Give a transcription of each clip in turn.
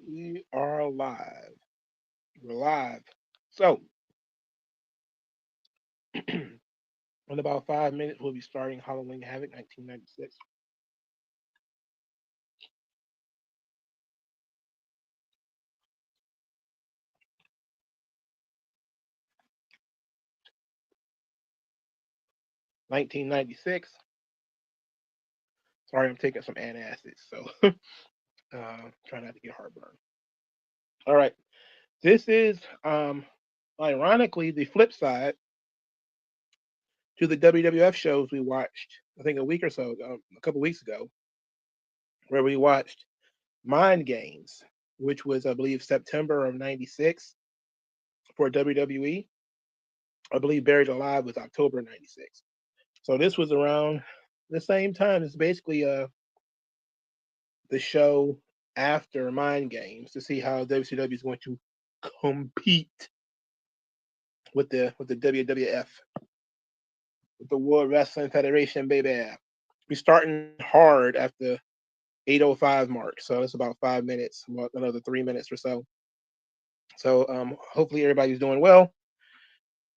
We are live. We're live. So, in about 5 minutes, we'll be starting Halloween Havoc 1996. Sorry, I'm taking some antacids, so try not to get heartburn. All right. This is, ironically, the flip side to the WWF shows we watched, I think a week or so ago, a couple weeks ago, where we watched Mind Games, which was, I believe, September of 96 for WWE. I believe Buried Alive was October 96. So this was around the same time. It's basically the show after Mind Games to see how WCW is going to compete with the WWF, with the World Wrestling Federation, baby. We're starting hard at the 8:05 mark, so it's about 5 minutes, another 3 minutes or so. So hopefully everybody's doing well.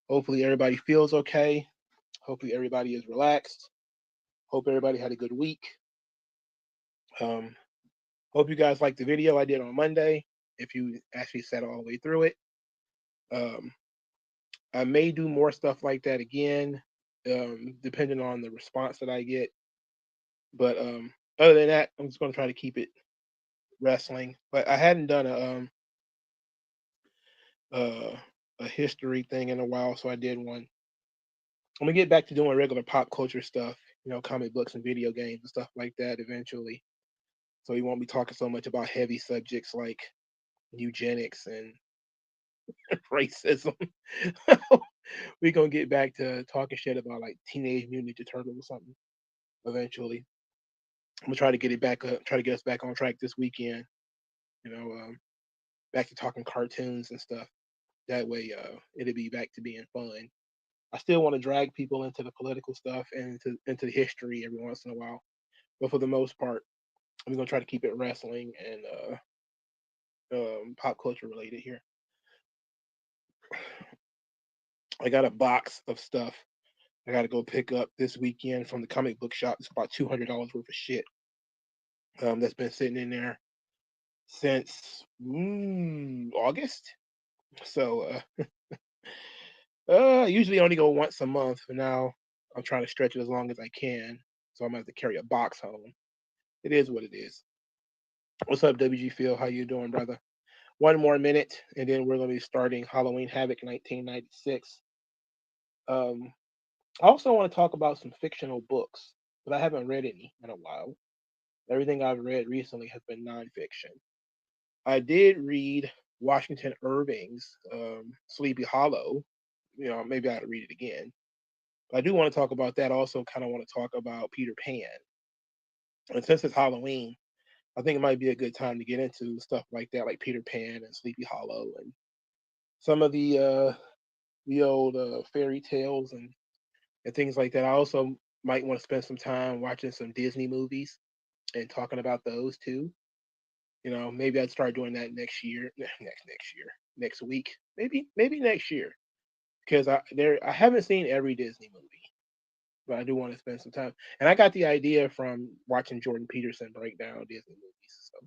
Hopefully everybody feels okay. Hopefully everybody is relaxed. Hope everybody had a good week. Um, Hope you guys liked the video I did on Monday. If you actually sat all the way through it, um, I may do more stuff like that again, depending on the response that I get. But other than that, I'm just going to try to keep it wrestling. But I hadn't done uh, a history thing in a while, so I did one. I'm gonna get back to doing regular pop culture stuff, comic books and video games and stuff like that eventually. So we won't be talking so much about heavy subjects like eugenics and racism. We're gonna get back to talking shit about like Teenage Mutant Ninja Turtles or something eventually. I'm gonna try to get it back up, try to get us back on track this weekend. You know, back to talking cartoons and stuff. That way, it'll be back to being fun. I still want to drag people into the political stuff and into history every once in a while, but for the most part, I'm gonna try to keep it wrestling and pop culture related here. I got a box of stuff I got to go pick up this weekend from the comic book shop. It's about $200 worth of shit that's been sitting in there since August. So I usually only go once a month, but now I'm trying to stretch it as long as I can. So I'm gonna have to carry a box home. It is what it is. What's up, WG Phil? How you doing, brother? One more minute, and then we're gonna be starting Halloween Havoc 1996. Um, I also want to talk about some fictional books, but I haven't read any in a while. Everything I've read recently has been nonfiction. I did read Washington Irving's Sleepy Hollow. Maybe I ought to read it again. But I do want to talk about that. Also, kind of want to talk about Peter Pan. And since it's Halloween, I think it might be a good time to get into stuff like that, like Peter Pan and Sleepy Hollow, and some of the old fairy tales and things like that. I also might want to spend some time watching some Disney movies and talking about those too. Maybe I'd start doing that next year, next week, maybe next year, because I haven't seen every Disney movie, but I do want to spend some time. And I got the idea from watching Jordan Peterson break down Disney movies, so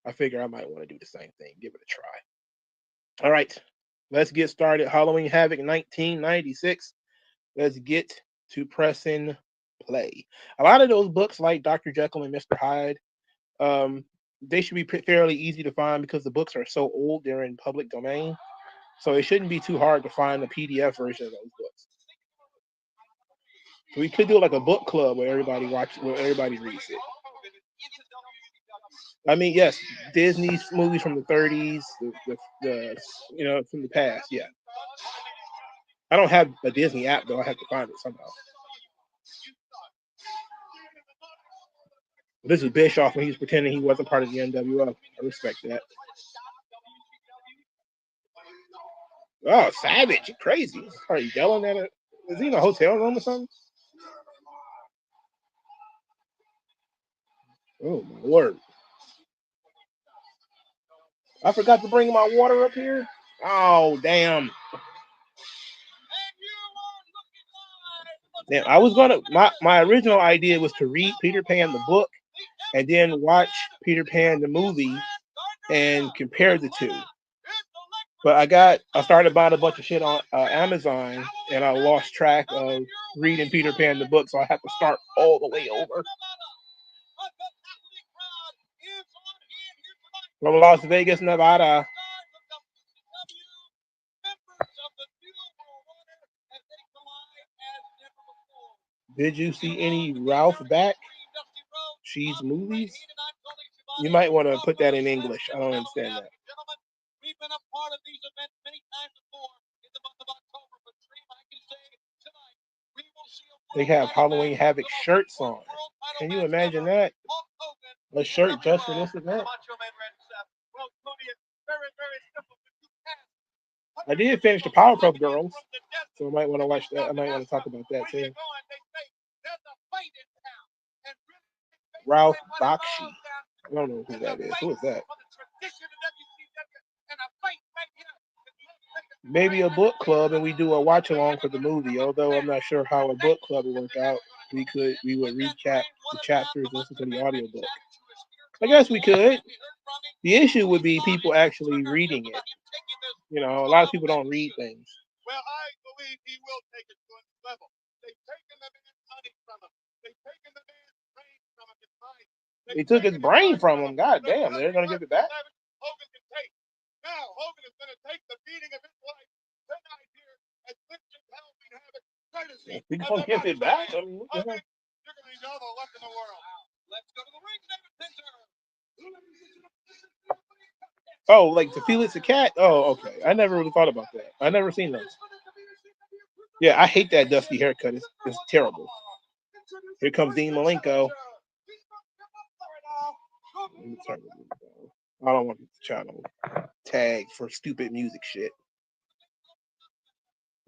I figure I might want to do the same thing, give it a try. All right, let's get started. Halloween Havoc 1996. Let's get to pressing play. A lot of those books, like Dr. Jekyll and Mr. Hyde, they should be fairly easy to find because the books are so old, they're in public domain. So it shouldn't be too hard to find the PDF version of those books. So we could do like a book club where everybody reads it. I mean, yes, Disney's movies from the 30s, from the past. Yeah, I don't have a Disney app though. I have to find it somehow. This is Bischoff when he was pretending he wasn't part of the NWO. I respect that. Oh, Savage, you crazy. Are you yelling at it? Is he in a hotel room or something? Oh, my word. I forgot to bring my water up here. Oh, damn. Damn, I was gonna my original idea was to read Peter Pan the book and then watch Peter Pan the movie and compare the two. But I started buying a bunch of shit on Amazon and I lost track of reading Peter Pan the book, so I have to start all the way over. From Las Vegas, Nevada. Did you see any Ralph back? She's movies? You might want to put that in English. I don't understand that. We've been a part of these events many times before in the month of October, but Dream, I can say tonight we will see they have Halloween Havoc shirts on. Can you imagine that? A shirt just for this event? I did finish the Powerpuff Girls, so I might want to watch that. I might want to talk about that too. Ralph Bakshi. I don't know who that is. Who is that? Maybe a book club and we do a watch along for the movie. Although I'm not sure how a book club would work out. We would recap the chapters, listen to the audiobook. I guess we could. The issue would be people actually reading it. You know, a lot of people don't read things. Well, I believe he will take it to another level. They've taken the man's money from him. They've taken the man's brain from him. They took his brain from him. God damn, they're gonna give it back. Hogan can take. Now Hogan is gonna take the beating of his life tonight here at Lipton Halloween Havoc. Courtesy. He's gonna give it back. I mean, you're gonna be all the luck in the world. Let's go to the ring, David Pinter. Oh, like to Felix the Cat? Oh, okay. I never really thought about that. I never seen those. Yeah, I hate that dusty haircut. It's terrible. Here comes Dean Malenko. I don't want the channel tagged for stupid music shit.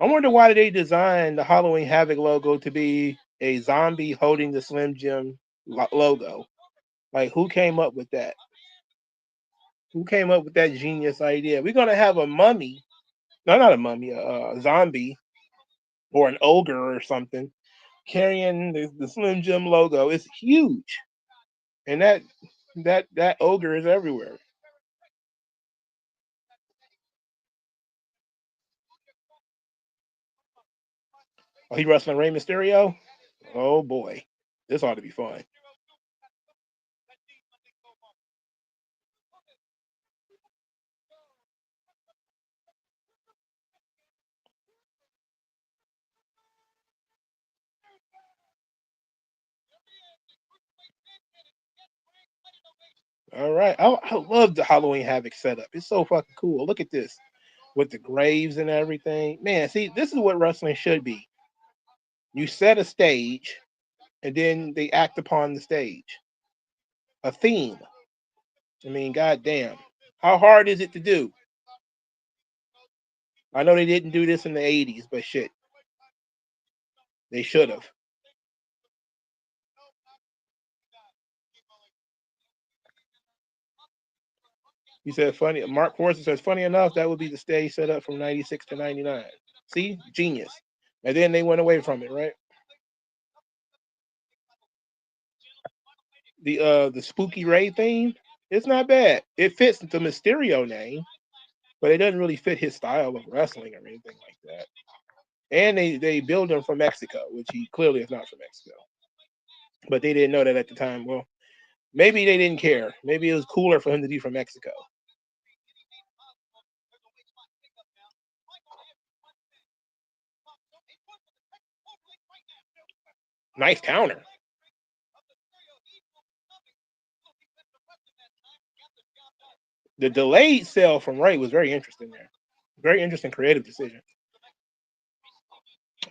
I wonder why they designed the Halloween Havoc logo to be a zombie holding the Slim Jim logo. Like, who came up with that? Who came up with that genius idea? We're gonna have a mummy, no, not a mummy, a zombie or an ogre or something carrying the Slim Jim logo. It's huge, and that ogre is everywhere. Oh, he wrestling Rey Mysterio? Oh boy, this ought to be fun. All right, I love the Halloween Havoc setup. It's so fucking cool. Look at this with the graves and everything. Man, see, this is what wrestling should be. You set a stage, and then they act upon the stage. A theme. I mean, goddamn. How hard is it to do? I know they didn't do this in the 80s, but shit. They should have. He said funny. Mark Forster says funny enough, that would be the stage set up from 96 to 99. See? Genius. And then they went away from it, right? The Spooky Ray theme, it's not bad. It fits the Mysterio name, but it doesn't really fit his style of wrestling or anything like that. And they build him from Mexico, which he clearly is not from Mexico. But they didn't know that at the time. Well, maybe they didn't care. Maybe it was cooler for him to be from Mexico. Nice counter. The delayed sell from Ray was very interesting there. Very interesting creative decision.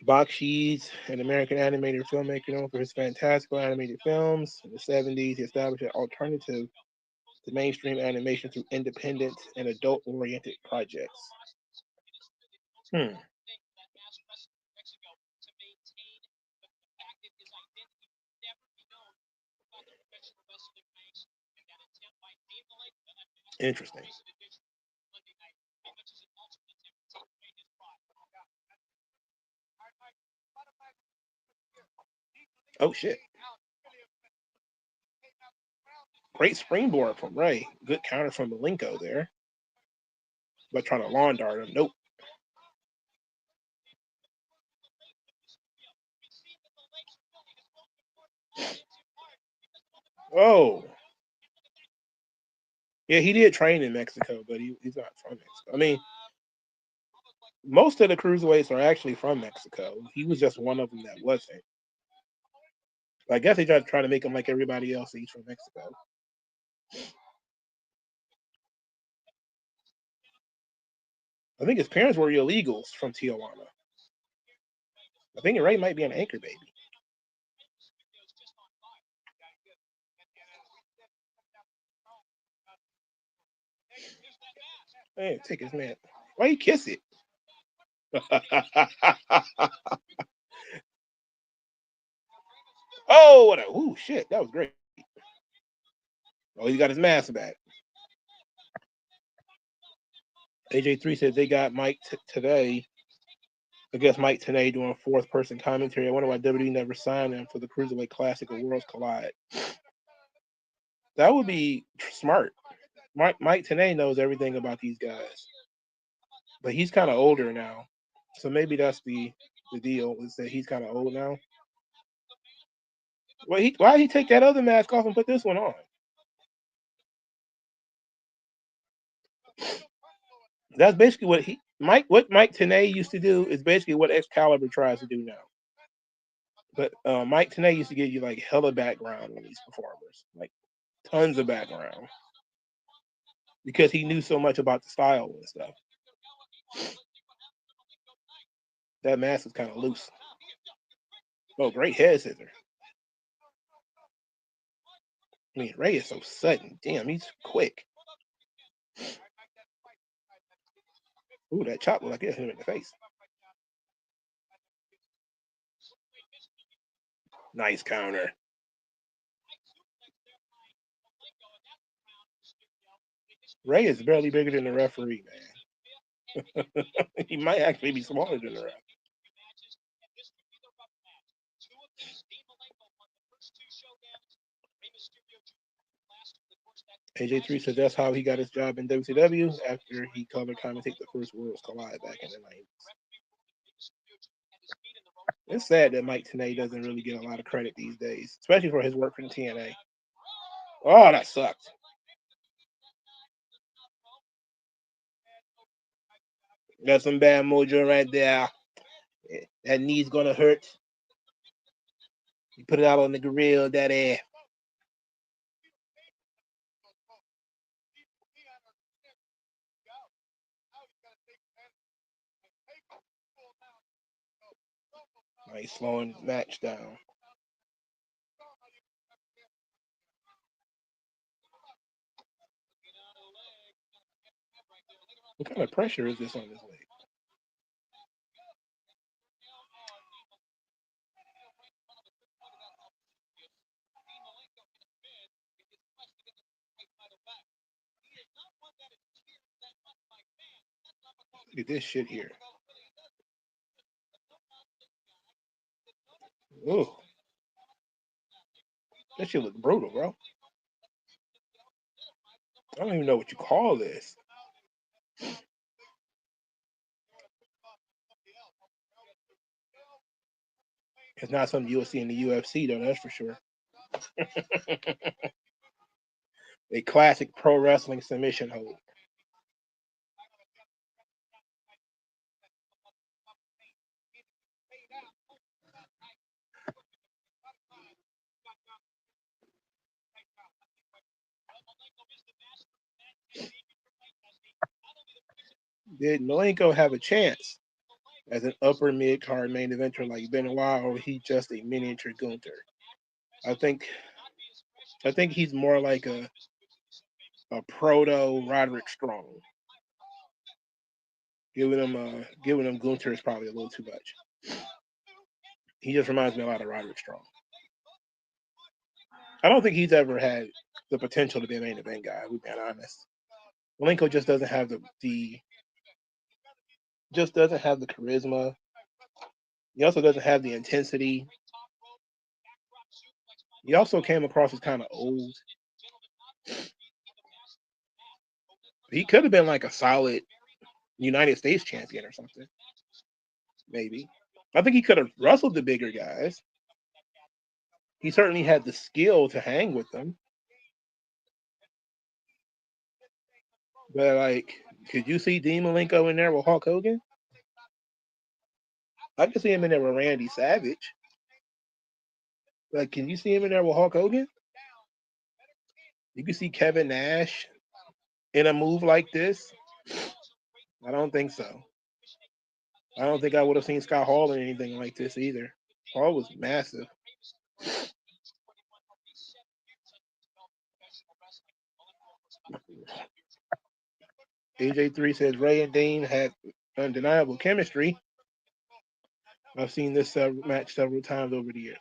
Bakshi's an American animated filmmaker known for his fantastical animated films. In the 70s, he established an alternative to mainstream animation through independent and adult-oriented projects. Interesting. Oh, shit. Great springboard from Ray. Good counter from Malenko there. But trying to lawn dart him. Nope. Oh. Yeah, he did train in Mexico, but he's not from Mexico. I mean, most of the cruiserweights are actually from Mexico. He was just one of them that wasn't. I guess they tried to try to make him like everybody else. He's from Mexico. I think his parents were illegals from Tijuana. I think Ray might be an anchor baby. Hey, take his man. Why you kiss it? Oh, what a ooh shit! That was great. Oh, he got his mask back. AJ3 said they got Mike today. I guess Mike today doing fourth person commentary. I wonder why WWE never signed him for the Cruiserweight Classic or Worlds Collide. That would be smart. Mike Tenay knows everything about these guys, but he's kind of older now, so maybe that's the deal is that he's kind of old now. Well, why did he take that other mask off and put this one on? That's basically what Mike Tenay used to do is basically what Excalibur tries to do now. But Mike Tenay used to give you like hella background on these performers, like tons of background, because he knew so much about the style and stuff. That mask is kind of loose. Oh, great head scissor. I mean, Ray is so sudden. Damn, he's quick. Ooh, that chop looked like it hit him in the face. Nice counter. Ray is barely bigger than the referee, man. He might actually be smaller than the ref. AJ3 says that's how he got his job in WCW after he color commentated the first Worlds Collide back in the 90s. It's sad that Mike Tenay doesn't really get a lot of credit these days, especially for his work for the TNA. Oh, that sucked. That's some bad mojo right there. That knee's gonna hurt. You put it out on the grill, daddy. He's slowing the match down. What kind of pressure is this on this leg? Look at this shit here. Ooh. That shit look brutal, bro. I don't even know what you call this. It's not something you'll see in the UFC, though, that's for sure. A classic pro wrestling submission hold. Did Malenko have a chance as an upper mid card main eventer like Benoit, or he just a miniature Gunther? I think he's more like a proto Roderick Strong. Giving him Gunther is probably a little too much. He just reminds me a lot of Roderick Strong. I don't think he's ever had the potential to be a main event guy. We've been honest. Malenko just doesn't have the charisma. He also doesn't have the intensity. He also came across as kind of old. He could have been like a solid United States champion or something. Maybe. I think he could have wrestled the bigger guys. He certainly had the skill to hang with them. But like, could you see Dean Malenko in there with Hulk Hogan? I could see him in there with Randy Savage. Like, can you see him in there with Hulk Hogan? You can see Kevin Nash in a move like this. I don't think so. I don't think I would have seen Scott Hall in anything like this either. Hall was massive. AJ3 says Ray and Dean had undeniable chemistry. I've seen this match several times over the years.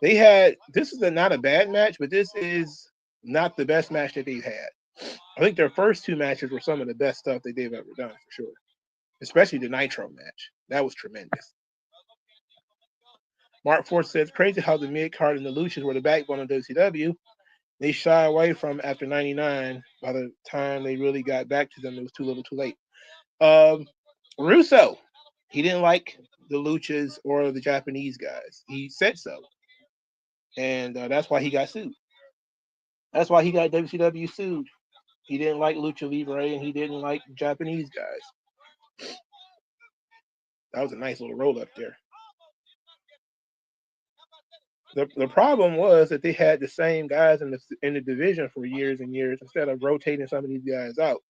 They had, this is not a bad match, but this is not the best match that they've had. I think their first two matches were some of the best stuff that they've ever done, for sure. Especially the Nitro match. That was tremendous. Mark Force says, crazy how the mid-card and the Luchas were the backbone of WCW. They shy away from after 99. By the time they really got back to them, it was too little too late. Russo, he didn't like the Luchas or the Japanese guys. He said so. And that's why he got sued. That's why he got WCW sued. He didn't like Lucha Libre and he didn't like Japanese guys. That was a nice little roll up there. The problem was that they had the same guys in the division for years and years instead of rotating some of these guys out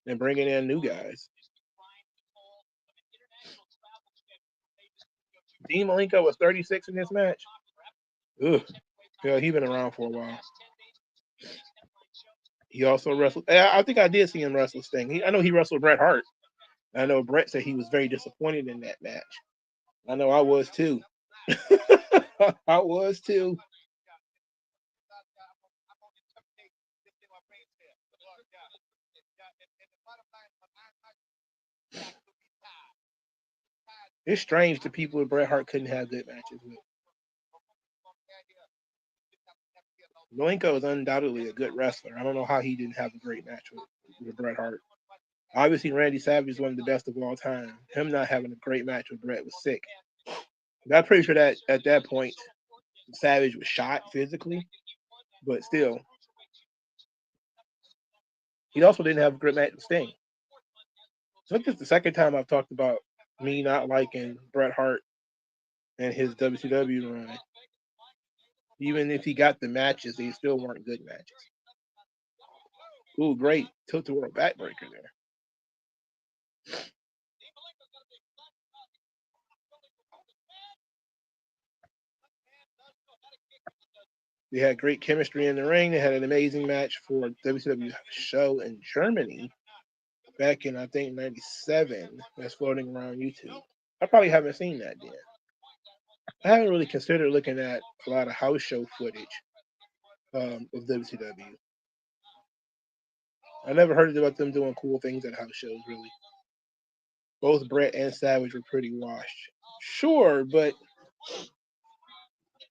and bringing in new guys. Dean Malenko was 36 in this match. Ugh. Yeah, he's been around for a while. He also wrestled. I think I did see him wrestle Sting. I know he wrestled Bret Hart. I know Bret said he was very disappointed in that match. I know I was too. I was too. It's strange to people that Bret Hart couldn't have good matches with. Malenko is undoubtedly a good wrestler. I don't know how he didn't have a great match with Bret Hart. Obviously, Randy Savage is one of the best of all time. Him not having a great match with Bret was sick. I'm pretty sure that at that point, Savage was shot physically, but still. He also didn't have a great match with Sting. I think it's the second time I've talked about me not liking Bret Hart and his WCW run. Even if he got the matches, they still weren't good matches. Ooh, great tilt-a-whirl backbreaker there. They had great chemistry in the ring. They had an amazing match for WCW show in Germany back in, I think, 97. That's floating around YouTube. I probably haven't seen that yet. I haven't really considered looking at a lot of house show footage of WCW. I never heard about them doing cool things at house shows, really. Both Bret and Savage were pretty washed. Sure, but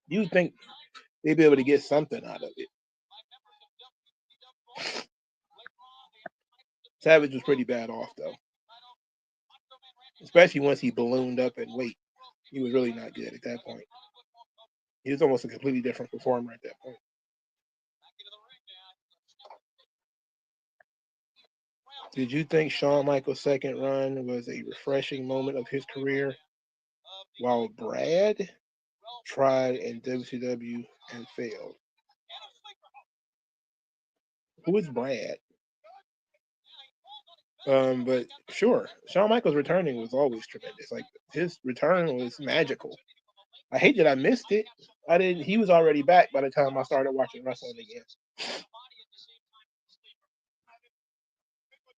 you'd think they'd be able to get something out of it. Savage was pretty bad off, though. Especially once he ballooned up in weight. He was really not good at that point. He was almost a completely different performer at that point. Did you think Shawn Michaels' second run was a refreshing moment of his career while Brad tried in WCW and failed? Who is Brad? But sure, Shawn Michaels returning was always tremendous. Like his return was magical. I hate that I missed it. I didn't. He was already back by the time I started watching wrestling again.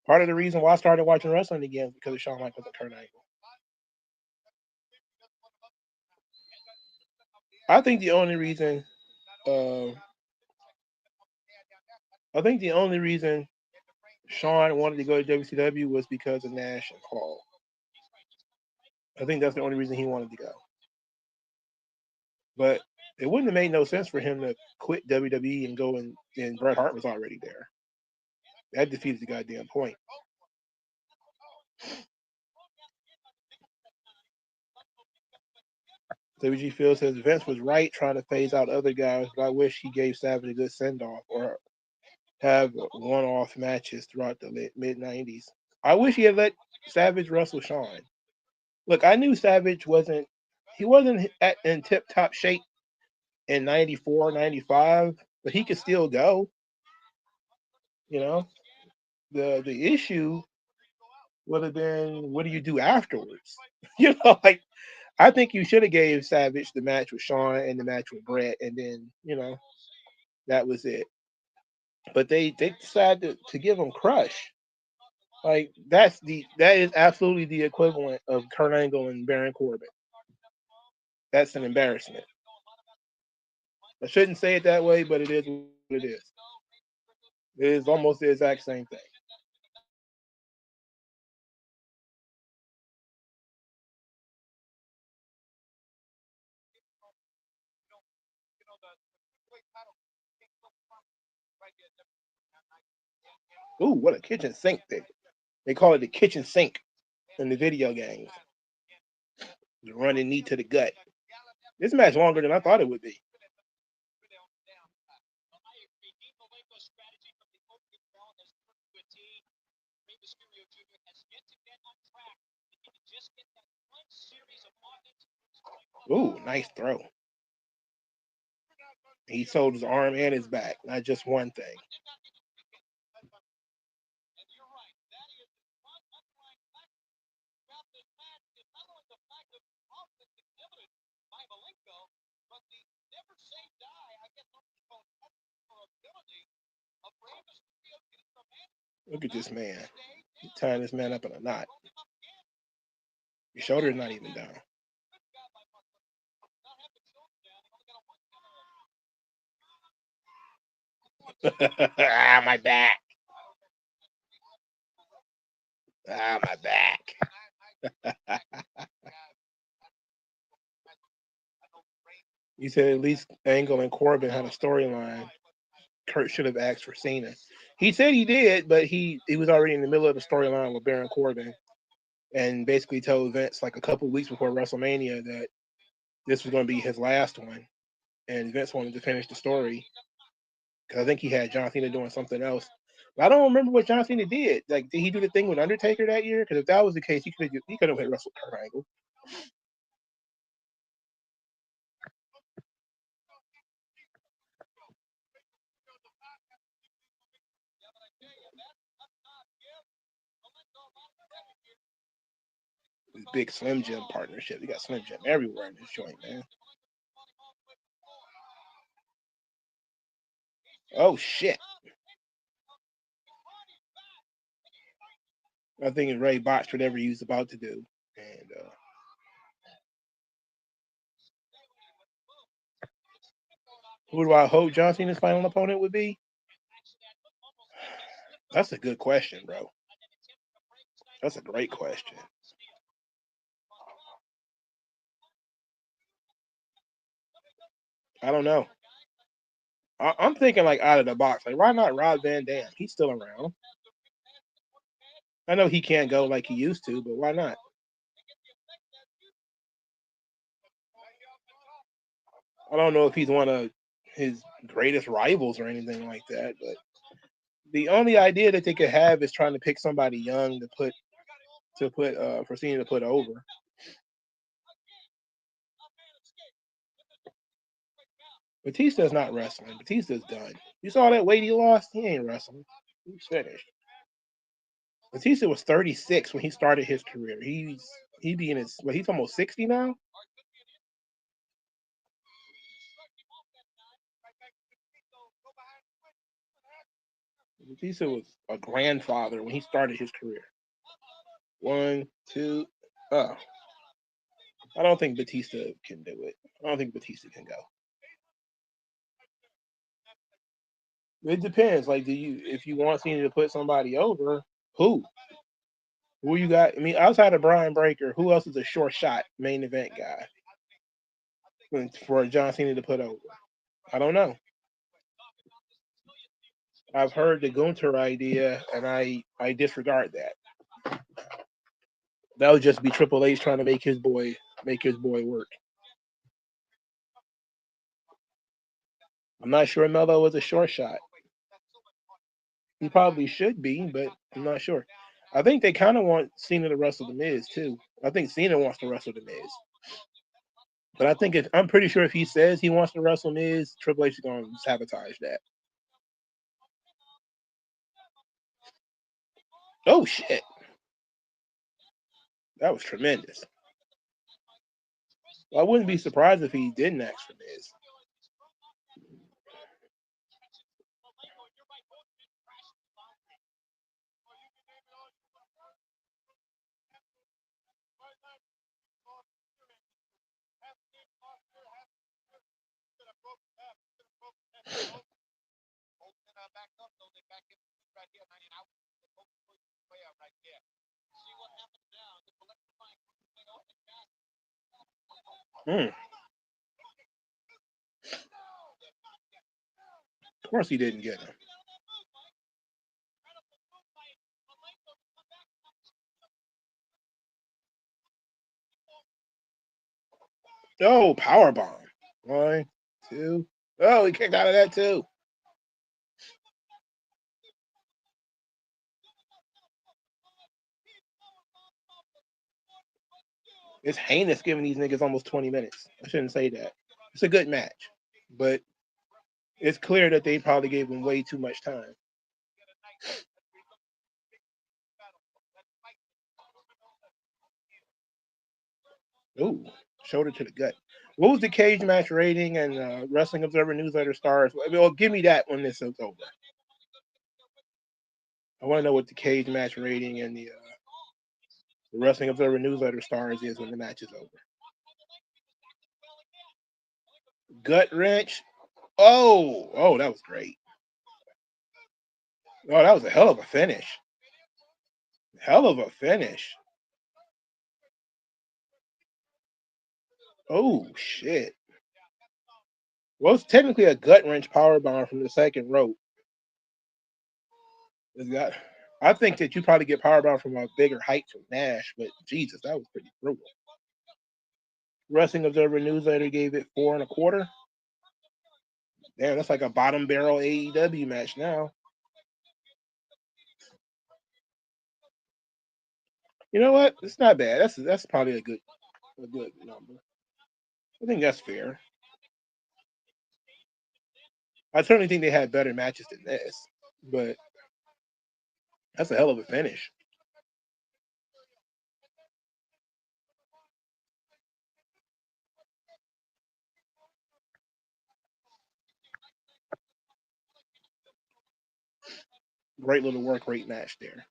Part of the reason why I started watching wrestling again is because of Shawn Michaels and Kurt Angle. I think the only reason Shawn wanted to go to WCW was because of Nash and Paul. I think that's the only reason he wanted to go. But It wouldn't have made no sense for him to quit WWE and go and Bret Hart was already there. That defeated the goddamn point. WG Phil says Vince was right trying to phase out other guys, but I wish he gave Savage a good send off or have one off matches throughout the mid 90s. I wish he had let Savage wrestle Shawn. Look, I knew Savage wasn't in tip top shape in 94, 95, but he could still go. You know, the issue would have been what do you do afterwards? You know, like I think you should have gave Savage the match with Shawn and the match with Bret, and then that was it. But they decided to give him Crush. Like that is absolutely the equivalent of Kurt Angle and Baron Corbin. That's an embarrassment. I shouldn't say it that way, but it is what it is. It is almost the exact same thing. Ooh, what a kitchen sink thing. They call it the kitchen sink in the video games. The running knee to the gut. This match longer than I thought it would be. Ooh, nice throw. He sold his arm and his back, not just one thing. Look at this man. He's tying this man up in a knot. Your shoulder's not even down. Ah, my back. Ah, my back. You said at least Angle and Corbin had a storyline. Kurt should have asked for Cena. He said he did, but he was already in the middle of the storyline with Baron Corbin, and basically told Vince like a couple weeks before WrestleMania that this was going to be his last one, and Vince wanted to finish the story because I think he had John Cena doing something else. But I don't remember what John Cena did. Like, did he do the thing with Undertaker that year? Because if that was the case, he could have wrestled Kurt Angle. This big Slim Jim partnership. You got Slim Jim everywhere in this joint, man. Oh shit. I think Ray botched whatever he was about to do. And who do I hope John Cena's final opponent would be? That's a good question, bro. That's a great question. I don't know. I'm thinking like out of the box. Like, why not Rob Van Dam? He's still around. I know he can't go like he used to, but why not? I don't know if he's one of his greatest rivals or anything like that, but the only idea that they could have is trying to pick somebody young to put for Cena to put over. Batista's not wrestling. Batista's done. You saw that weight he lost? He ain't wrestling. He's finished. Batista was 36 when he started his career. He's almost 60 now? Batista was a grandfather when he started his career. 1, 2. Oh. I don't think Batista can do it. I don't think Batista can go. It depends. Like, if you want Cena to put somebody over, who? Who you got? I mean, outside of Brian Breaker, who else is a short shot main event guy? for John Cena to put over? I don't know. I've heard the Gunter idea, and I disregard that. That would just be Triple H trying to make his boy work. I'm not sure Melo was a short shot. He probably should be, but I'm not sure. I think they kind of want Cena to wrestle the Miz too. I think Cena wants to wrestle the Miz, but I think I'm pretty sure if he says he wants to wrestle Miz, Triple H is going to sabotage that. Oh shit, that was tremendous. Well, I wouldn't be surprised if he didn't ask for Miz. Of course he didn't get him. Oh, power bomb. 1, 2. Oh, he kicked out of that too. It's heinous giving these niggas almost 20 minutes. I shouldn't say that. It's a good match, but it's clear that they probably gave him way too much time. Ooh, shoulder to the gut. What was the cage match rating and Wrestling Observer Newsletter stars? Well, give me that when this is over. I want to know what the cage match rating and the Wrestling Observer Newsletter stars is when the match is over. Gut wrench. Oh, that was great. Oh, that was a hell of a finish. Hell of a finish. Oh shit. Well, it's technically a gut wrench power bomb from the second rope. I think that you probably get power bomb from a bigger height from Nash, but Jesus, that was pretty brutal. Wrestling Observer Newsletter gave it 4.25. Damn, that's like a bottom barrel AEW match now. You know what? It's not bad. That's probably a good number. I think that's fair. I certainly think they had better matches than this, but that's a hell of a finish. Great little work rate match there.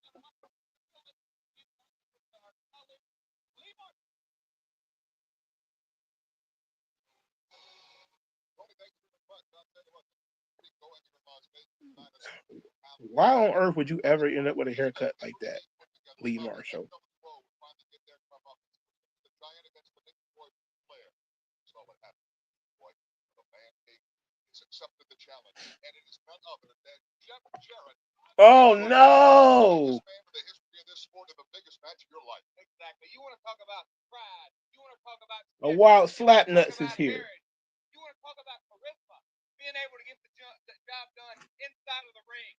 Why on earth would you ever end up with a haircut like that, Lee Marshall? Oh no! A wild slap nuts is here. Being able to get the job done inside of the ring.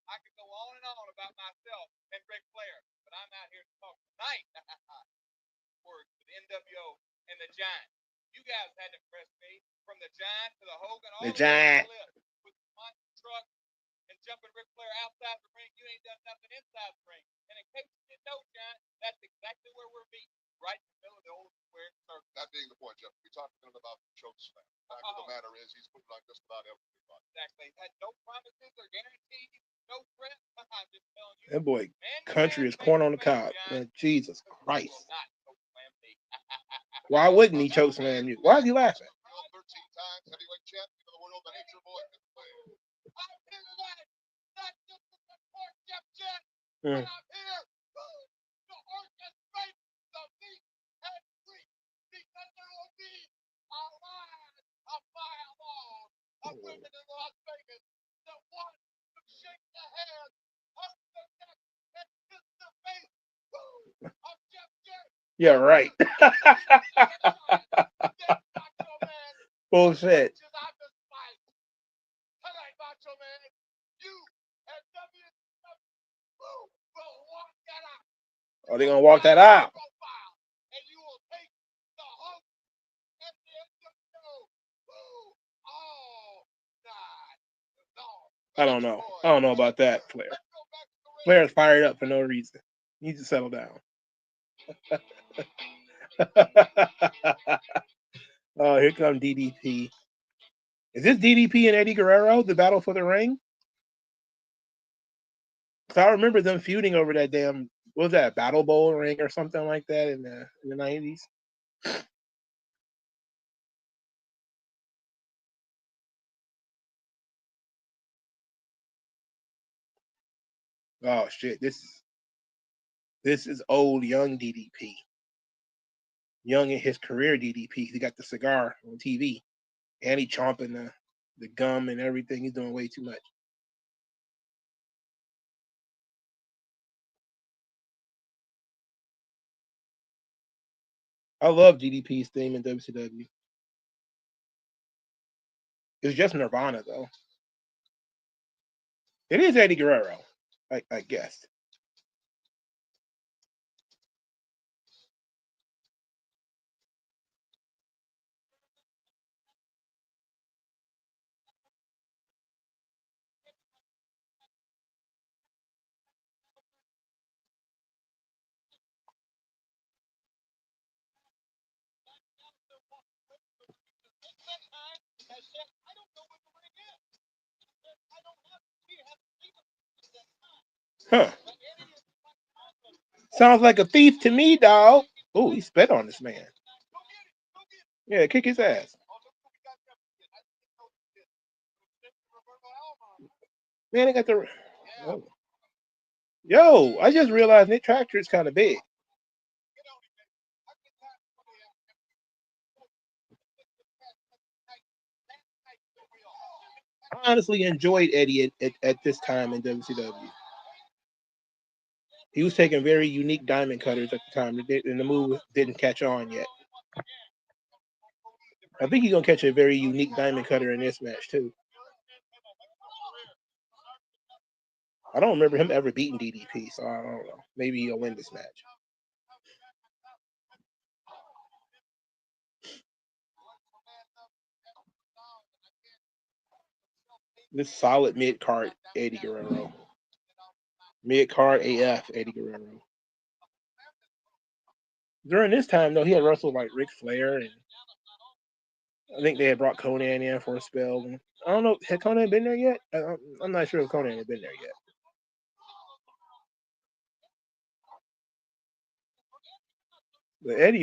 I could go on and on about myself and Ric Flair, but I'm out here to talk tonight. Words with NWO and the Giant. You guys had to press me from the Giant to the Hogan, all the Giant with the monster truck and jumping Ric Flair outside the ring. You ain't done nothing inside the ring. And in case you didn't know, Giant, that's exactly where we're meeting. Right in the middle of the old square circle. That being the point, Jeff, we talked to him about the choke slam. The fact of the matter is, he's moving on just about everything. Exactly. Had no promises or guarantees, no threat. I'm just telling you. That boy, country is corn on the cob. Jesus Christ. Why wouldn't he choke slam you? Why is he laughing? 13 times heavyweight champion of the world, the Nature Boy. I'm here to orchestrate the meet and greet because there will be a lot Yeah, right. Bullshit. Are they gonna walk that out? I don't know. I don't know about that, Flair. Flair's fired up for no reason. He needs to settle down. Oh, here comes DDP. Is this DDP and Eddie Guerrero, the battle for the ring? Because I remember them feuding over that damn, what was that, Battle Bowl ring or something like that in the 90s? Oh shit, this is old young DDP. Young in his career DDP. He got the cigar on TV. And he chomping the gum and everything. He's doing way too much. I love DDP's theme in WCW. It's just Nirvana though. It is Eddie Guerrero, I guess. Huh. Sounds like a thief to me, dog. Oh, he spit on this man. Yeah, kick his ass. Man, they got the. Oh. Yo, I just realized Nick Tractor is kind of big. I honestly enjoyed Eddie at this time in WCW. He was taking very unique diamond cutters at the time, and the move didn't catch on yet. I think he's gonna catch a very unique diamond cutter in this match too. I don't remember him ever beating DDP, so I don't know. Maybe he'll win this match. This solid mid card Eddie Guerrero. Mid card AF Eddie Guerrero. During this time though, he had wrestled like Ric Flair, and I think they had brought Conan in for a spell. I don't know, had Conan been there yet? I'm not sure if Conan had been there yet. But Eddie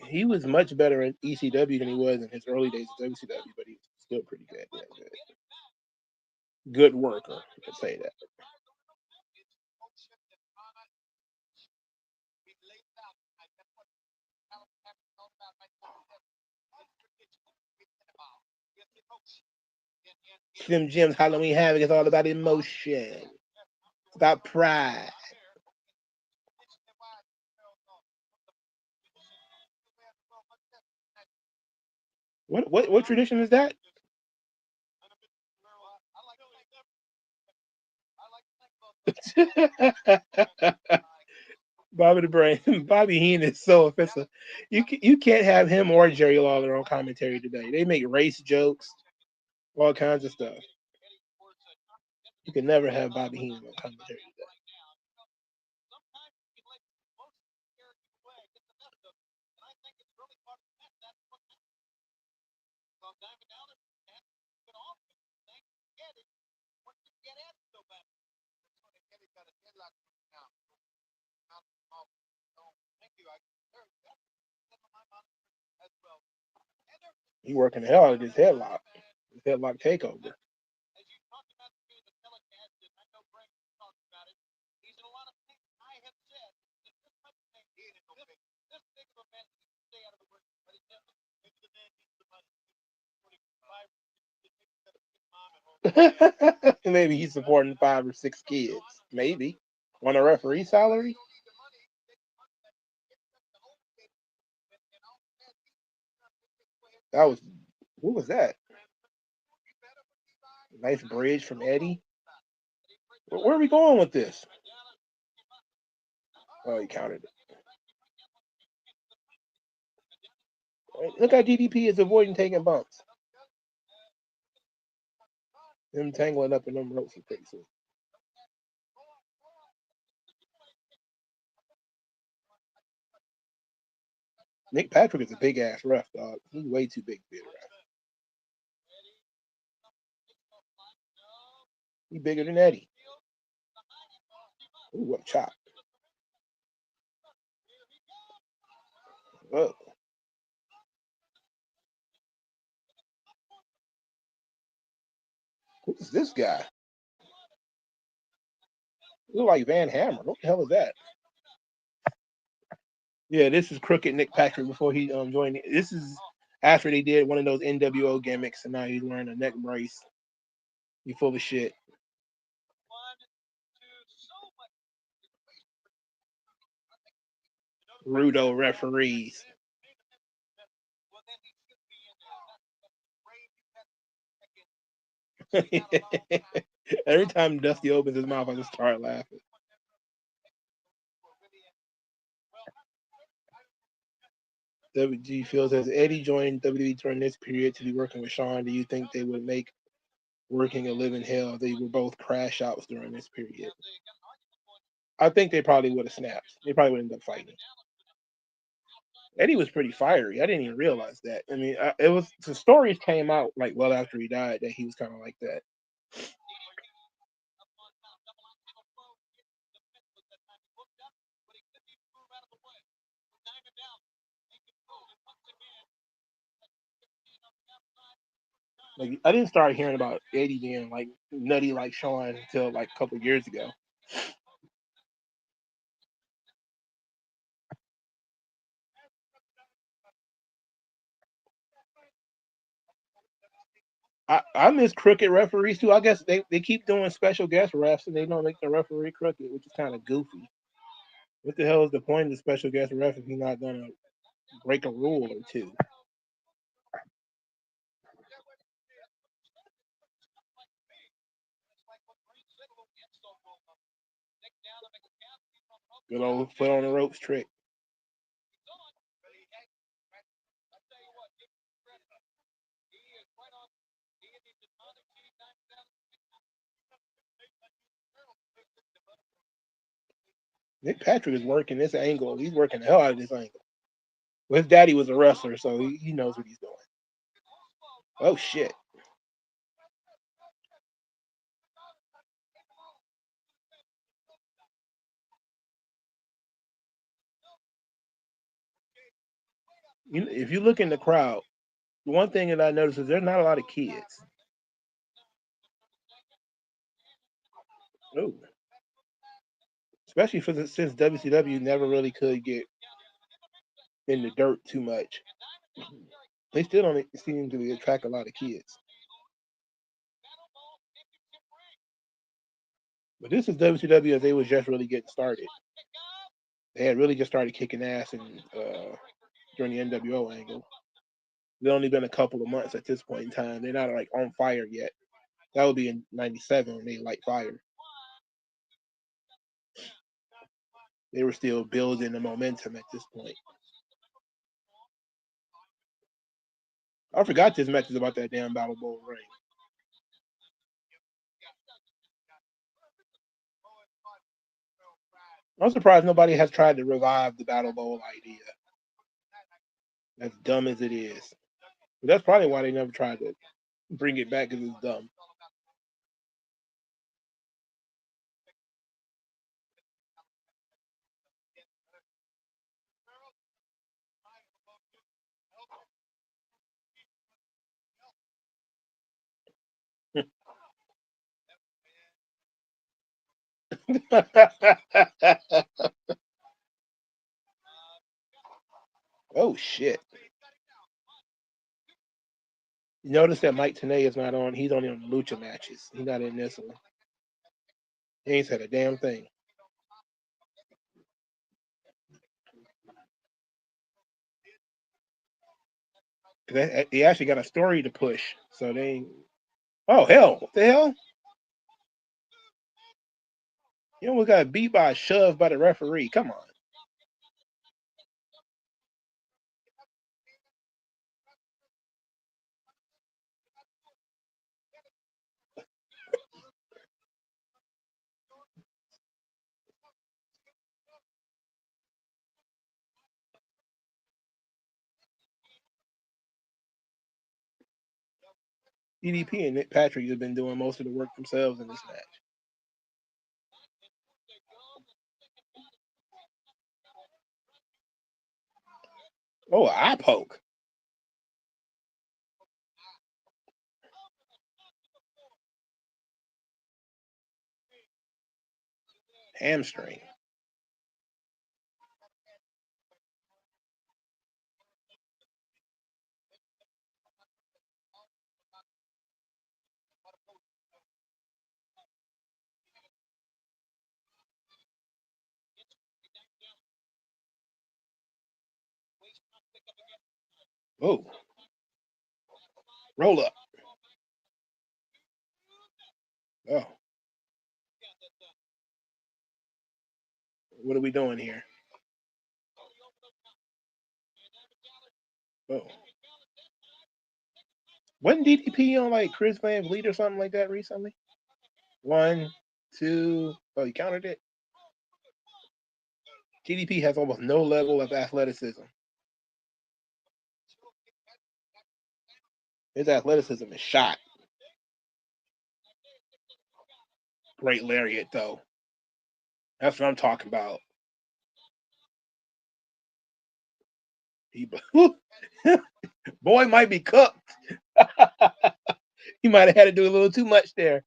he was much better in ECW than he was in his early days of WCW, but he was still pretty good. Yeah, good worker, you could say that. Slim Jim's Halloween Havoc is all about emotion. It's about pride. What tradition is that? Bobby the Brain, Bobby Heenan is so offensive. You can't have him or Jerry Lawler on commentary today. They make race jokes, all kinds of stuff. You can never have Bobby Heenan on commentary today. He working the hell out of this headlock. This headlock takeover. Maybe he's supporting 5 or 6 kids. Maybe on a referee salary. That was, what was that? Nice bridge from Eddie. Where are we going with this? Oh, he counted it. Look how DDP is avoiding taking bumps. Them tangling up in them ropes are pretty sweet. Nick Patrick is a big ass ref, dog. He's way too big to be a ref. He's bigger than Eddie. Ooh, what a chop. Whoa. Who's this guy? Look like Van Hammer. What the hell is that? Yeah, this is crooked Nick Patrick before he joined. This is after they did one of those NWO gimmicks, and now he's wearing a neck brace. You full of shit. Rudo referees. Every time Dusty opens his mouth, I just start laughing. WG Phil says Eddie joined WWE during this period to be working with Shawn. Do you think they would make working a living hell? They were both crash outs during this period. I think they probably would have snapped. They probably would end up fighting. Eddie was pretty fiery. I didn't even realize that. I mean, it was the stories came out like well after he died that he was kind of like that. Like I didn't start hearing about Eddie being like nutty like Shawn until like a couple years ago. I miss crooked referees too. I guess they keep doing special guest refs and they don't make the referee crooked, which is kind of goofy. What the hell is the point of the special guest ref if he's not gonna break a rule or two? Good old foot on the ropes trick. Nick Patrick is working this angle. He's working the hell out of this angle. Well, his daddy was a wrestler, so he knows what he's doing. Oh shit. If you look in the crowd, the one thing that I noticed is there's not a lot of kids. Oh. Especially since WCW never really could get in the dirt too much. They still don't seem to attract a lot of kids. But this is WCW as they was just really getting started. They had really just started kicking ass during the NWO angle. It's only been a couple of months at this point in time. They're not like on fire yet. That would be in '97 when they light fire. They were still building the momentum at this point. I forgot this match is about that damn Battle Bowl ring. I'm surprised nobody has tried to revive the Battle Bowl idea. As dumb as it is. But that's probably why they never tried to bring it back, because it's dumb. Oh shit. You notice that Mike Tenay is not on. He's only on the Lucha matches. He's not in this one. He ain't said a damn thing. They actually got a story to push. So they. Oh hell! What the hell? You almost got beat by a shove by the referee. Come on. DDP and Nick Patrick have been doing most of the work themselves in this match. Oh, eye poke. Hamstring. Oh. Roll up. Oh. What are we doing here? Oh. Wasn't DDP on like Chris Van Vliet or something like that recently? 1, 2. Oh, you counted it? DDP has almost no level of athleticism. His athleticism is shot. Great lariat, though. That's what I'm talking about. Boy might be cooked. He might have had to do a little too much there.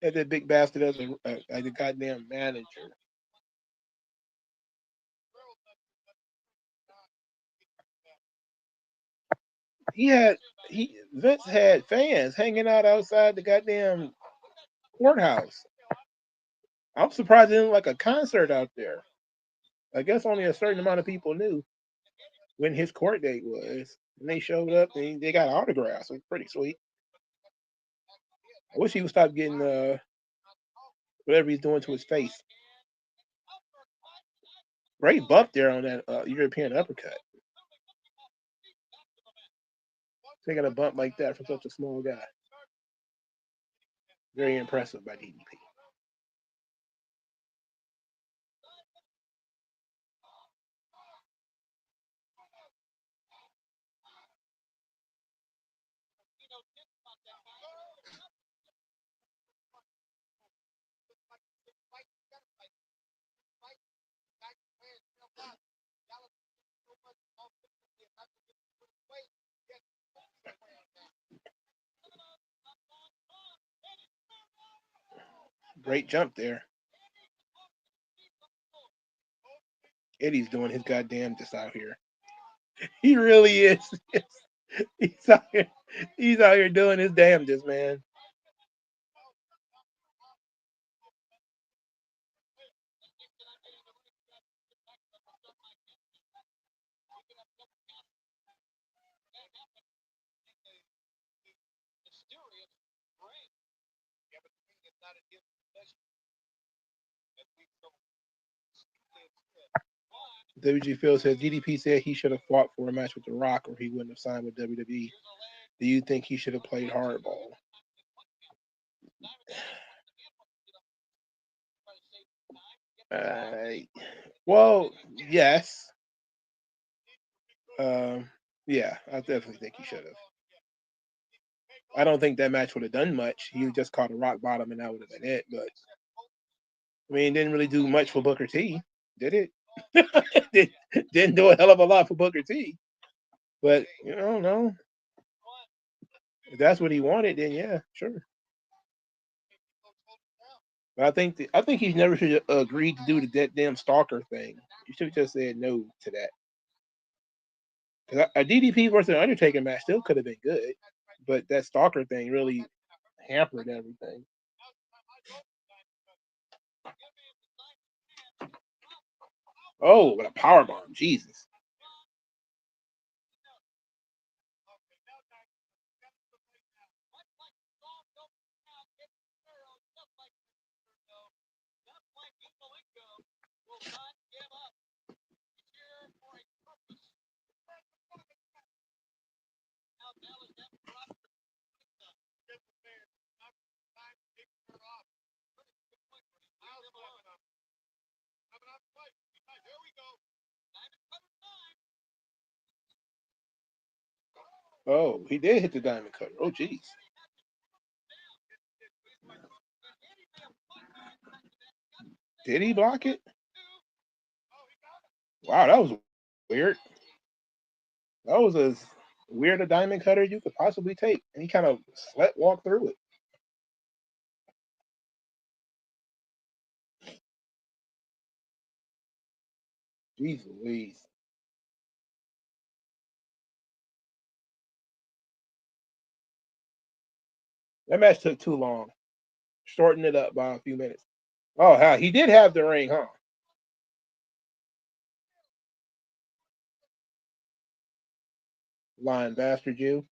Had that big bastard as a goddamn manager. Vince had fans hanging out outside the goddamn courthouse. I'm surprised it didn't like a concert out there. I guess only a certain amount of people knew when his court date was. And they showed up and they got autographs. It was pretty sweet. I wish he would stop getting whatever he's doing to his face. Great bump there on that European uppercut. Taking a bump like that from such a small guy. Very impressive by DDP. Great jump there. Eddie's doing his goddamnedest out here. He really is. He's out here. He's out here doing his damnedest, man. WG Phil says DDP said he should have fought for a match with The Rock or he wouldn't have signed with WWE. Do you think he should have played hardball? Well, yes. Yeah, I definitely think he should have. I don't think that match would have done much. He just caught a rock bottom and that would have been it. But I mean, it didn't really do much for Booker T, did it? Didn't do a hell of a lot for Booker T. But no. If that's what he wanted, then yeah, sure. But I think he never should have agreed to do that damn stalker thing. You should have just said no to that. Because a DDP versus an Undertaker match still could have been good, but that stalker thing really hampered everything. Oh, what a power bomb. Jesus. Oh, he did hit the diamond cutter. Oh, jeez. Did he block it? Wow, that was weird. That was as weird a diamond cutter you could possibly take. And he kind of walked through it. Jeez Louise. That match took too long. Shorten it up by a few minutes. Oh, how he did have the ring, huh? Lying bastard, you.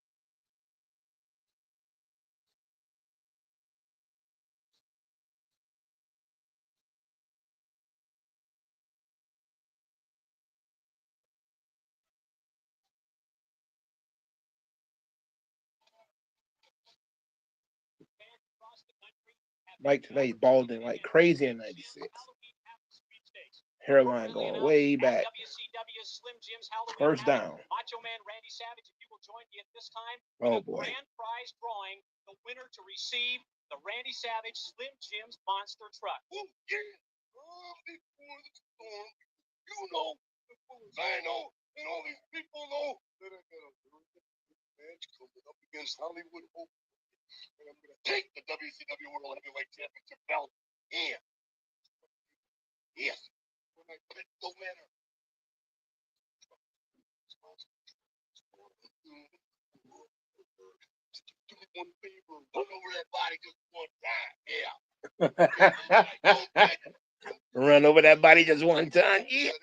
Mike today balding like crazy in '96. Hairline going way back. First down. Oh boy. Grand prize drawing, the winner to receive the Randy Savage Slim Jim's monster truck. Oh, yeah. Before the storm, you know, I know, and all these people know that I got a match coming up against Hollywood Hope. And I'm going to take the WCW World Heavyweight Championship belt here. Yes. When I pick the winner. Do me one favor. Run over that body just one time. Yeah. Run over that body just one time. Yeah.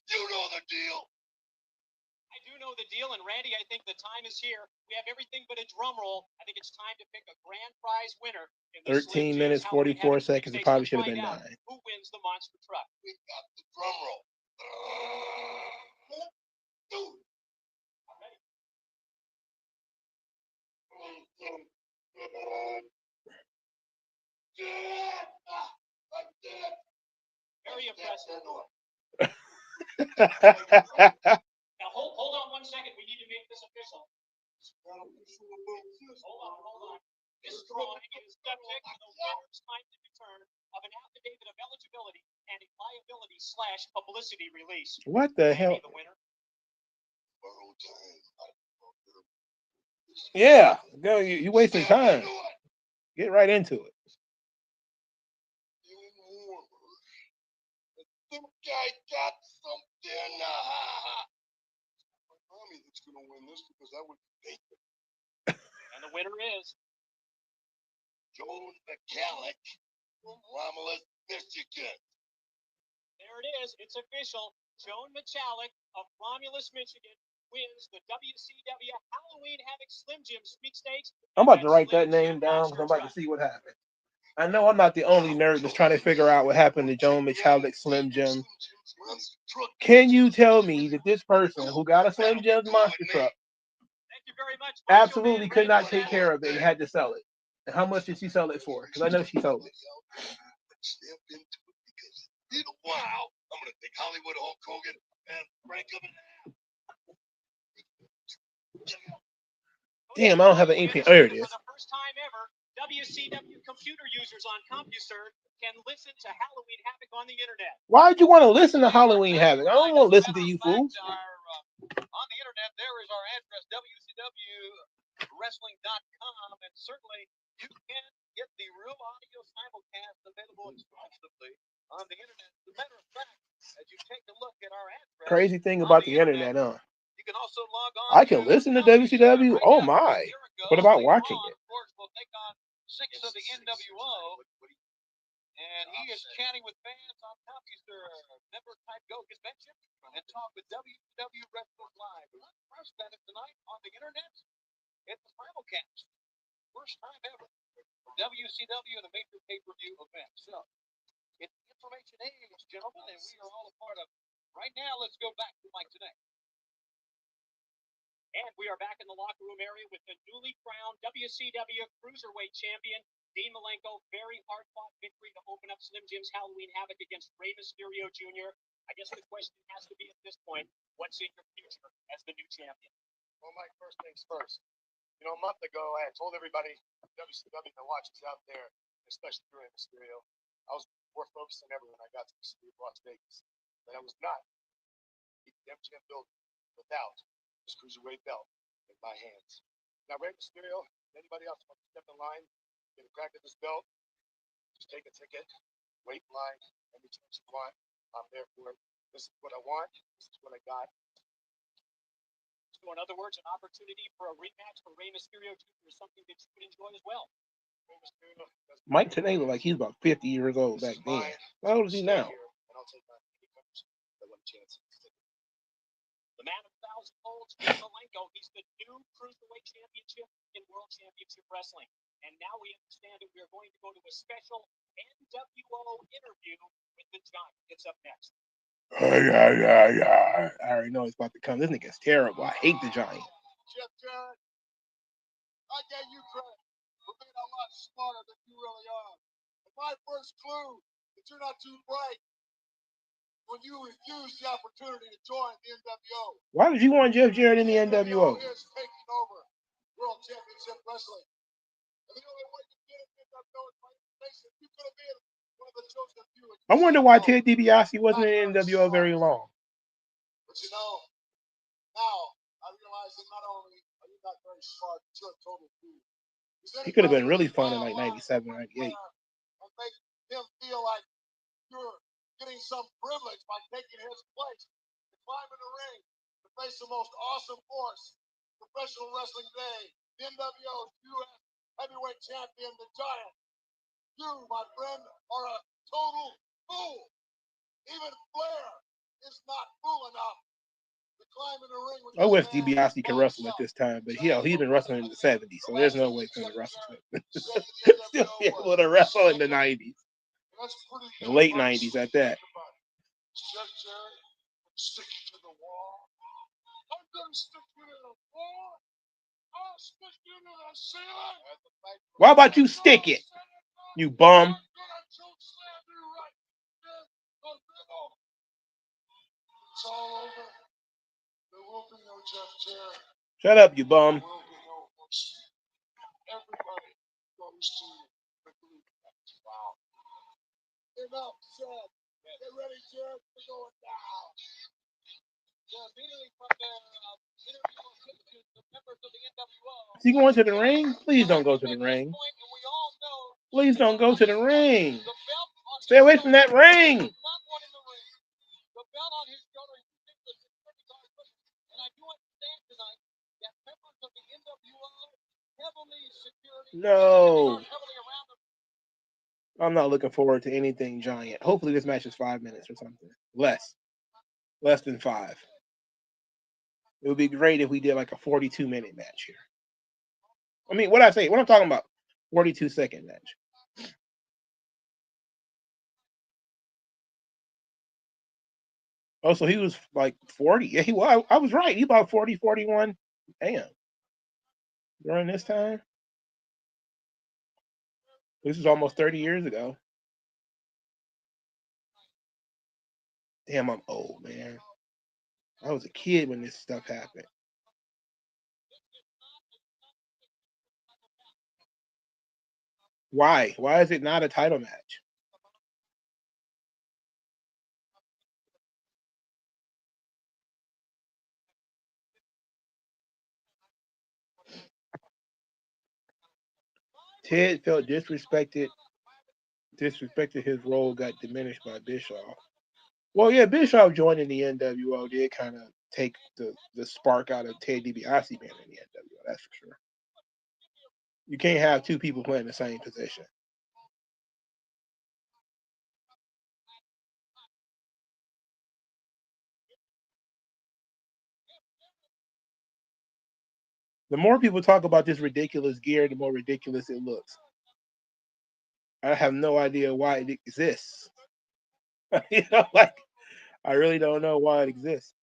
You know the deal. I do know the deal, and Randy, I think the time is here. We have everything but a drum roll. I think it's time to pick a grand prize winner. 13 minutes, 44 seconds. It probably should have been 9. Who wins the monster truck? We've got the drum roll. Very impressive. Now hold on 1 second. We need to make this official. Hold on. This drawing is subject to the winner's time to return of an affidavit of eligibility and a liability/publicity release. What the hell? The winner. Yeah, no, you wasting time. Get right into it. I got something. That's going to win this because I would beat them. And the winner is Joan McCallick from Romulus, Michigan. There it is. It's official. Joan McCallick of Romulus, Michigan wins the WCW Halloween Havoc Slim Jim Sweepstakes. I'm about to write that name down because I'm about to see what happened. I know I'm not the only nerd that's trying to figure out what happened to Joan McCallick Slim Jim. Can you tell me that this person who got a Slim Jim's monster truck absolutely could not take care of it and had to sell it? And how much did she sell it for? Because I know she sold it. In a while, I'm going to take Hollywood Hulk Hogan and break him in half. Damn, I don't have an ink pen. Oh, there it is. For the first time ever, WCW computer users on CompuServe can listen to Halloween Havoc on the internet. Why'd you want to listen to Halloween Havoc? I don't want to listen to you fools. On the internet, there is our address, WCWWrestling.com, and certainly you can get the real audio simulcast available exclusively on the internet. As a matter of fact, as you take a look at our address, crazy thing about the internet, huh? You can also log on. I can listen to WCW. Oh my! What about watching it? Of course, we'll take on 6 of the NWO, And he is chatting with fans on top. He's their member type go convention and talk with WW Wrestling Live. First time tonight on the internet. It's the simulcast. First time ever. WCW and a major pay-per-view event. So it's information age, gentlemen, and we are all a part of it. Right now, let's go back to Mike today. And we are back in the locker room area with the newly crowned WCW Cruiserweight Champion, Dean Malenko. Very hard-fought victory to open up Slim Jim's Halloween Havoc against Rey Mysterio Jr. I guess the question has to be at this point, what's in your future as the new champion? Well, Mike, first things first. You know, a month ago, I had told everybody, WCW that watches out there, especially Rey Mysterio, I was more focused than ever when I got to the city of Las Vegas. That I was not in the MGM building without this cruiserweight belt in my hands. Now, Rey Mysterio, anybody else wants to step in line, get a crack at this belt, just take a ticket, wait in line, any chance you want. I'm there for it. This is what I want. This is what I got. So, in other words, an opportunity for a rematch for Rey Mysterio Jr. is something that you would enjoy as well. Mike today looked like he's about 50 years old back then. How old is he now? And I'll take my chance. The man of 1,000 holds, Dean Malenko. He's the new Cruiserweight Championship in World Championship Wrestling. And now we understand that we are going to go to a special NWO interview with the Giant. It's up next. I already know it's about to come. This nigga's terrible. I hate the Giant. Jeff Jarrett, I gave you credit for being a lot smarter than you really are. And my first clue that you're not too bright when you refused the opportunity to join the NWO. Why did you want Jeff Jarrett in the NWO? Is taking over World Championship Wrestling. And the only way to get it in the NWO is by invitation. You could have been one of the chosen few. I wonder why Ted DiBiase wasn't in the NWO very long. But you know, now I realize that not only are you not very smart, but you're a total fool. He could have been really fun in like 97, 98. And make him feel like you're getting some privilege by taking his place to climb in the ring to face the most awesome force professional wrestling today, the NWO's U.S. heavyweight champion, the Giant. You, my friend, are a total fool. Even Flair is not fool enough to climb in the ring with I wish DiBiase could wrestle at this time, but he's been wrestling in the 70s, so there's no way he's going to wrestle. Still be able to wrestle in the 90s. The late 90s at that. Jeff Jarrett, stick you to the wall. I'm gonna stick you to the wall. I'll stick you to the ceiling. Why about you stick it, you bum? It's all over. There will be no Jeff Jarrett. Shut up, you bum. There will be no everybody goes to the blue patch. Wow. Enough said. Get ready, Jared. We're going down. Immediately from their interview with the members of the NWO. Is he going to the ring? Please don't go to the ring. Please don't go to the ring. Stay away from that ring. The belt on his shoulder, and I do understand tonight that members of the NWO heavily security. No. I'm not looking forward to anything Giant. Hopefully this match is 5 minutes or something. Less than 5. It would be great if we did like a 42-minute match here. I mean, what I'm talking about, 42-second match. Oh, so he was like 40. Yeah, he was. I was right. He about 40, 41. Damn. During this time. This is almost 30 years ago. Damn, I'm old, man. I was a kid when this stuff happened. Why? Why is it not a title match? Ted felt disrespected. His role got diminished by Bischoff. Well, yeah, Bischoff joining the NWO did kind of take the spark out of Ted DiBiase being in the NWO. That's for sure. You can't have two people playing the same position. The more people talk about this ridiculous gear, the more ridiculous it looks. I have no idea why it exists. You know, like I really don't know why it exists.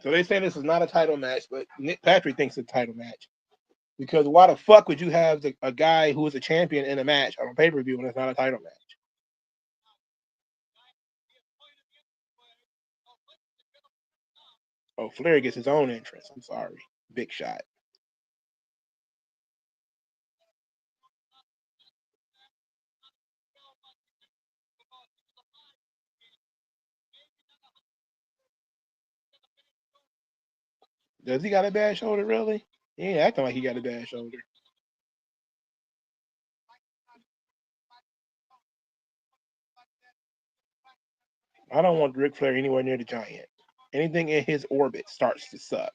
So they say this is not a title match, but Nick Patrick thinks it's a title match. Because why the fuck would you have a guy who is a champion in a match on a pay-per-view when it's not a title match? Oh, Flair gets his own entrance. I'm sorry. Big shot. Does he got a bad shoulder, really? He ain't acting like he got a bad shoulder. I don't want Ric Flair anywhere near the Giant. Anything in his orbit starts to suck.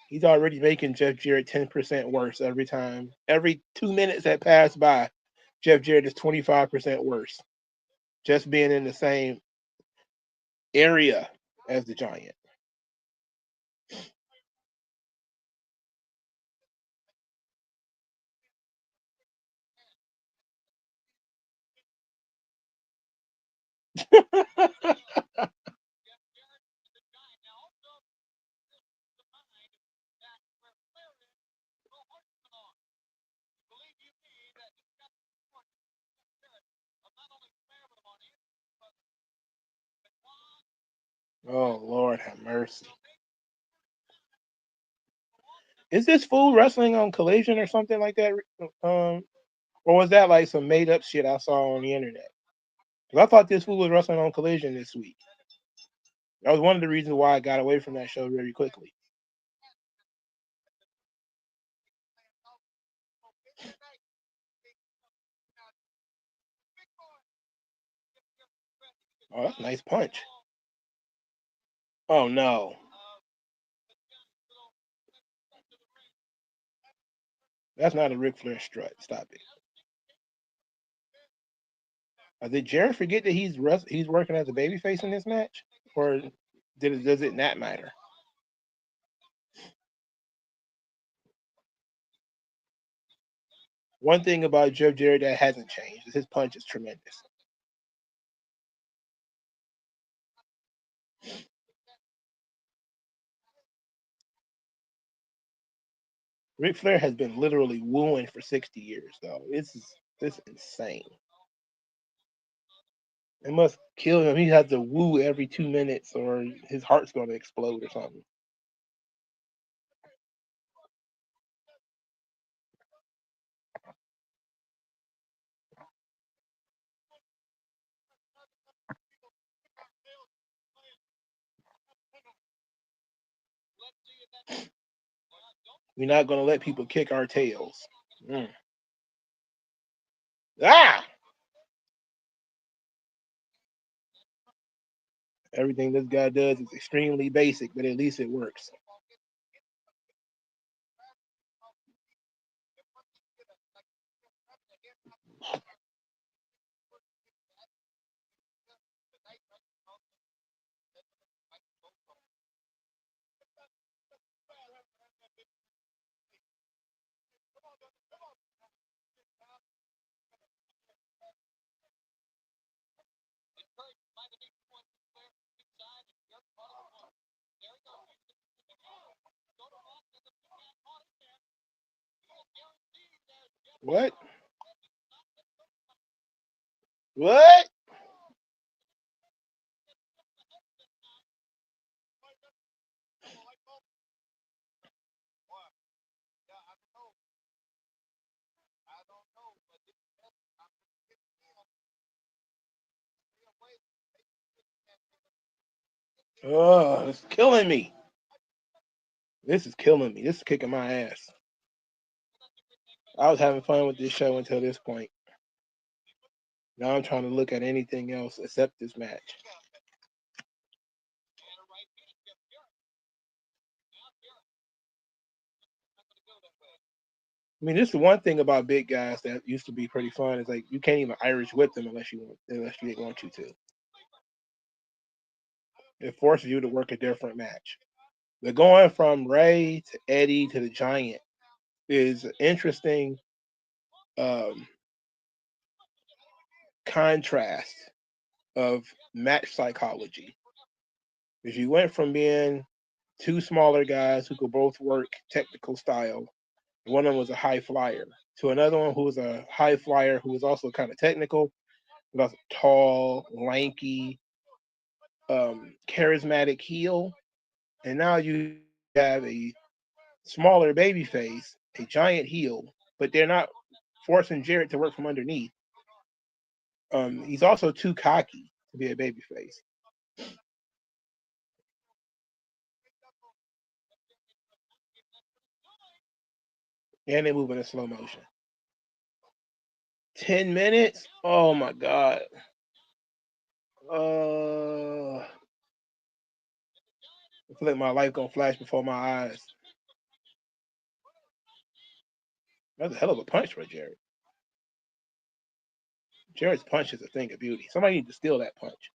He's already making Jeff Jarrett 10% worse every time. Every 2 minutes that pass by, Jeff Jarrett is 25% worse. Just being in the same area as the Giant. Oh, Lord have mercy. Is this fool wrestling on Collision or something like that? Or was that like some made up shit I saw on the internet? Because I thought this fool was wrestling on Collision this week. That was one of the reasons why I got away from that show very quickly. Oh, that's a nice punch. Oh, no. That's not a Ric Flair strut. Stop it. Did Jarrett forget that he's working as a babyface in this match? Or does it not matter? One thing about Jeff Jarrett that hasn't changed is his punch is tremendous. Ric Flair has been literally wooing for 60 years, though. This is insane. It must kill him. He has to woo every 2 minutes, or his heart's going to explode or something. We're not going to let people kick our tails. Ah! Everything this guy does is extremely basic, but at least it works. What? What? Oh, it's killing me. This is killing me. This is kicking my ass. I was having fun with this show until this point. Now I'm trying to look at anything else except this match. I mean, this is the one thing about big guys that used to be pretty fun is like you can't even Irish whip them unless you didn't want you to. It forces you to work a different match. The going from Ray to Eddie to the Giant is an interesting um, contrast of match psychology. Because you went from being two smaller guys who could both work technical style. One of them was a high flyer. To another one who was a high flyer who was also kind of technical, but also tall, lanky, charismatic heel. And now you have a smaller baby face, a giant heel, but they're not forcing Jarrett to work from underneath. He's also too cocky to be a baby face. And they move in slow motion. 10 minutes? Oh my God. I feel like my life gonna flash before my eyes. That's a hell of a punch for Jarrett. Jarrett's punch is a thing of beauty. Somebody needs to steal that punch.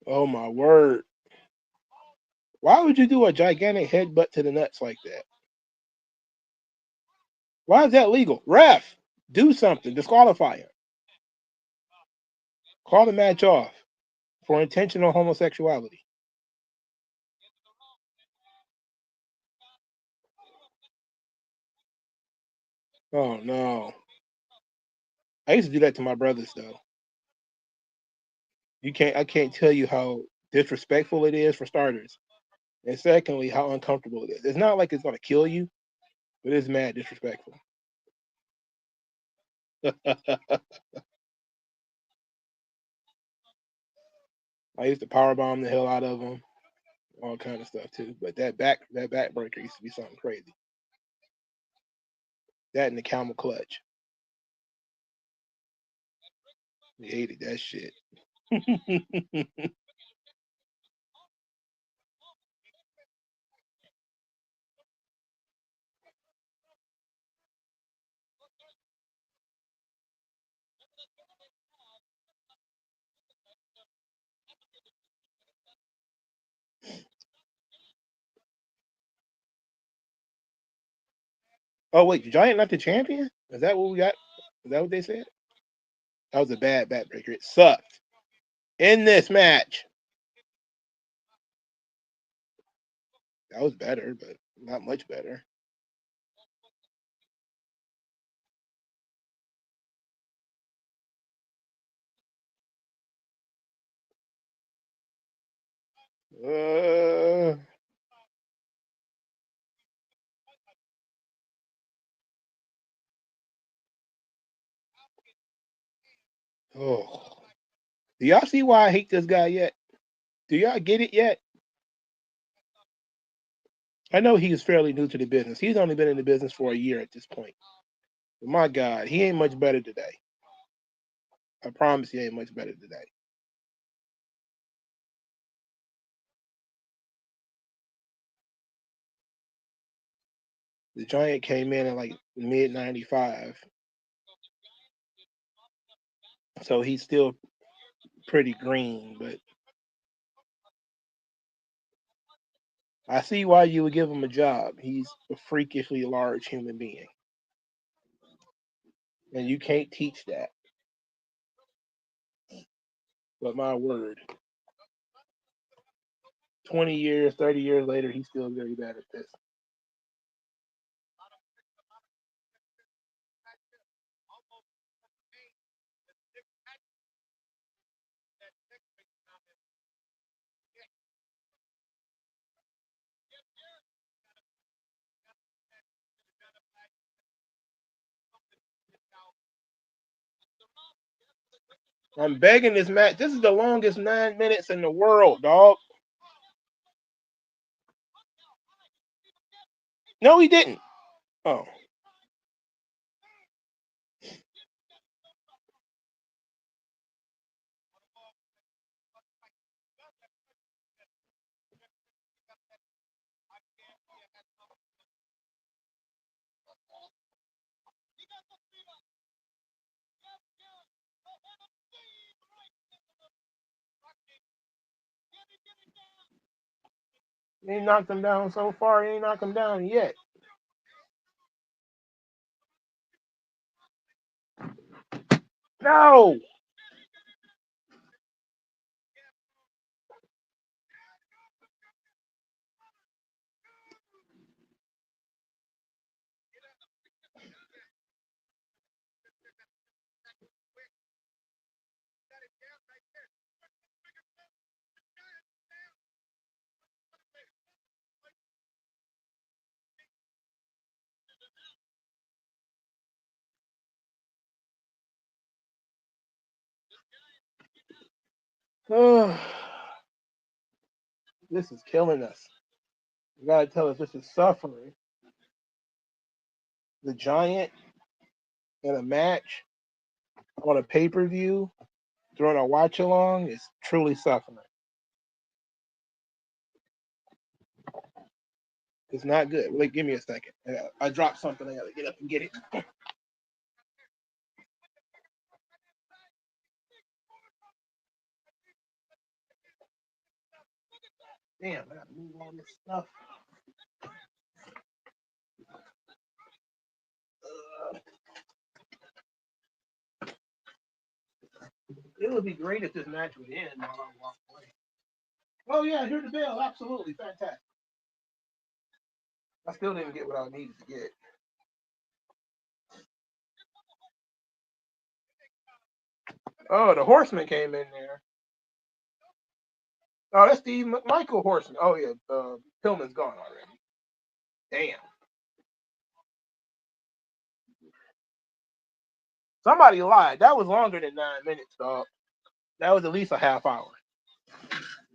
Oh my word. Why would you do a gigantic headbutt to the nuts like that? Why is that legal? Ref, do something. Disqualify him. Call the match off for intentional homosexuality. Oh no. I used to do that to my brothers though. I can't tell you how disrespectful it is for starters. And secondly, how uncomfortable it is. It's not like it's gonna kill you, but it's mad disrespectful. I used to power bomb the hell out of them, all kind of stuff too. But that backbreaker used to be something crazy. That and the camel clutch. We hated that shit. Oh wait, Giant not the champion? Is that what we got? Is that what they said? That was a bad backbreaker. It sucked. In this match. That was better, but not much better. Uh, oh. Do y'all see why I hate this guy yet? Do y'all get it yet? I know he's fairly new to the business. He's only been in the business for a year at this point. But my God, he ain't much better today. I promise he ain't much better today. The Giant came in at like mid 95. So he's still pretty green, but I see why you would give him a job. He's a freakishly large human being. And you can't teach that. But my word, 20 years, 30 years later, he's still very bad at this. I'm begging this match. This is the longest 9 minutes in the world, dog. No, he didn't. Oh. He ain't knocked him down so far. He ain't knocked him down yet. No. This is killing us. You gotta tell us this is suffering. The Giant in a match on a pay-per-view during a watch along is truly suffering. It's not good. Wait, give me a second. I dropped something. I gotta get up and get it. Damn, I gotta move all this stuff. It would be great if this match would end while I walk away. Oh yeah, here's the bell. Absolutely fantastic. I still didn't get what I needed to get. Oh, the Horseman came in there. Oh, that's Steve Michael Horseman. Oh yeah, Pillman's gone already. Damn. Somebody lied. That was longer than 9 minutes, dog. That was at least a half hour.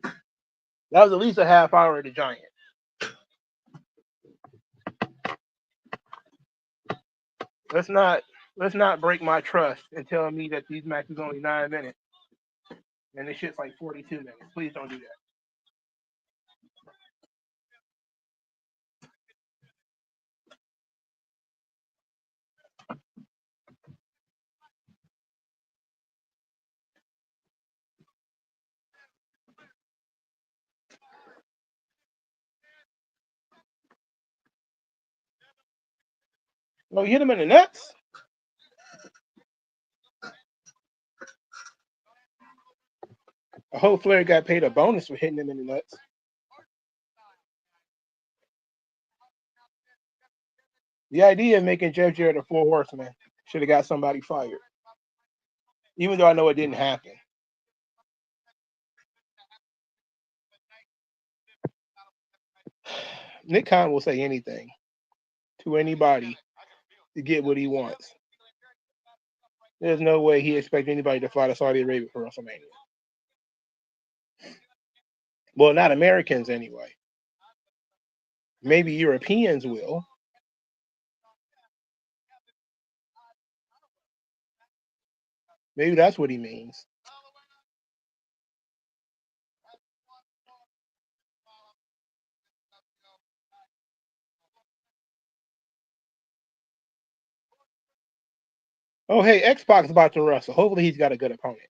That was at least a half hour of the Giant. Let's not break my trust and tell me that these matches only 9 minutes and this shit's like 42 minutes. Please don't do that. Oh, you hit him in the nuts? I hope Flair got paid a bonus for hitting him in the nuts. The idea of making Jeff Jarrett a 4 horseman should have got somebody fired. Even though I know it didn't happen. Nick Khan will say anything to anybody to get what he wants. There's no way he expects anybody to fly to Saudi Arabia for WrestleMania. Well, not Americans anyway. Maybe Europeans will. Maybe that's what he means. Oh, hey, X-Pac's about to wrestle. Hopefully he's got a good opponent.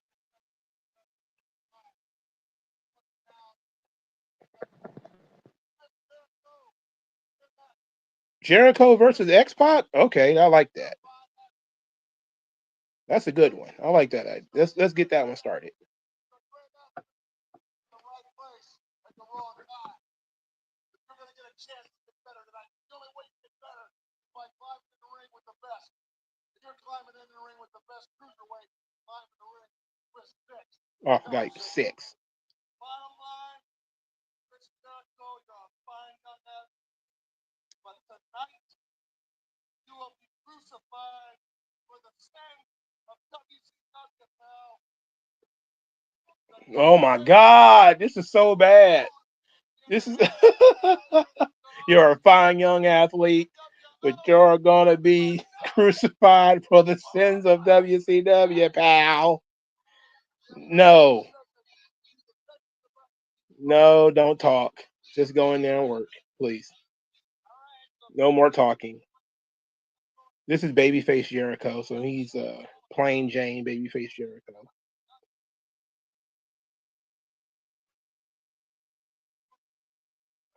Jericho versus X-Pac? Okay, I like that. That's a good one. I like that. Let's get that one started. Oh, I forgot 6. Bottom line, Chris Jericho, you're fine on that. But tonight, you will be crucified for the sake of WCW now. Oh my God, this is so bad. This is you're a fine young athlete, but you're gonna be crucified for the sins of WCW, pal. No, no, don't talk. Just go in there and work, please. No more talking. This is babyface Jericho, so he's plain Jane babyface Jericho.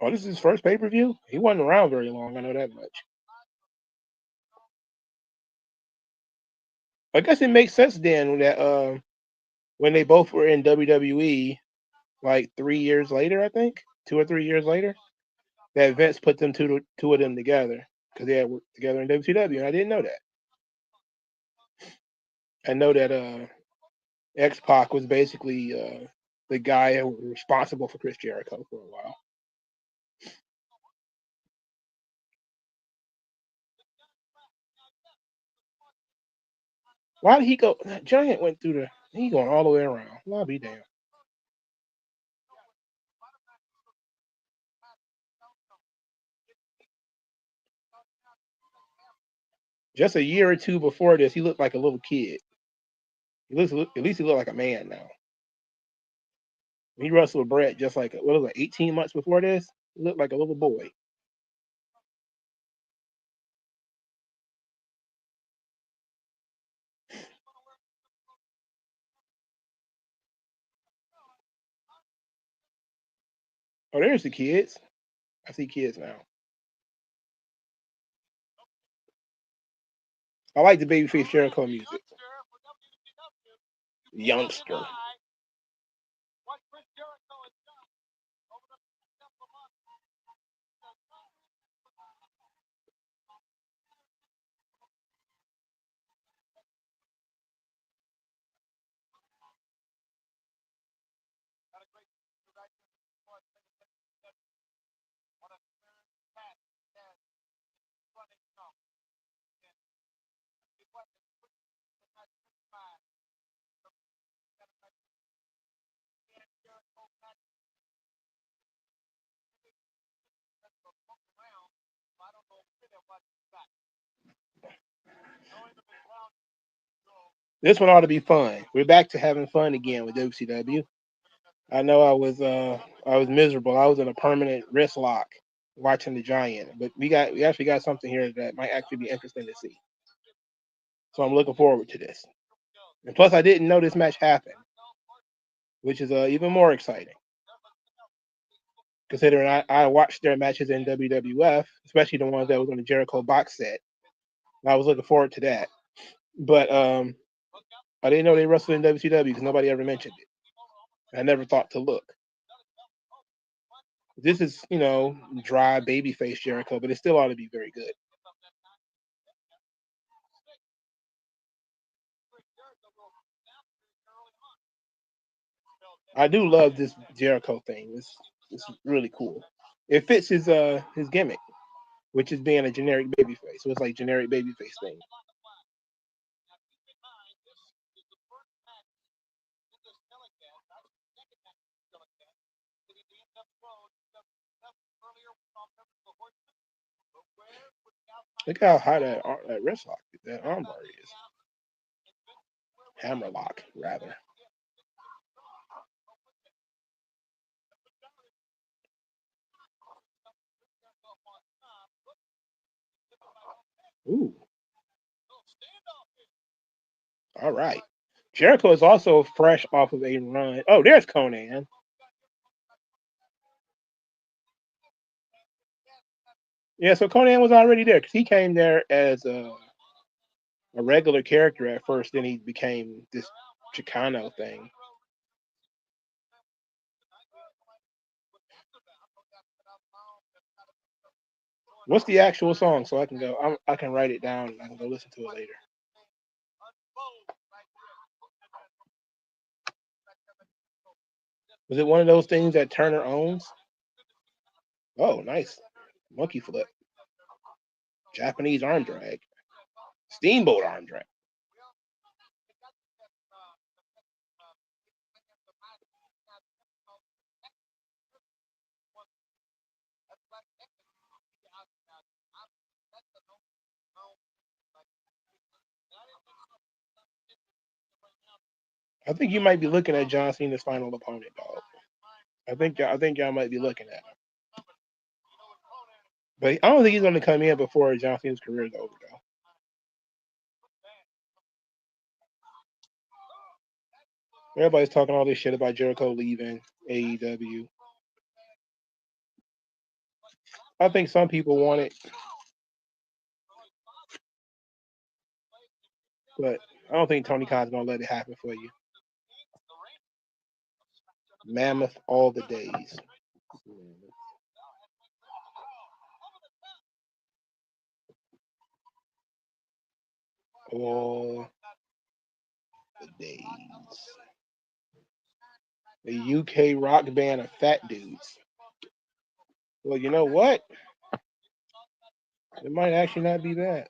Oh, this is his first pay-per-view? He wasn't around very long, I know that much. I guess it makes sense then that when they both were in WWE, like 3 years later, I think, 2 or 3 years later, that Vince put them two of them together because they had worked together in WCW, and I didn't know that. I know that X-Pac was basically the guy who was responsible for Chris Jericho for a while. Why did he go? That Giant went through the. He going all the way around. I'll be damned. Just a year or two before this, he looked like a little kid. He looks at least he looked like a man now. He wrestled Brett just like what was it, 18 months before this? He looked like a little boy. Oh, there's the kids. I see kids now. I like the babyface Jericho music. Youngster. This one ought to be fun. We're back to having fun again with WCW. I know I was miserable. I was in a permanent wrist lock watching the Giant, but we actually got something here that might actually be interesting to see. So I'm looking forward to this. And plus, I didn't know this match happened, which is even more exciting. Considering I watched their matches in WWF, especially the ones that was on the Jericho box set. And I was looking forward to that. But I didn't know they wrestled in WCW because nobody ever mentioned it. I never thought to look. This is, dry babyface Jericho, but it still ought to be very good. I do love this Jericho thing. It's really cool. It fits his gimmick, which is being a generic babyface. So it's like generic babyface thing. Look how high that wrist lock, that armbar is. Hammer lock, rather. Ooh. All right. Jericho is also fresh off of a run. Oh, there's Conan. Yeah, so Conan was already there because he came there as a regular character at first. Then he became this Chicano thing. What's the actual song so I can go? I can write it down and I can go listen to it later. Was it one of those things that Turner owns? Oh, nice. Monkey flip. Japanese arm drag. Steamboat arm drag. I think you might be looking at John Cena's final opponent, dog. I think y'all might be looking at him. But I don't think he's going to come in before John Cena's career is over, though. Everybody's talking all this shit about Jericho leaving AEW. I think some people want it, but I don't think Tony Khan's going to let it happen for you. Mammoth all the days. All the days. The UK rock band of fat dudes. Well, you know what? It might actually not be bad.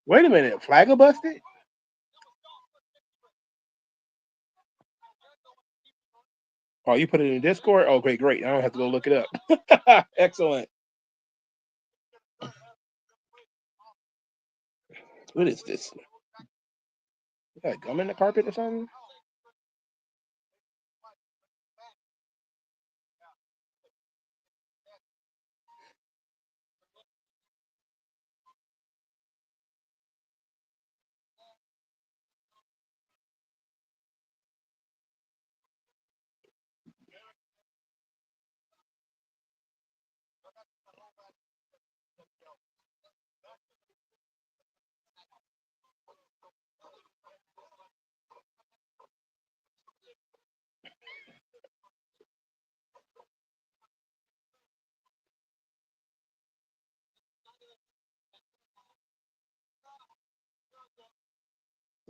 Wait a minute, Flagger busted? Oh, you put it in Discord? Okay, great. I don't have to go look it up. Excellent. What is this? You got gum in the carpet or something?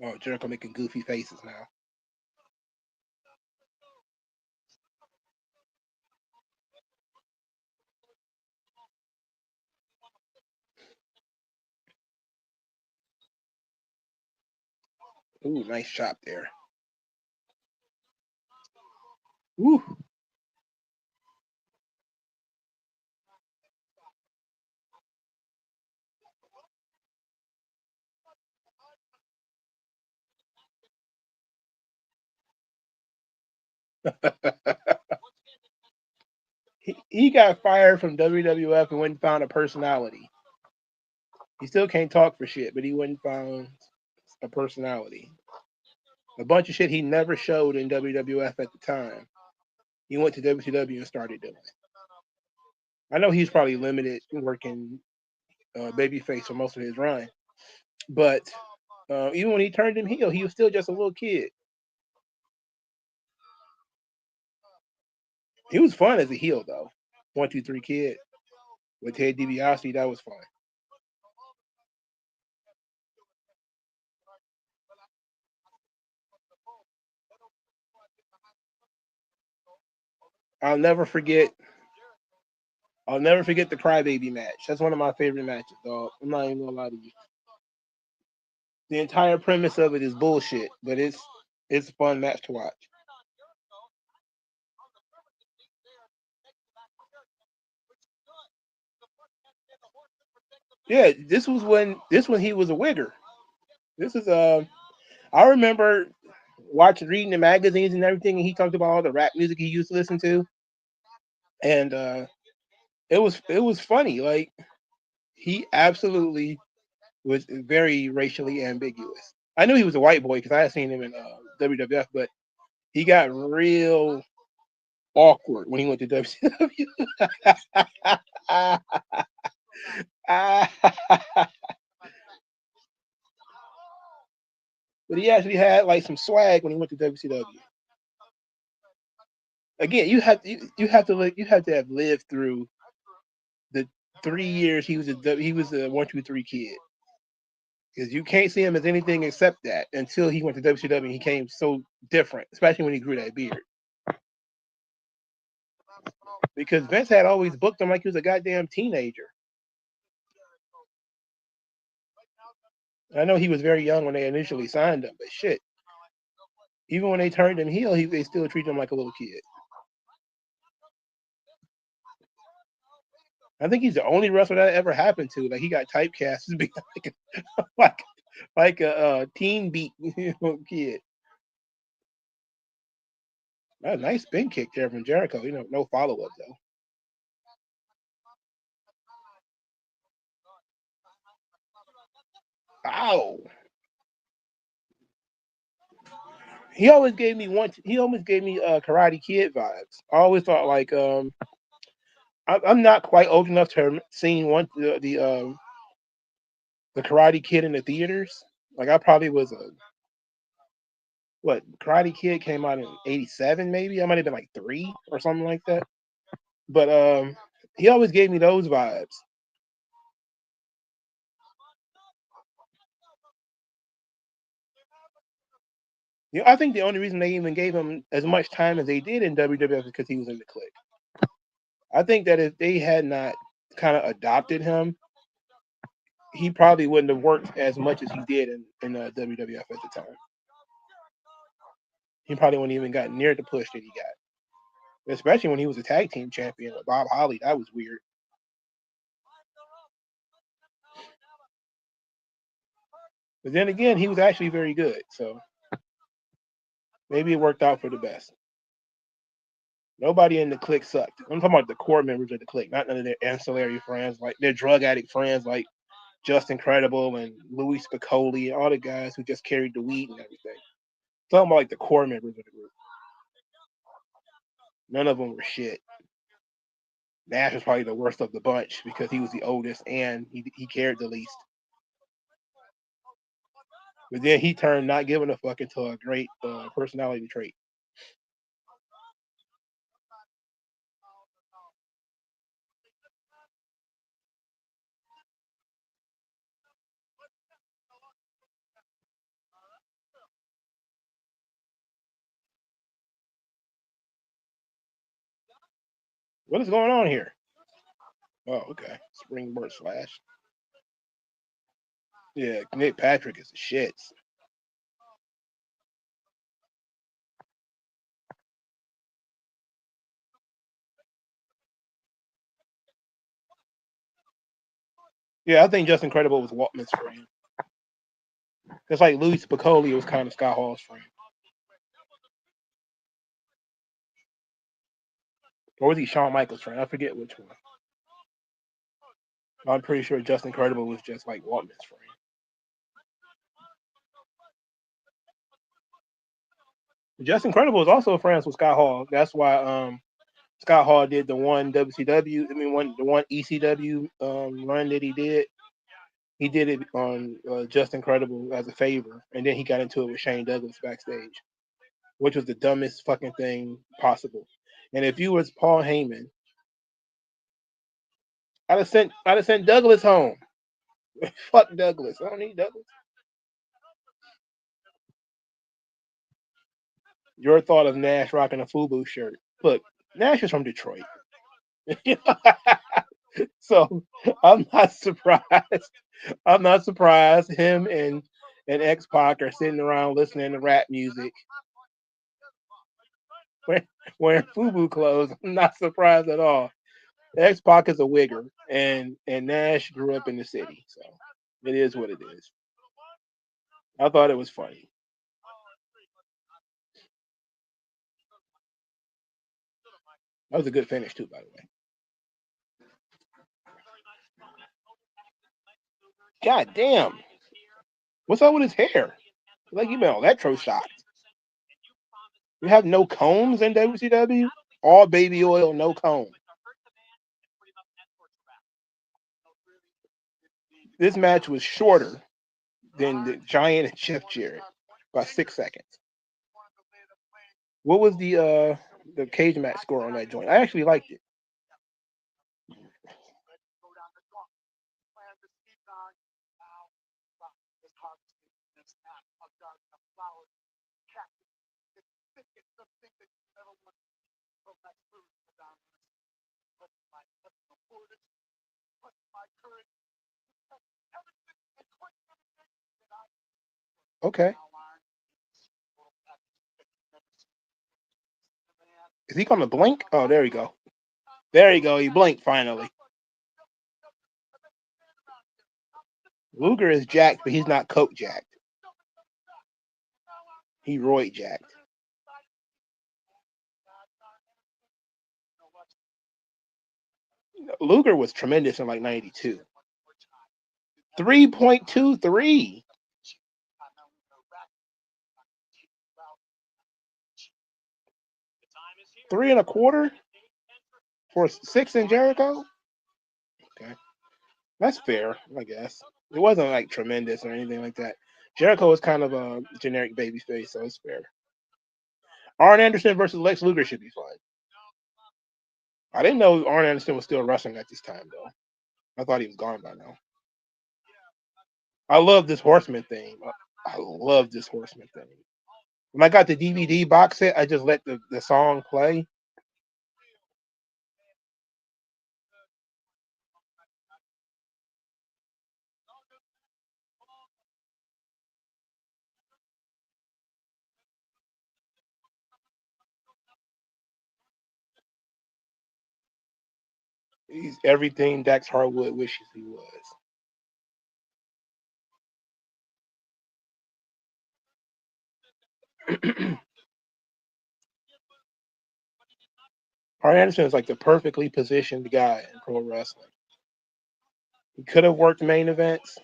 Oh, Jericho making goofy faces now. Ooh, nice chop there. Ooh. he got fired from WWF and went and found a personality. He still can't talk for shit, but he went and found a personality. A bunch of shit he never showed in WWF at the time. He went to WCW and started doing it. I know he's probably limited working babyface for most of his run, but even when he turned him heel, he was still just a little kid. He was fun as a heel, though. 1, 2, 3 Kid with Ted DiBiase, that was fun. I'll never forget the Crybaby match. That's one of my favorite matches, dog. I'm not even gonna lie to you. The entire premise of it is bullshit, but it's a fun match to watch. Yeah, this when he was a wigger. This is I remember reading the magazines and everything, and he talked about all the rap music he used to listen to, and it was funny. Like, he absolutely was very racially ambiguous. I knew he was a white boy because I had seen him in WWF, but he got real awkward when he went to WCW. But he actually had like some swag when he went to WCW. Again, you have to have lived through the 3 years he was a 1, 2, 3 Kid, because you can't see him as anything except that until he went to WCW and he came so different, especially when he grew that beard. Because Vince had always booked him like he was a goddamn teenager. I know he was very young when they initially signed him, but shit, even when they turned him heel, they still treated him like a little kid. I think he's the only wrestler that ever happened to. Like he got typecast as being like a teen beat kid. A nice spin kick there from Jericho. No follow up though. Ow! He always gave me Karate Kid vibes. I always thought like I'm not quite old enough to have seen the Karate Kid in the theaters. Like I probably was Karate Kid came out in '87 maybe. I might have been like 3 or something like that. But he always gave me those vibes. I think the only reason they even gave him as much time as they did in WWF is because he was in the Clique. I think that if they had not kind of adopted him, he probably wouldn't have worked as much as he did in WWF at the time. He probably wouldn't even got near the push that he got, especially when he was a tag team champion with Bob Holly. That was weird. But then again, he was actually very good, so maybe it worked out for the best. Nobody in the Clique sucked. I'm talking about the core members of the Clique, not none of their ancillary friends, like their drug addict friends, like Just Incredible and Louis Spicoli, and all the guys who just carried the weed and everything. I'm talking about like the core members of the group. None of them were shit. Nash was probably the worst of the bunch because he was the oldest and he cared the least. But then he turned not giving a fuck into a great personality trait. What is going on here? Oh, okay. Springboard slash. Yeah, Nick Patrick is the shits. Yeah, I think Just Incredible was Waltman's friend. It's like Louis Spicoli was kind of Scott Hall's friend. Or was he Shawn Michaels' friend? I forget which one. I'm pretty sure Just Incredible was just like Waltman's friend. Just Incredible was also friends with Scott Hall. That's why Scott Hall did the one WCW, the one ECW run that he did. He did it on Just Incredible as a favor, and then he got into it with Shane Douglas backstage, which was the dumbest fucking thing possible. And if you was Paul Heyman, I'd have sent Douglas home. Fuck Douglas. I don't need Douglas. Your thought of Nash rocking a FUBU shirt. Look, Nash is from Detroit. So I'm not surprised. I'm not surprised him and X-Pac are sitting around listening to rap music. Wearing FUBU clothes. I'm not surprised at all. X-Pac is a wigger, and Nash grew up in the city, so it is what it is. I thought it was funny. That was a good finish too, by the way. God damn. What's up with his hair? Like you been electro shocked. You have no combs in WCW? All baby oil, no comb. This match was shorter than the Giant and Chef Jarrett by 6 seconds. What was the cage match score on that joint? I actually liked it. Okay. Is he gonna blink? Oh, there you go. There you go. He blinked finally. Luger is jacked, but he's not coke jacked. He roid jacked. Luger was tremendous in like 92. 3.23. 3.25 for 6 in Jericho. Okay, that's fair, I guess. It wasn't like tremendous or anything like that. Jericho was kind of a generic babyface, so it's fair. Arn Anderson versus Lex Luger should be fun. I didn't know Arn Anderson was still wrestling at this time, though. I thought he was gone by now. I love this Horseman thing. I love this Horseman thing. When I got the DVD box set, I just let the song play. He's everything Dax Harwood wishes he was. Arn Anderson is like the perfectly positioned guy in pro wrestling. He could have worked main events,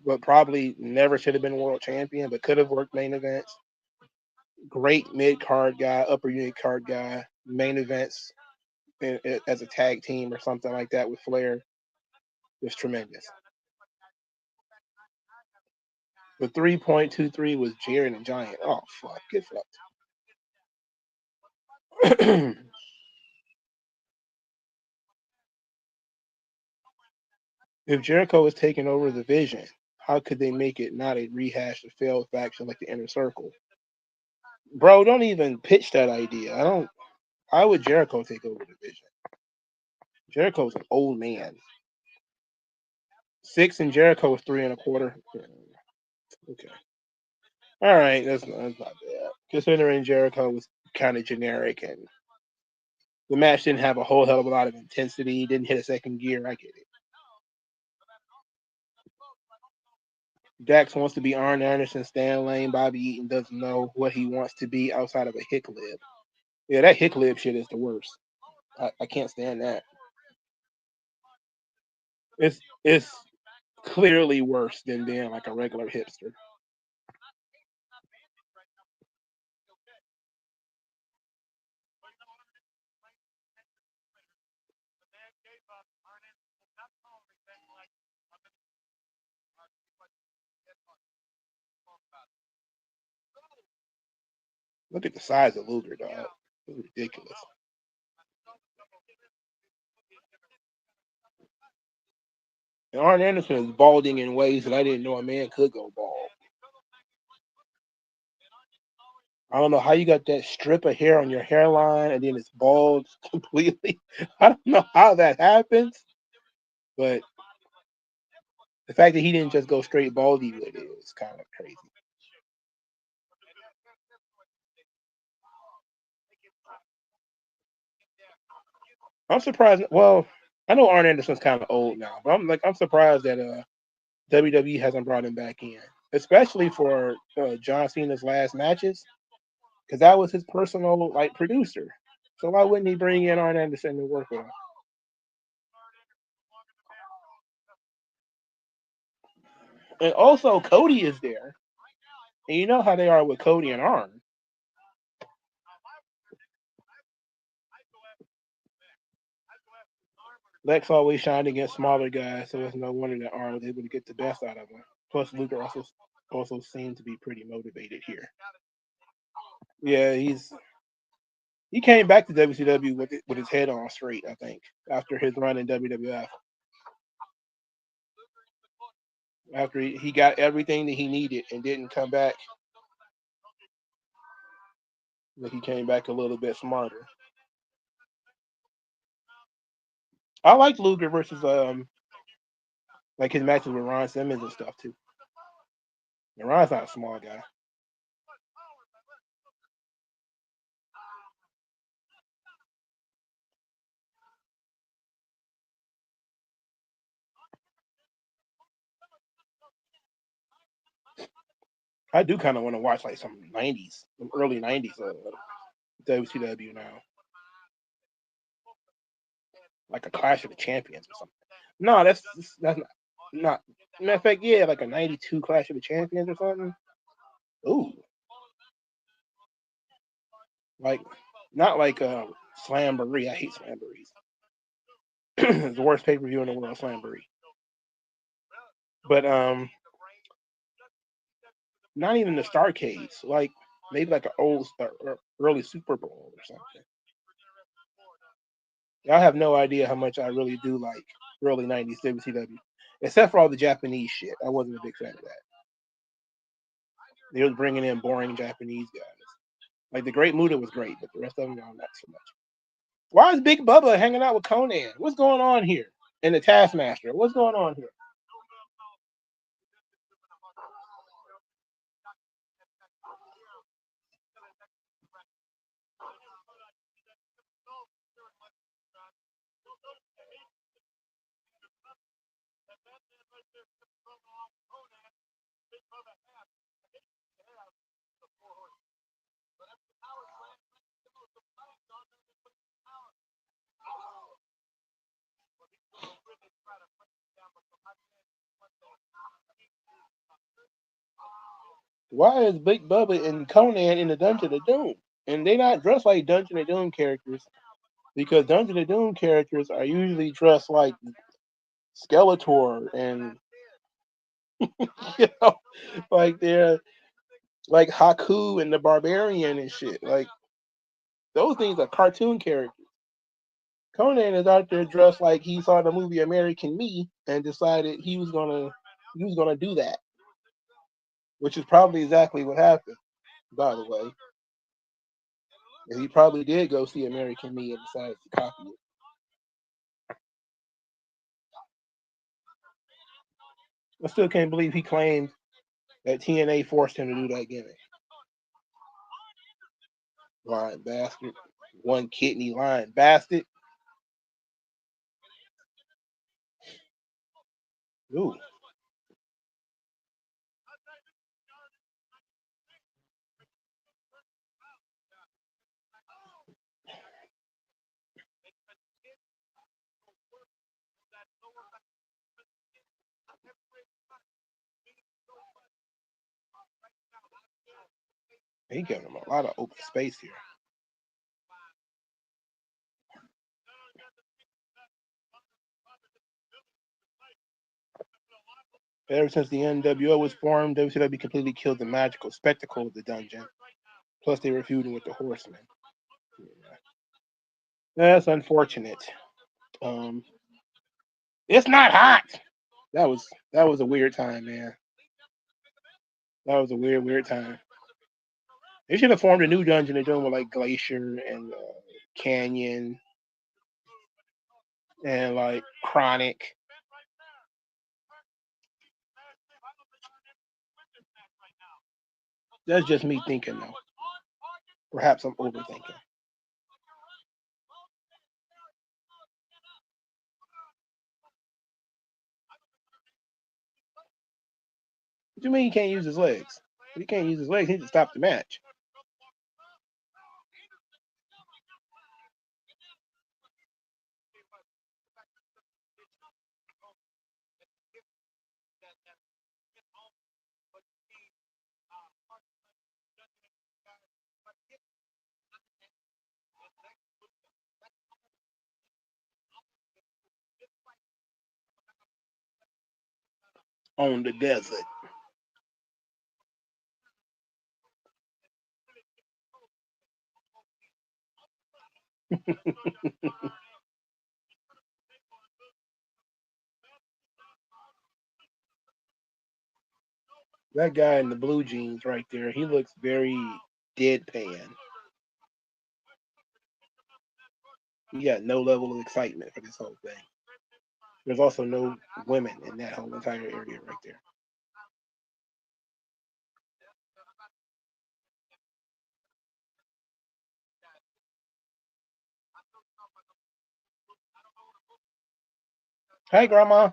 but probably never should have been world champion, but could have worked main events. Great mid card guy, upper unit card guy, main events as a tag team or something like that with Flair. Was tremendous. The 3.23 was Jared and Giant. Oh, fuck. Get fucked. If Jericho was taking over the Vision, how could they make it not a rehash of failed faction like the Inner Circle? Bro, don't even pitch that idea. How would Jericho take over the Vision? Jericho's an old man. 6 and Jericho was 3.25. Okay. All right, that's not bad. Considering Jericho was kind of generic and the match didn't have a whole hell of a lot of intensity, didn't hit a second gear, I get it. Dax wants to be Arn Anderson, Stan Lane, Bobby Eaton doesn't know what he wants to be outside of a hick lib. Yeah, that hick lib shit is the worst. I can't stand that. It's clearly worse than being like a regular hipster. Look at the size of Luger, dog. It's ridiculous. And Arn Anderson is balding in ways that I didn't know a man could go bald. I don't know how you got that strip of hair on your hairline and then it's bald completely. I don't know how that happens, but the fact that he didn't just go straight baldy with it is kind of crazy. I'm surprised. Well, I know Arn Anderson's kind of old now, but I'm surprised that WWE hasn't brought him back in, especially for John Cena's last matches, because that was his personal like producer. So why wouldn't he bring in Arn Anderson to work with him? And also, Cody is there, and you know how they are with Cody and Arn. Lex always shined against smaller guys, so it's no wonder that Arn was able to get the best out of him. Plus, Luger also seemed to be pretty motivated here. Yeah, he came back to WCW with his head on straight, I think, after his run in WWF. After he got everything that he needed and didn't come back, but he came back a little bit smarter. I like Luger versus like his matches with Ron Simmons and stuff too. And Ron's not a small guy. I do kind of want to watch like some 90s, some early 90s WCW now. Like a Clash of the Champions or something. No, that's not. Matter of fact, yeah, like a 92 Clash of the Champions or something. Ooh. Like, not like Slamboree. I hate Slamborees. It's the worst pay-per-view in the world, Slamboree. But not even the Starcades. Like maybe like an old early Super Bowl or something. I have no idea how much I really do like early 90s WCW. Except for all the Japanese shit. I wasn't a big fan of that. They was bringing in boring Japanese guys. Like the Great Muta was great, but the rest of them, not so much. Why is Big Bubba hanging out with Conan? What's going on here? And the Taskmaster. What's going on here? Why is Big Bubba and Conan in the Dungeon of Doom? And they not dressed like Dungeon of Doom characters, because Dungeon of Doom characters are usually dressed like Skeletor and like they're like Haku and the Barbarian and shit. Like those things are cartoon characters. Conan is out there dressed like he saw the movie American Me and decided he was gonna do that, which is probably exactly what happened. By the way, and he probably did go see American Me and decided to copy it. I still can't believe he claimed that TNA forced him to do that gimmick. Lying bastard. One kidney lying bastard. Ooh. He giving him a lot of open space here. Ever since the NWO was formed, WCW completely killed the magical spectacle of the dungeon. Plus, they were feuding with the Horsemen. Yeah. That's unfortunate. It's not hot. That was a weird time, man. That was a weird time. They should have formed a new dungeon. They're doing with like Glacier and Canyon and like Chronic. That's just me thinking, though. Perhaps I'm overthinking. What do you mean he can't use his legs? If he can't use his legs, he needs to stop the match. On the desert. That guy in the blue jeans right there, he looks very deadpan. He got no level of excitement for this whole thing. There's also no women in that whole entire area right there. Hey, Grandma.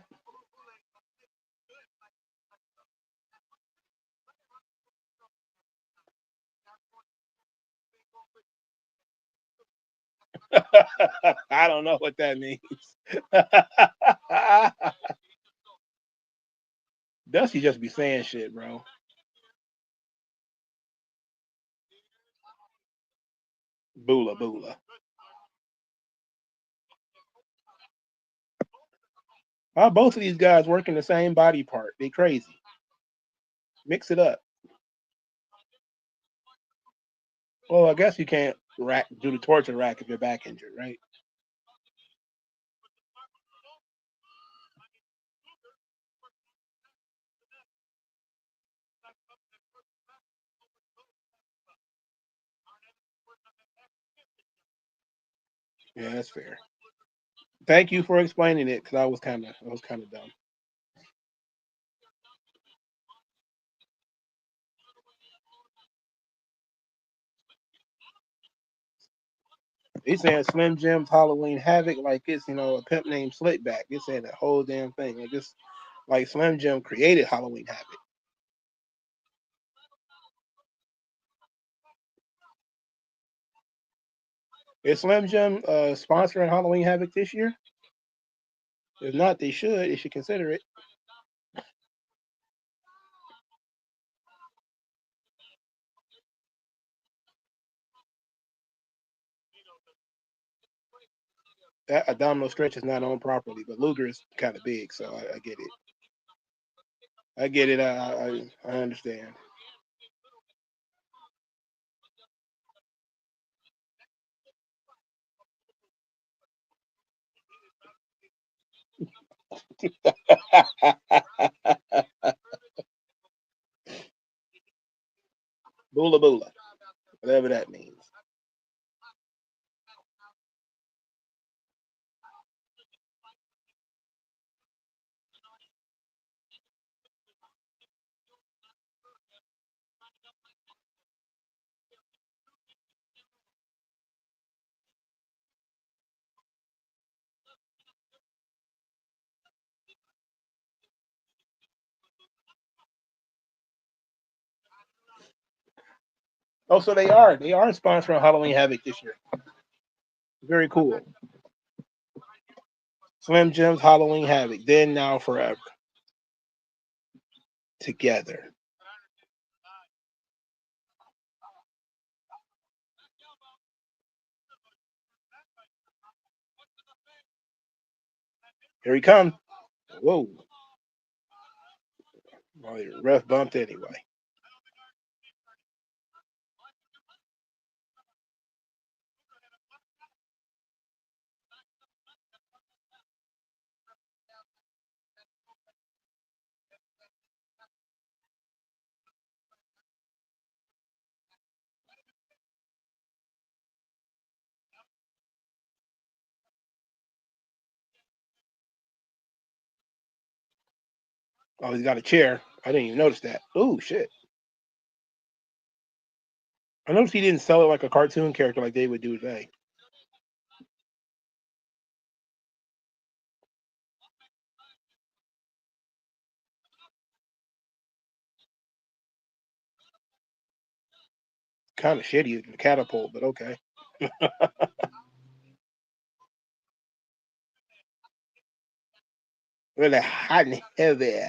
I don't know what that means. Dusty just be saying shit, bro. Boola boola. Why both of these guys working the same body part? They crazy. Mix it up. Well, I guess you can't do the torture rack if you're back injured, right? Yeah, that's fair. Thank you for explaining it, because I was kind of dumb. He's saying Slim Jim's Halloween Havoc like it's a pimp named Slickback. He's saying the whole damn thing like this, like Slim Jim created Halloween Havoc. Is Slim Jim sponsoring Halloween Havoc this year? If not, they should. They should consider it. That abdominal stretch is not on properly, but Luger is kind of big, so I get it. I get it. I understand. Boola boola, whatever that means. Oh, so they are sponsoring Halloween Havoc this year. Very cool. Slim Jim's Halloween Havoc, then, now, forever. Together. Here he comes. Whoa. Well, the ref bumped anyway. Oh, he's got a chair. I didn't even notice that. Oh, shit. I noticed he didn't sell it like a cartoon character like they would do today. Kind of shitty, the catapult, but okay. Really hot and heavy.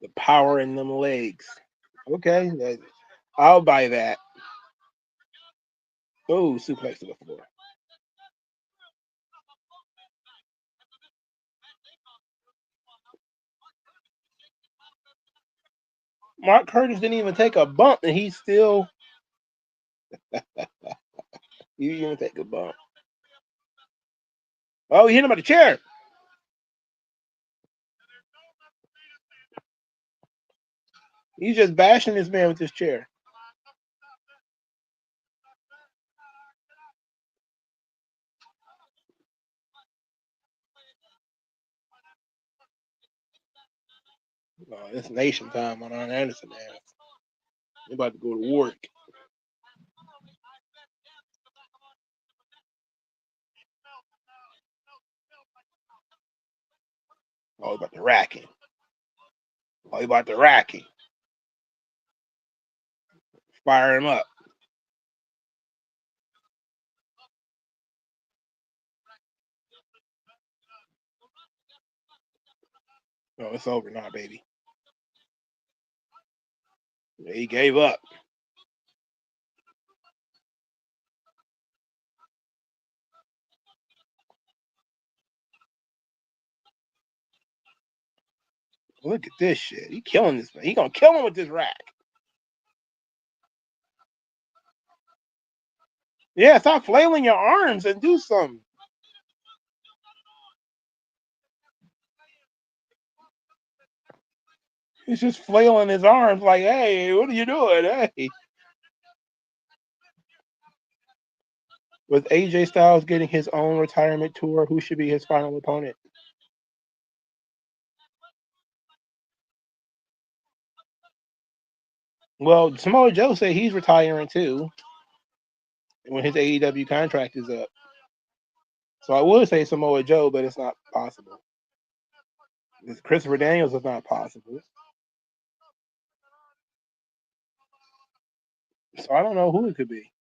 The power in them legs. Okay, I'll buy that. Oh, suplex to the floor. Mark Curtis didn't even take a bump, and he's still. You didn't even take a bump. Oh, he hit him with a chair. He's just bashing this man with this chair. Oh, it's nation time on Arn Anderson, man. They're about to go to work. Oh, about the racking. Oh, about the racking. Fire him up. Oh, it's over now, baby. He gave up. Look at this shit. He killing this man. He gonna kill him with this rack. Yeah, stop flailing your arms and do something. He's just flailing his arms like, hey, what are you doing? Hey. With AJ Styles getting his own retirement tour, who should be his final opponent? Well, Samoa Joe said he's retiring too when his AEW contract is up. So I would say Samoa Joe, but it's not possible. Christopher Daniels is not possible. So I don't know who it could be.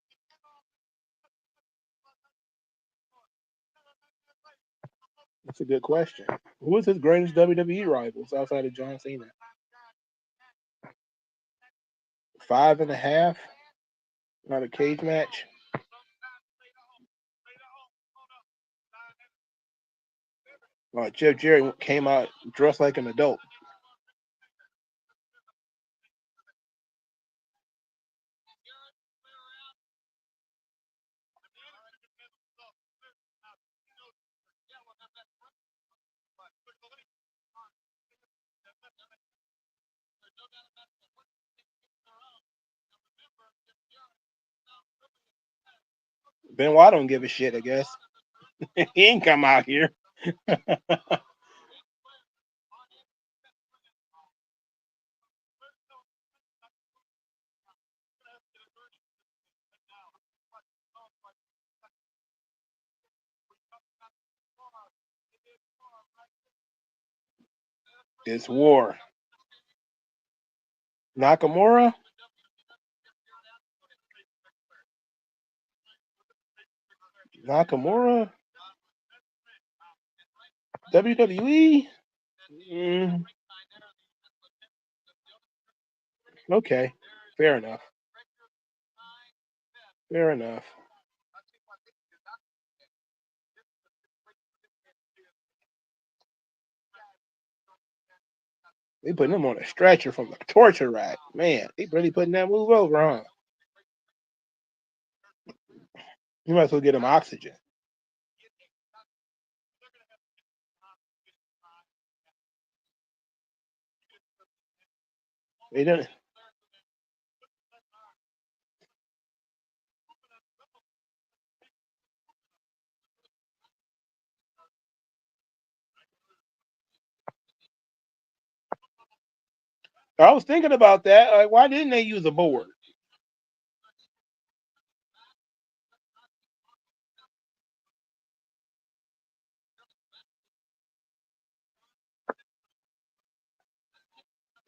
That's a good question. Who is his greatest WWE rivals outside of John Cena? 5.5. Not a cage match. Jeff Jarrett came out dressed like an adult. Benoit don't give a shit, I guess. He ain't come out here. It's war. Nakamura? Nakamura? WWE? Okay. Fair enough. Fair enough. They putting him on a stretcher from the torture rack. Man, they really putting that move over, huh? You might as well get him oxygen. They didn't. I was thinking about that. Like, why didn't they use a board?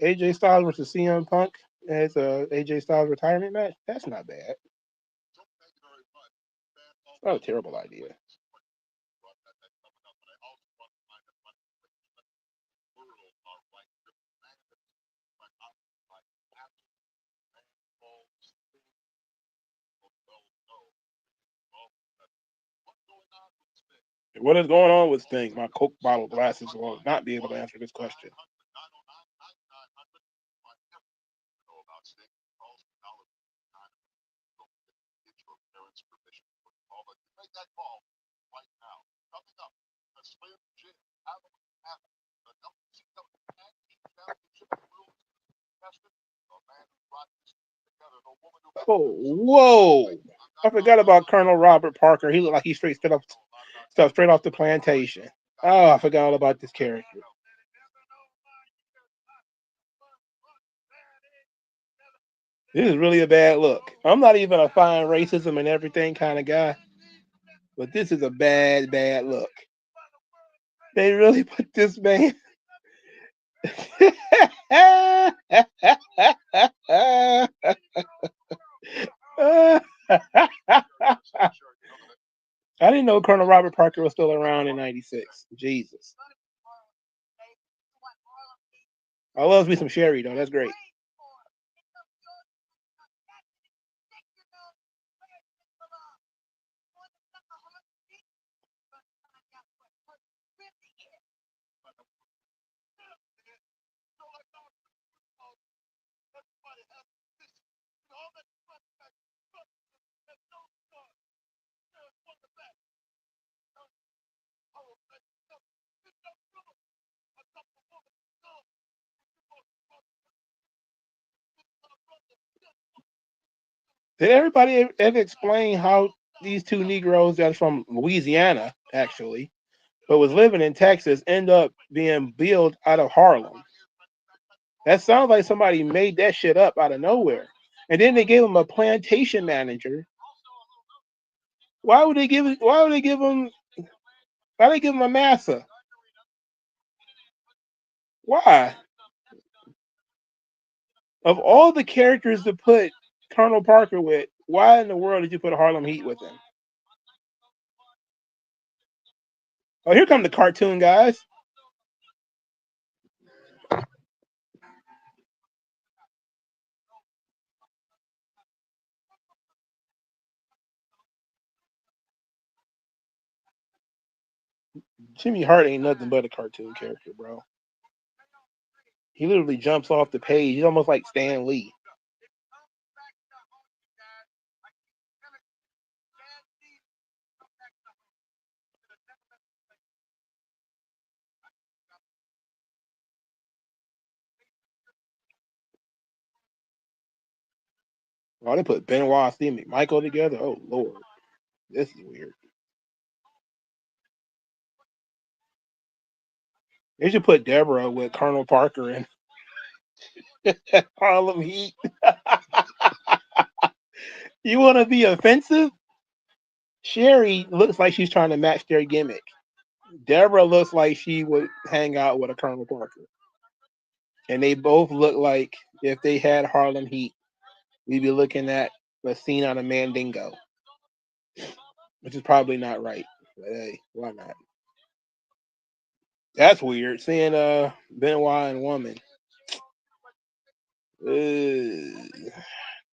AJ Styles versus CM Punk as a AJ Styles retirement match? That's not bad. Not a terrible idea. What is going on with Sting? My Coke bottle glasses will not be able to answer this question. Oh, whoa! I forgot about Colonel Robert Parker. He looked like he straight off the plantation. Oh, I forgot all about this character. This is really a bad look. I'm not even a fine racism and everything kind of guy, but this is a bad look. They really put this man. I didn't know Colonel Robert Parker was still around in '96. Jesus. I love me some Sherry though. That's great. Did everybody ever explain how these two Negroes that's from Louisiana, actually, but was living in Texas, end up being billed out of Harlem? That sounds like somebody made that shit up out of nowhere. And then they gave him a plantation manager. Why would they give him? Why would they give him? Why they give him a massa? Why? Of all the characters to put Colonel Parker with, why in the world did you put Harlem Heat with him? Oh, here come the cartoon guys. Jimmy Hart ain't nothing but a cartoon character, bro. He literally jumps off the page. He's almost like Stan Lee. Oh, they put Benoit, Steve McMichael together. Oh Lord, this is weird. They should put Deborah with Colonel Parker in Harlem Heat. You want to be offensive? Sherry looks like she's trying to match their gimmick. Deborah looks like she would hang out with a Colonel Parker. And they both look like if they had Harlem Heat, we'd be looking at a scene out of Mandingo, which is probably not right. But hey, why not? That's weird. Seeing Benoit and woman.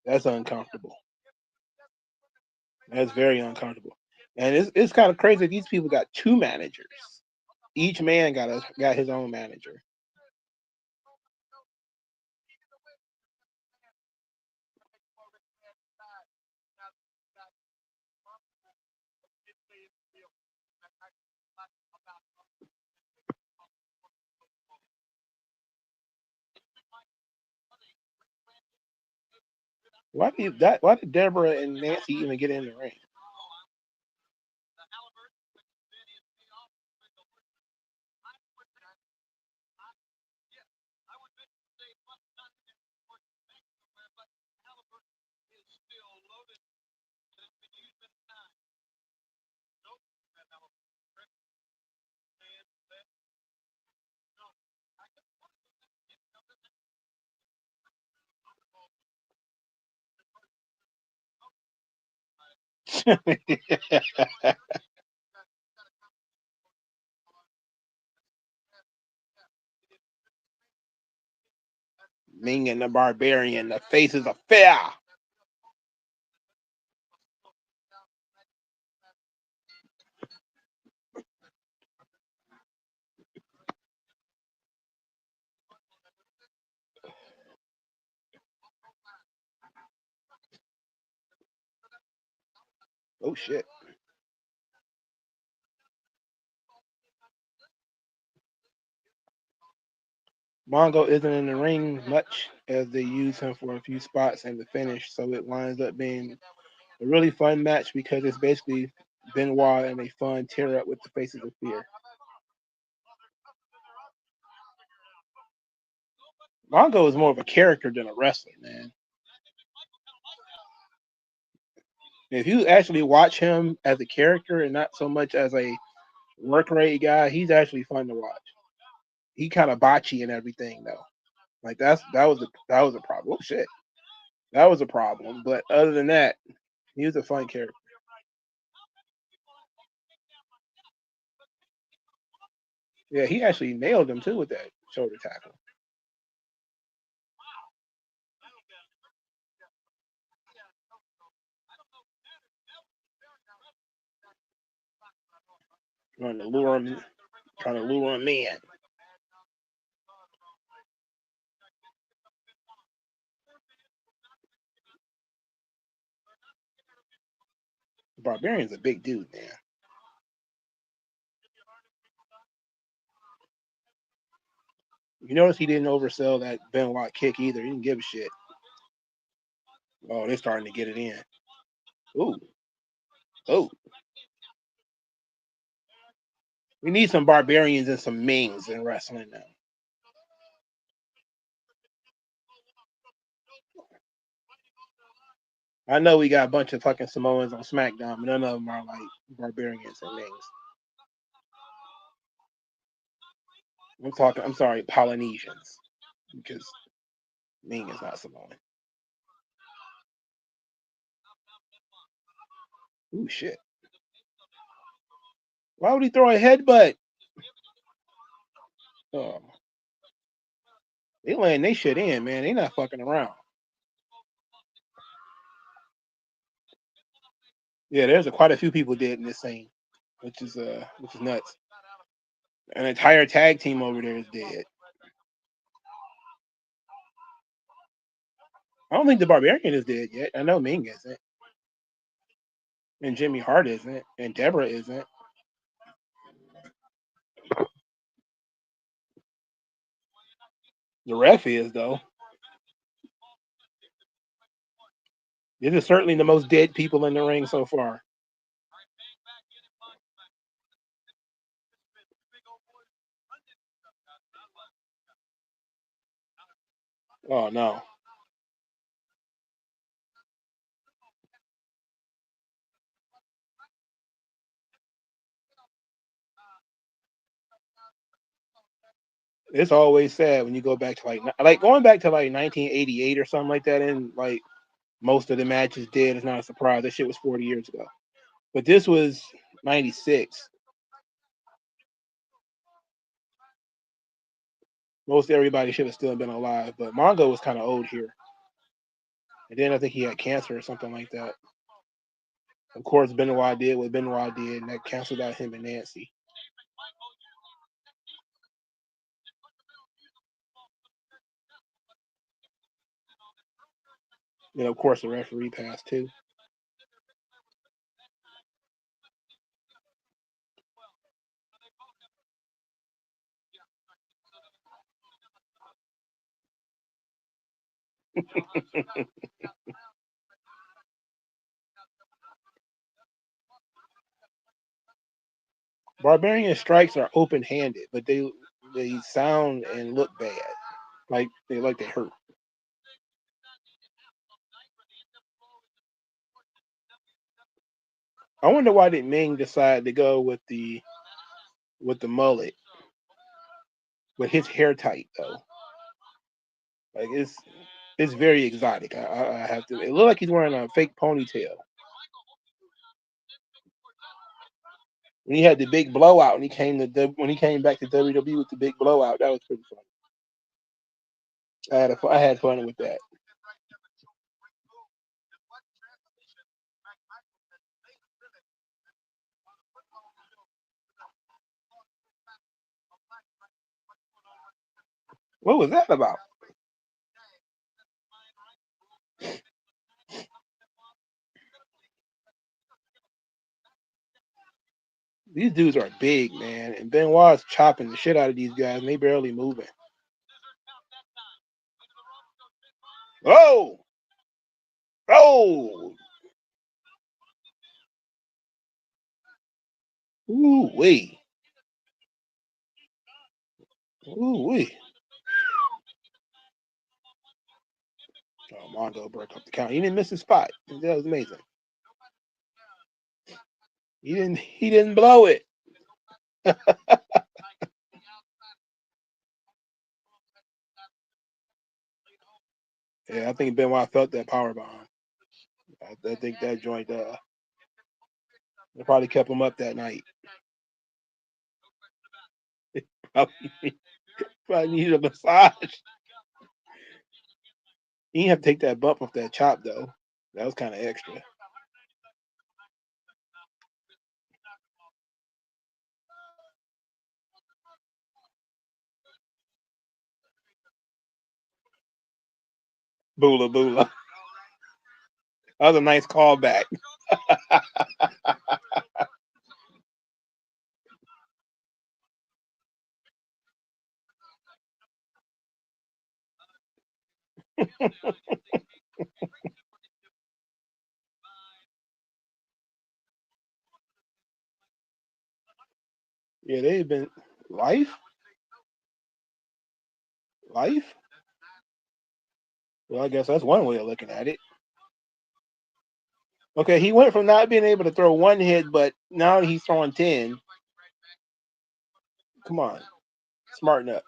That's uncomfortable. That's very uncomfortable. And it's kind of crazy. These people got two managers. Each man got his own manager. Why did Deborah and Nancy even get in the ring? Ming and the Barbarian, the faces of fear. Oh shit. Mongo isn't in the ring much as they use him for a few spots in the finish, so it winds up being a really fun match because it's basically Benoit and a fun tear up with the faces of fear. Mongo is more of a character than a wrestler, man. If you actually watch him as a character and not so much as a work rate guy, he's actually fun to watch. He kind of botchy and everything though. Like that was a problem. Oh shit. That was a problem. But other than that, he was a fun character. Yeah, he actually nailed him too with that shoulder tackle. Trying to lure him in. Barbarian's a big dude, man. You notice he didn't oversell that Benoit kick either. He didn't give a shit. Oh, they're starting to get it in. Ooh. Oh. We need some Barbarians and some Mings in wrestling now. I know we got a bunch of fucking Samoans on SmackDown, but none of them are like Barbarians and Mings. I'm sorry, Polynesians. Because Ming is not Samoan. Ooh, shit. Why would he throw a headbutt? Oh. They laying they shit in, man. They not fucking around. Yeah, there's quite a few people dead in this scene, which is nuts. An entire tag team over there is dead. I don't think the Barbarian is dead yet. I know Ming isn't. And Jimmy Hart isn't. And Deborah isn't. The ref is, though. This is certainly the most dead people in the ring so far. Oh, no. It's always sad when you go back to like going back to like 1988 or something like that, and like most of the matches dead is not a surprise. That shit was 40 years ago. But this was 96. Most everybody should have still been alive, but Mongo was kind of old here. And then I think he had cancer or something like that. Of course, Benoit did what Benoit did, and that canceled out him and Nancy. And of course, the referee passed too. Barbarian strikes are open-handed, but they sound and look bad, like they hurt. I wonder why did Ming decide to go with the mullet, with his hair tight though. Like it's very exotic. I have to. It looked like he's wearing a fake ponytail. When he had the big blowout, when he came back to WWE with the big blowout, that was pretty funny. I had fun with that. What was that about? These dudes are big, man, and Benoit's chopping the shit out of these guys, and they barely moving. Oh! Oh! Ooh wee! Ooh wee! Oh, Mongo broke up the count. He didn't miss his spot. That was amazing. He didn't blow it. Yeah, I think Benoit felt that power bomb. I think that joint it probably kept him up that night. probably needed a massage. He didn't have to take that bump off that chop though. That was kind of extra. Boola Boola. That was a nice callback. Yeah, they've been life. Well, I guess that's one way of looking at it. Okay, he went from not being able to throw one hit, but now he's throwing 10. Come on, smarten up.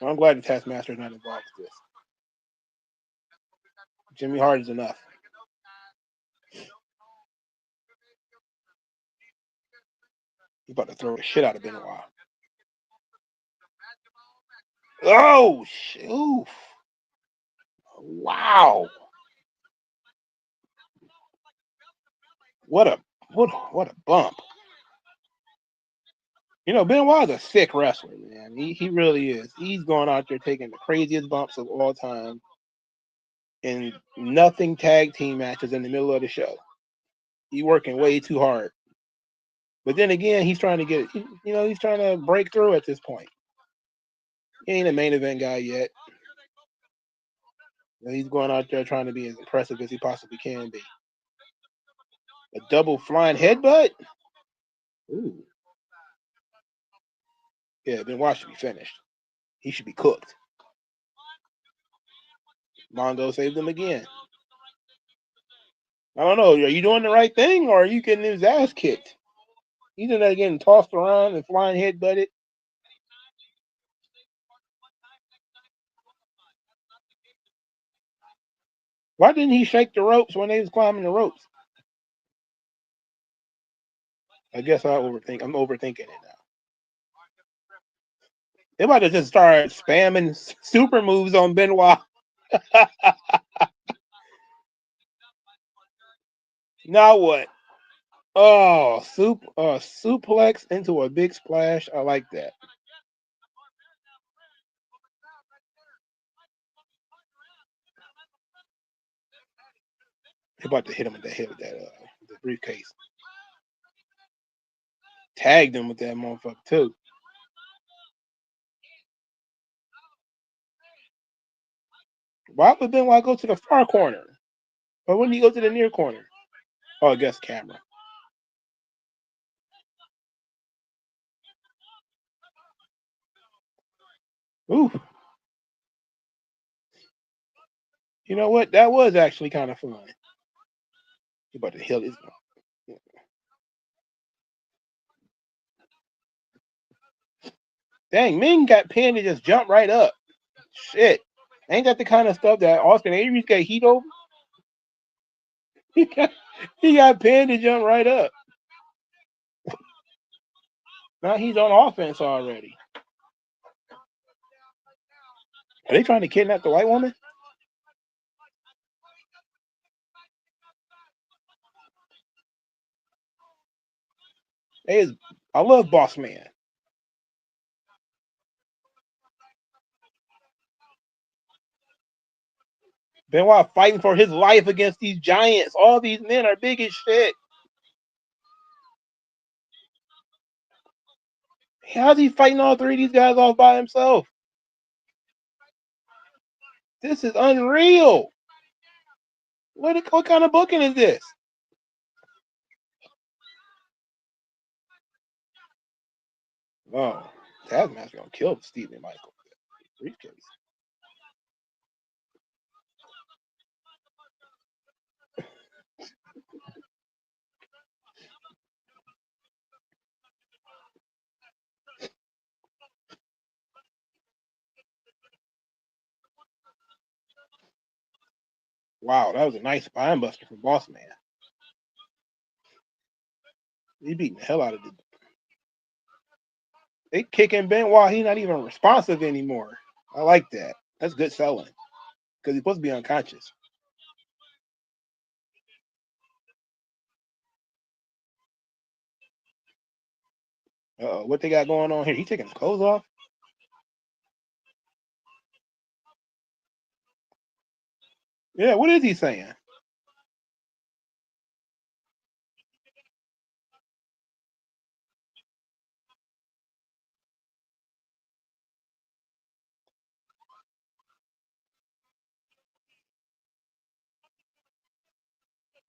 I'm glad the Taskmaster is not involved with this. Jimmy Hart is enough. He's about to throw the shit out of Benoit. Oh, shoot. Wow. What a bump. You know, Benoit's a sick wrestler, man. He really is. He's going out there taking the craziest bumps of all time in nothing tag team matches in the middle of the show. He's working way too hard. But then again, he's trying to get, he's trying to break through at this point. He ain't a main event guy yet. He's going out there trying to be as impressive as he possibly can be. A double flying headbutt? Ooh. Yeah, Benoit should be finished. He should be cooked. Mongo saved him again. I don't know. Are you doing the right thing, or are you getting his ass kicked? He's in there getting tossed around and flying headbutted. Why didn't he shake the ropes when they was climbing the ropes? I guess I'm overthinking it now. They might have just started spamming super moves on Benoit. Now what? Oh, suplex into a big splash. I like that. They're about to hit him in the head with that the briefcase. Tagged him with that motherfucker too. Why would Benoit go to the far corner? Or wouldn't he go to the near corner? Oh, I guess camera. Ooh. You know what? That was actually kind of fun. You about to heal his. Dang, Ming got pinned and just jumped right up. Shit. Ain't that the kind of stuff that Austin Aries got heat over? He got pinned and jumped right up. Now he's on offense already. Are they trying to kidnap the white woman? I love Boss Man. Benoit fighting for his life against these giants. All these men are big as shit. How's he fighting all three of these guys all by himself? This is unreal. What kind of booking is this? Oh, Taskmaster gonna kill Stephen Michael. Briefcase. Wow, that was a nice spine buster from Boss Man. He beating the hell out of it. They kicking Benoit. He's not even responsive anymore. I like that. That's good selling. Because he's supposed to be unconscious. What they got going on here? He taking his clothes off? Yeah, what is he saying?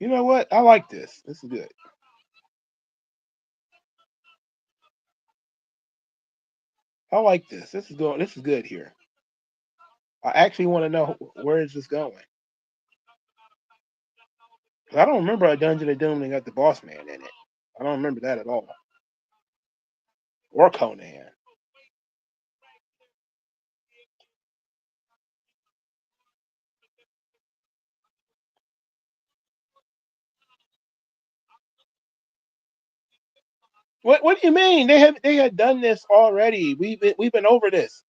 You know what? I like this. This is good. I like this. This is going. This is good here. I actually want to know where is this going. I don't remember a Dungeon of Doom that got the Boss Man in it. I don't remember that at all. Or Conan. What do you mean? They had done this already. We've been over this.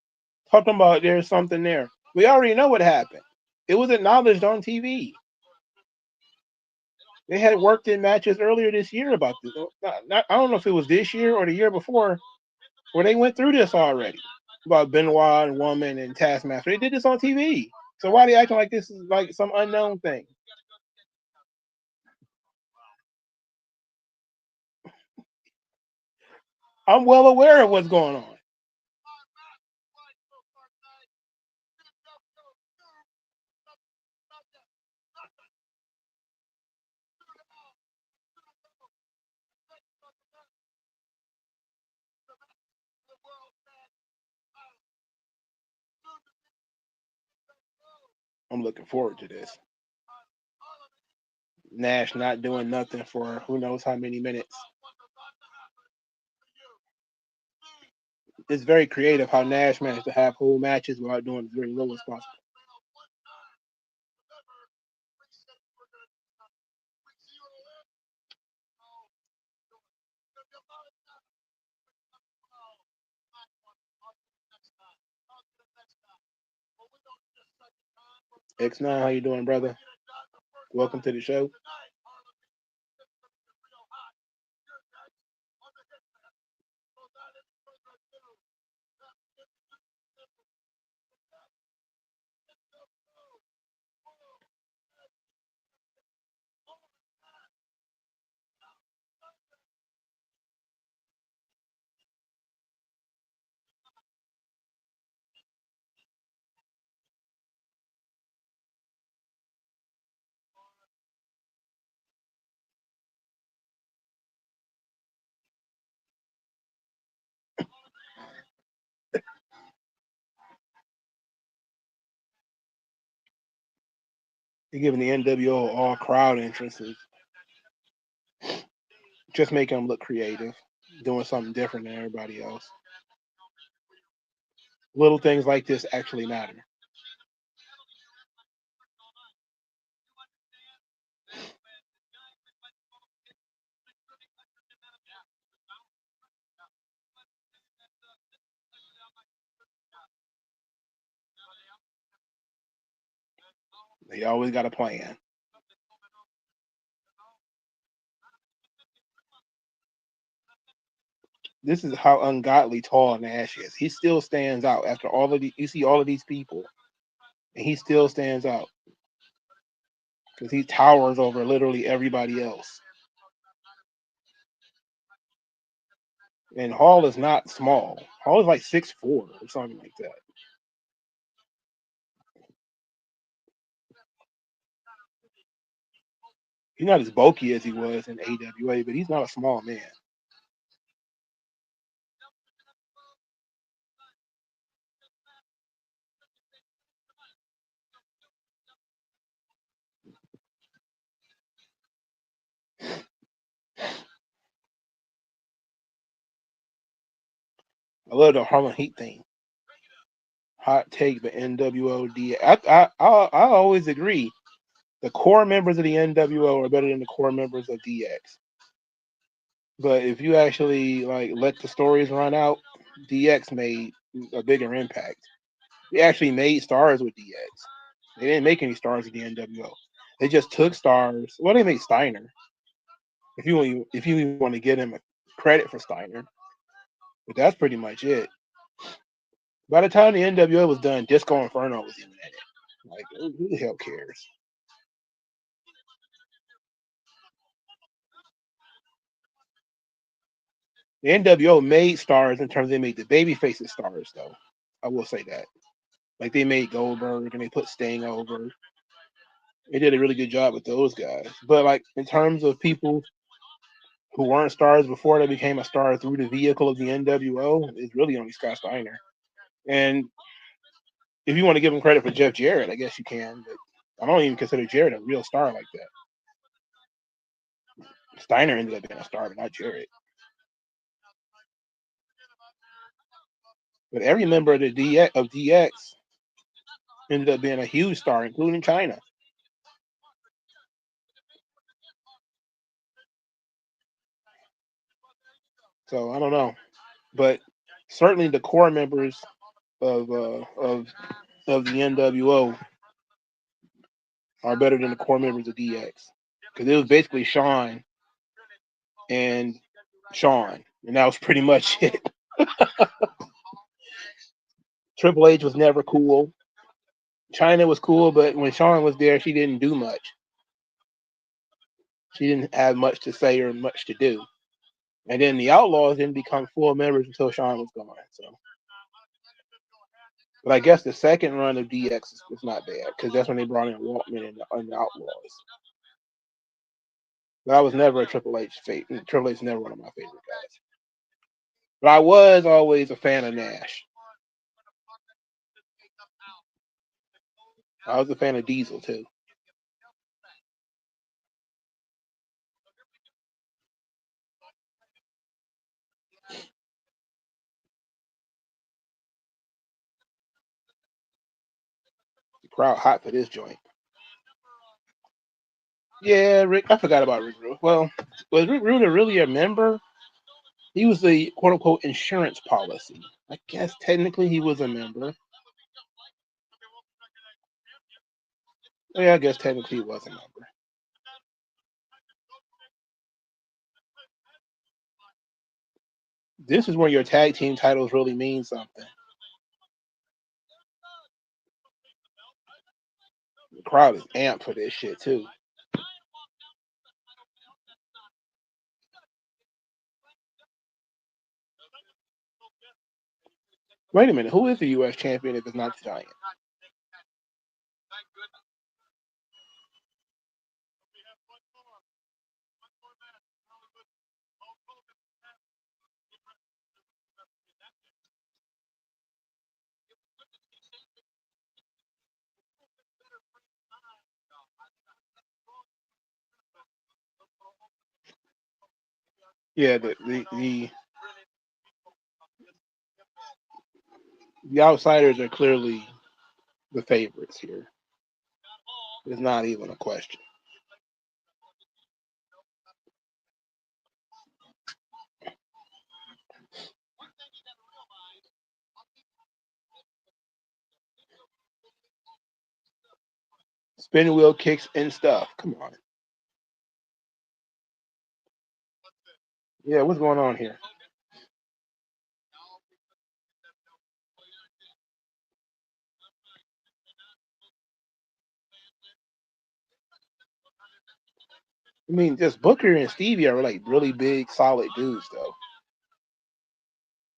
Talking about there's something there. We already know what happened. It was acknowledged on TV. They had worked in matches earlier this year about this. I don't know if it was this year or the year before, where they went through this already about Benoit and Woman and Taskmaster. They did this on TV. So why are they acting like this is like some unknown thing? I'm well aware of what's going on. I'm looking forward to this. Nash not doing nothing for who knows how many minutes. It's very creative how Nash managed to have whole matches without doing very little as possible. X9, how you doing, brother? Welcome to the show. You're giving the NWO all crowd entrances, just making them look creative, doing something different than everybody else. Little things like this actually matter. They always got a plan. This is how ungodly tall Nash is. He still stands out after all of the. You see all of these people, and he still stands out because he towers over literally everybody else. And Hall is not small. Hall is like 6'4" or something like that. He's not as bulky as he was in AWA, but he's not a small man. I love the Harlem Heat thing. Hot take, but NWO I always agree. The core members of the NWO are better than the core members of DX. But if you actually like let the stories run out, DX made a bigger impact. They actually made stars with DX. They didn't make any stars with the NWO. They just took stars. Well, they made Steiner. If you even want to give him a credit for Steiner, but that's pretty much it. By the time the NWO was done, Disco Inferno was even in it. Like, who the hell cares? The NWO made stars in terms of they made the baby faces stars, though. I will say that. Like they made Goldberg and they put Sting over. They did a really good job with those guys. But like in terms of people who weren't stars before they became a star through the vehicle of the NWO, it's really only Scott Steiner. And if you want to give him credit for Jeff Jarrett, I guess you can. But I don't even consider Jarrett a real star like that. Steiner ended up being a star, but not Jarrett. But every member of the DX ended up being a huge star, including China. So I don't know, but certainly the core members of the NWO are better than the core members of DX because it was basically Shawn and Shawn, and that was pretty much it. Triple H was never cool. China was cool, but when Shawn was there, she didn't do much. She didn't have much to say or much to do. And then the Outlaws didn't become full members until Shawn was gone. So, but I guess the second run of DX was not bad because that's when they brought in Waltman and the Outlaws. But I was never a Triple H favorite. Triple H is never one of my favorite guys. But I was always a fan of Nash. I was a fan of Diesel too. The crowd hot for this joint. Yeah, Rick. I forgot about Rick Rude. Well, was Rick Rude really a member? He was the quote unquote insurance policy. I guess technically he was a member. Yeah, I guess technically he was a member. This is where your tag team titles really mean something. The crowd is amped for this shit too. Wait a minute, who is the U.S. champion if it's not the Giant? Yeah, the outsiders are clearly the favorites here. It's not even a question. Spin wheel kicks and stuff. Come on. Yeah, what's going on here? I mean, just Booker and Stevie are like really big, solid dudes, though.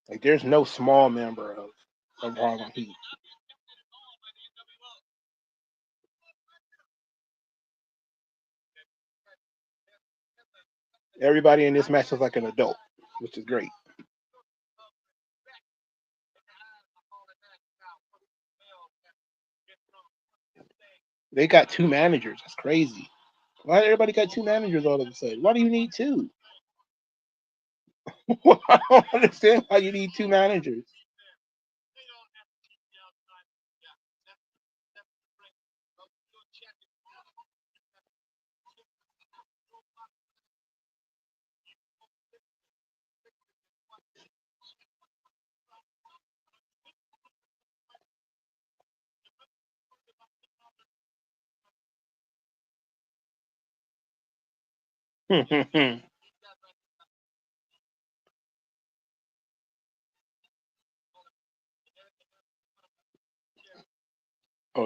Like, there's no small member of Harlem Heat. Everybody in this match is like an adult, which is great. They got two managers. That's crazy. Why everybody got two managers all of a sudden? Why do you need two? I don't understand why you need two managers. Oh,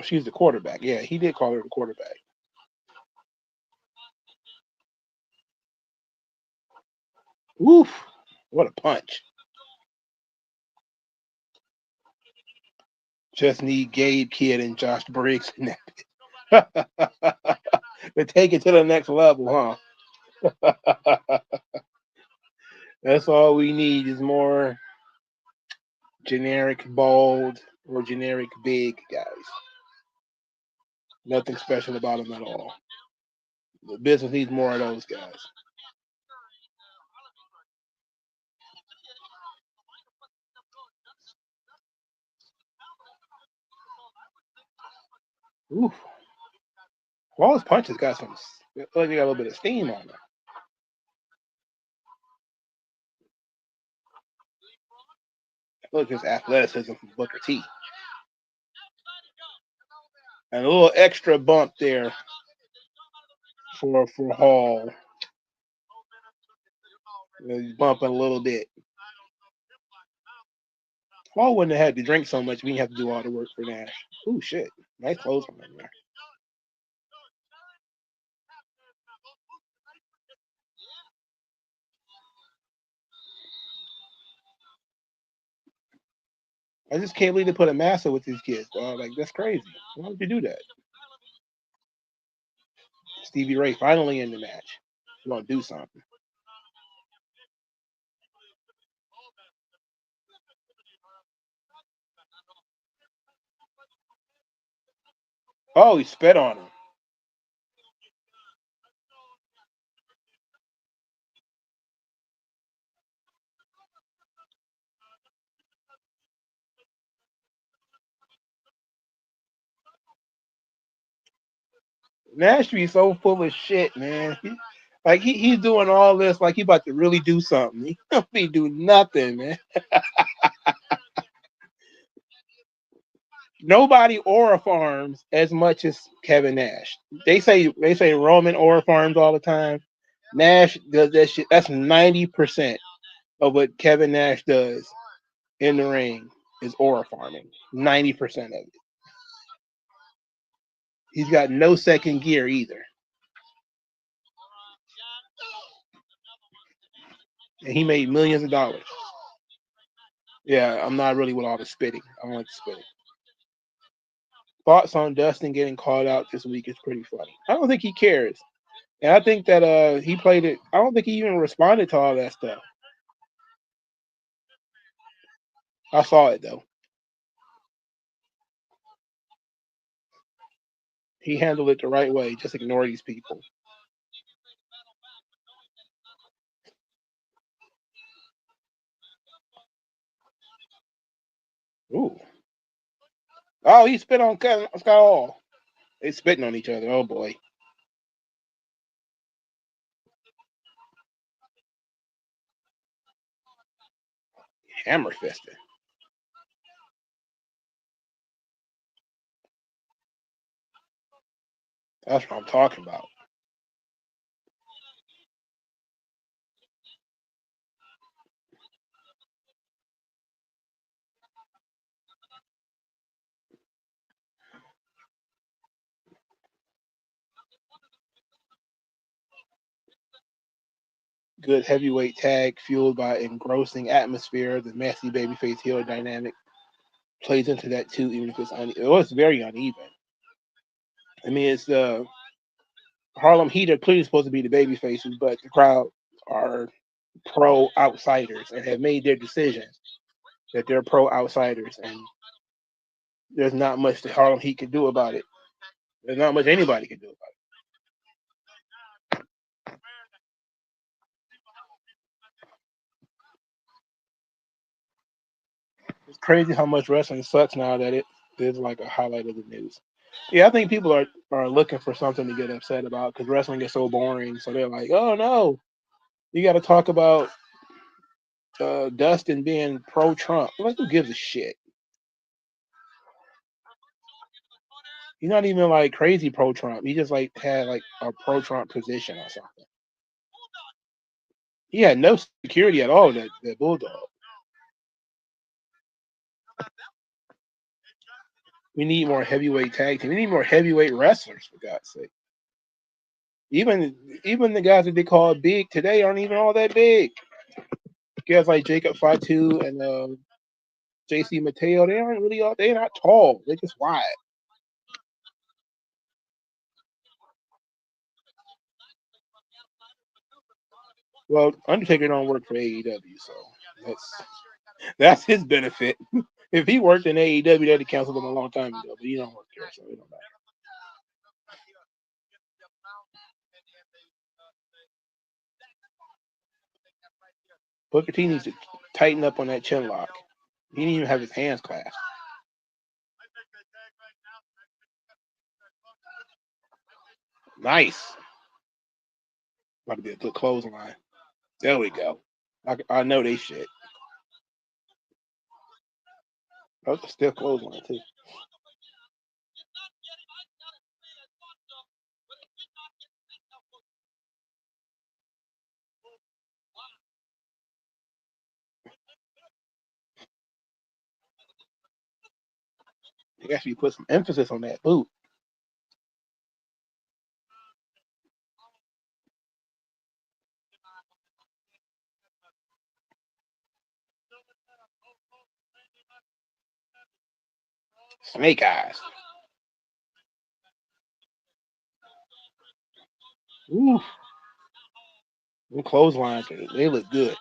she's the quarterback. Yeah, he did call her the quarterback. Oof. What a punch. Just need Gabe Kidd and Josh Briggs in that. To take it to the next level, huh? That's all we need is more generic bald or generic big guys. Nothing special about them at all. The business needs more of those guys. Oof. All his punches got some, like they got a little bit of steam on them. Look at his athleticism from Booker T. And a little extra bump there for Hall. He's bumping a little bit. Hall wouldn't have had to drink so much. We didn't have to do all the work for Nash. Ooh, shit. Nice close from him there. I just can't believe they put a master with these kids, dog. Like, that's crazy. Why would you do that? Stevie Ray finally in the match. You want to do something. Oh, he spit on him. Nash be so full of shit, man. He's doing all this like he about to really do something. He don't be do nothing, man. Nobody aura farms as much as Kevin Nash. They say Roman aura farms all the time. Nash does that shit. That's 90% of what Kevin Nash does in the ring is aura farming. 90% of it. He's got no second gear either. And he made millions of dollars. Yeah, I'm not really with all the spitting. I don't like the spitting. Thoughts on Dustin getting called out this week is pretty funny. I don't think he cares. And I think that he played it. I don't think he even responded to all that stuff. I saw it though. He handled it the right way. Just ignore these people. Ooh. Oh, he spit on Scott Hall. They spitting on each other. Oh boy. Hammer fisted. That's what I'm talking about. Good heavyweight tag fueled by engrossing atmosphere. The messy babyface heel dynamic plays into that too, even if it's very uneven. I mean, it's the Harlem Heat are clearly supposed to be the baby faces, but the crowd are pro outsiders and have made their decision that they're pro outsiders, and there's not much the Harlem Heat can do about it. There's not much anybody can do about it. It's crazy how much wrestling sucks now that it is like a highlight of the news. Yeah, I think people are looking for something to get upset about because wrestling is so boring. So they're like, oh no, you got to talk about Dustin being pro-Trump. Like, who gives a shit? He's not even like crazy pro-Trump. He just like had like a pro-Trump position or something. He had no security at all. That Bulldog. We need more heavyweight tag team. We need more heavyweight wrestlers, for God's sake. Even the guys that they call big today aren't even all that big. Guys like Jacob Fatu and JC Mateo, they aren't really all. They're not tall. They're just wide. Well, Undertaker don't work for AEW, so that's his benefit. If he worked in AEW, they'd have canceled him a long time ago. But he don't work there, so it don't matter. Booker T needs to tighten up on that chin lock. He didn't even have his hands clasped. Nice. About to be a good clothesline. There we go. I know they shit. That was a stiff clothesline, too. They actually put some emphasis on that boot. Snake eyes. Ooh. Them clotheslines, they look good.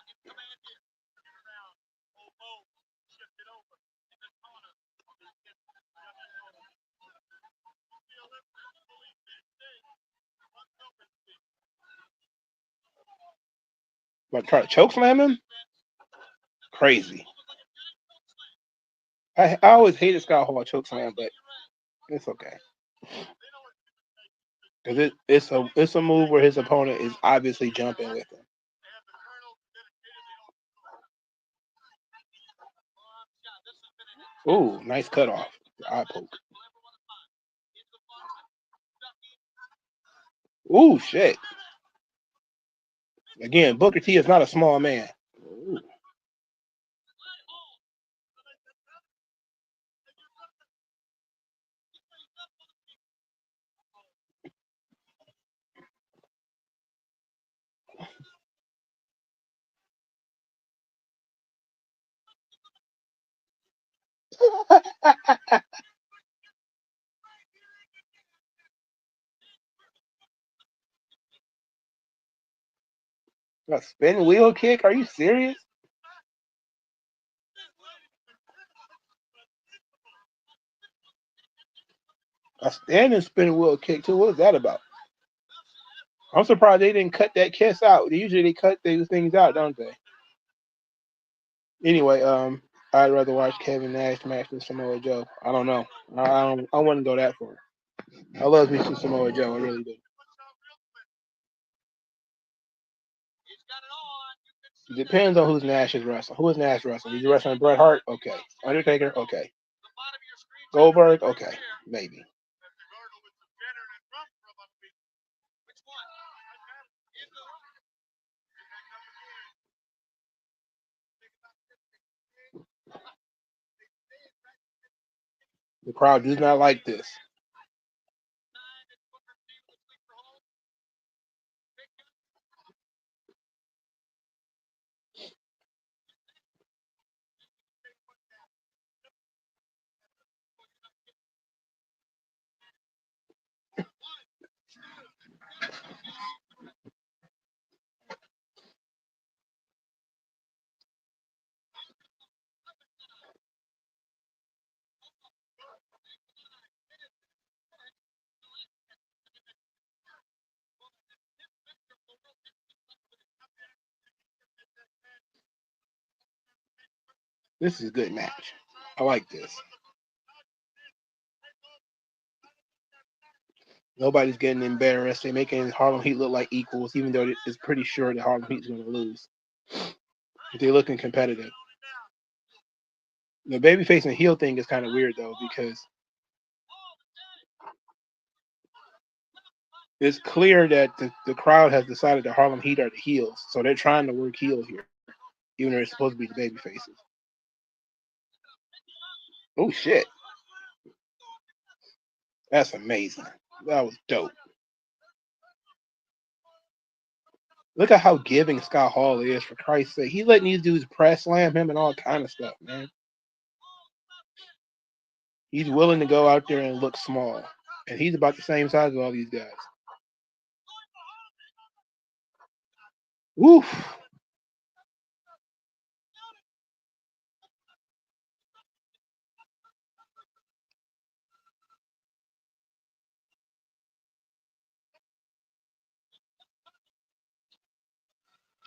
But try to choke slam him? Crazy. I always hated Scott Hall choke slam, but it's okay. Because it's a move where his opponent is obviously jumping with him. Ooh, nice cutoff. Eye poke. Ooh, shit. Again, Booker T is not a small man. Ooh. A spin wheel kick? Are you serious? A standing spin wheel kick too. What is that about? I'm surprised they didn't cut that kiss out. Usually they cut these things out, don't they? Anyway, I'd rather watch Kevin Nash match than Samoa Joe. I don't know. I wouldn't go that far. I love me some Samoa Joe. I really do. It depends on who's Nash is wrestling. Who is Nash wrestling? He's wrestling Bret Hart? Okay. Undertaker? Okay. Goldberg? Okay. Maybe. The crowd does not like this. This is a good match. I like this. Nobody's getting embarrassed. They're making Harlem Heat look like equals, even though it's pretty sure that Harlem Heat's going to lose. But they're looking competitive. The babyface and heel thing is kind of weird, though, because it's clear that the crowd has decided that Harlem Heat are the heels. So they're trying to work heel here, even though they're supposed to be the baby faces. Oh, shit. That's amazing. That was dope. Look at how giving Scott Hall is, for Christ's sake. He's letting these dudes press slam him and all kind of stuff, man. He's willing to go out there and look small. And he's about the same size as all these guys. Woof.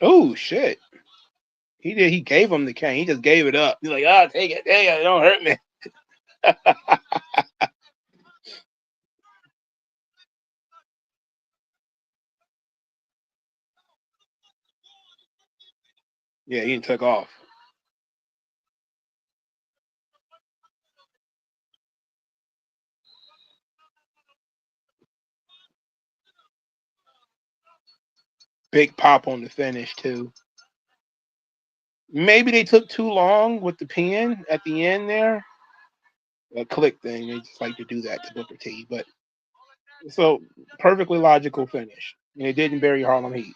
Oh, shit. He did. He gave him the cane. He just gave it up. He's like, take it. Hey, don't hurt me. Yeah, he took off. Big pop on the finish, too. Maybe they took too long with the pin at the end there. A click thing. They just like to do that to Booker T. But so perfectly logical finish. And it didn't bury Harlem Heat.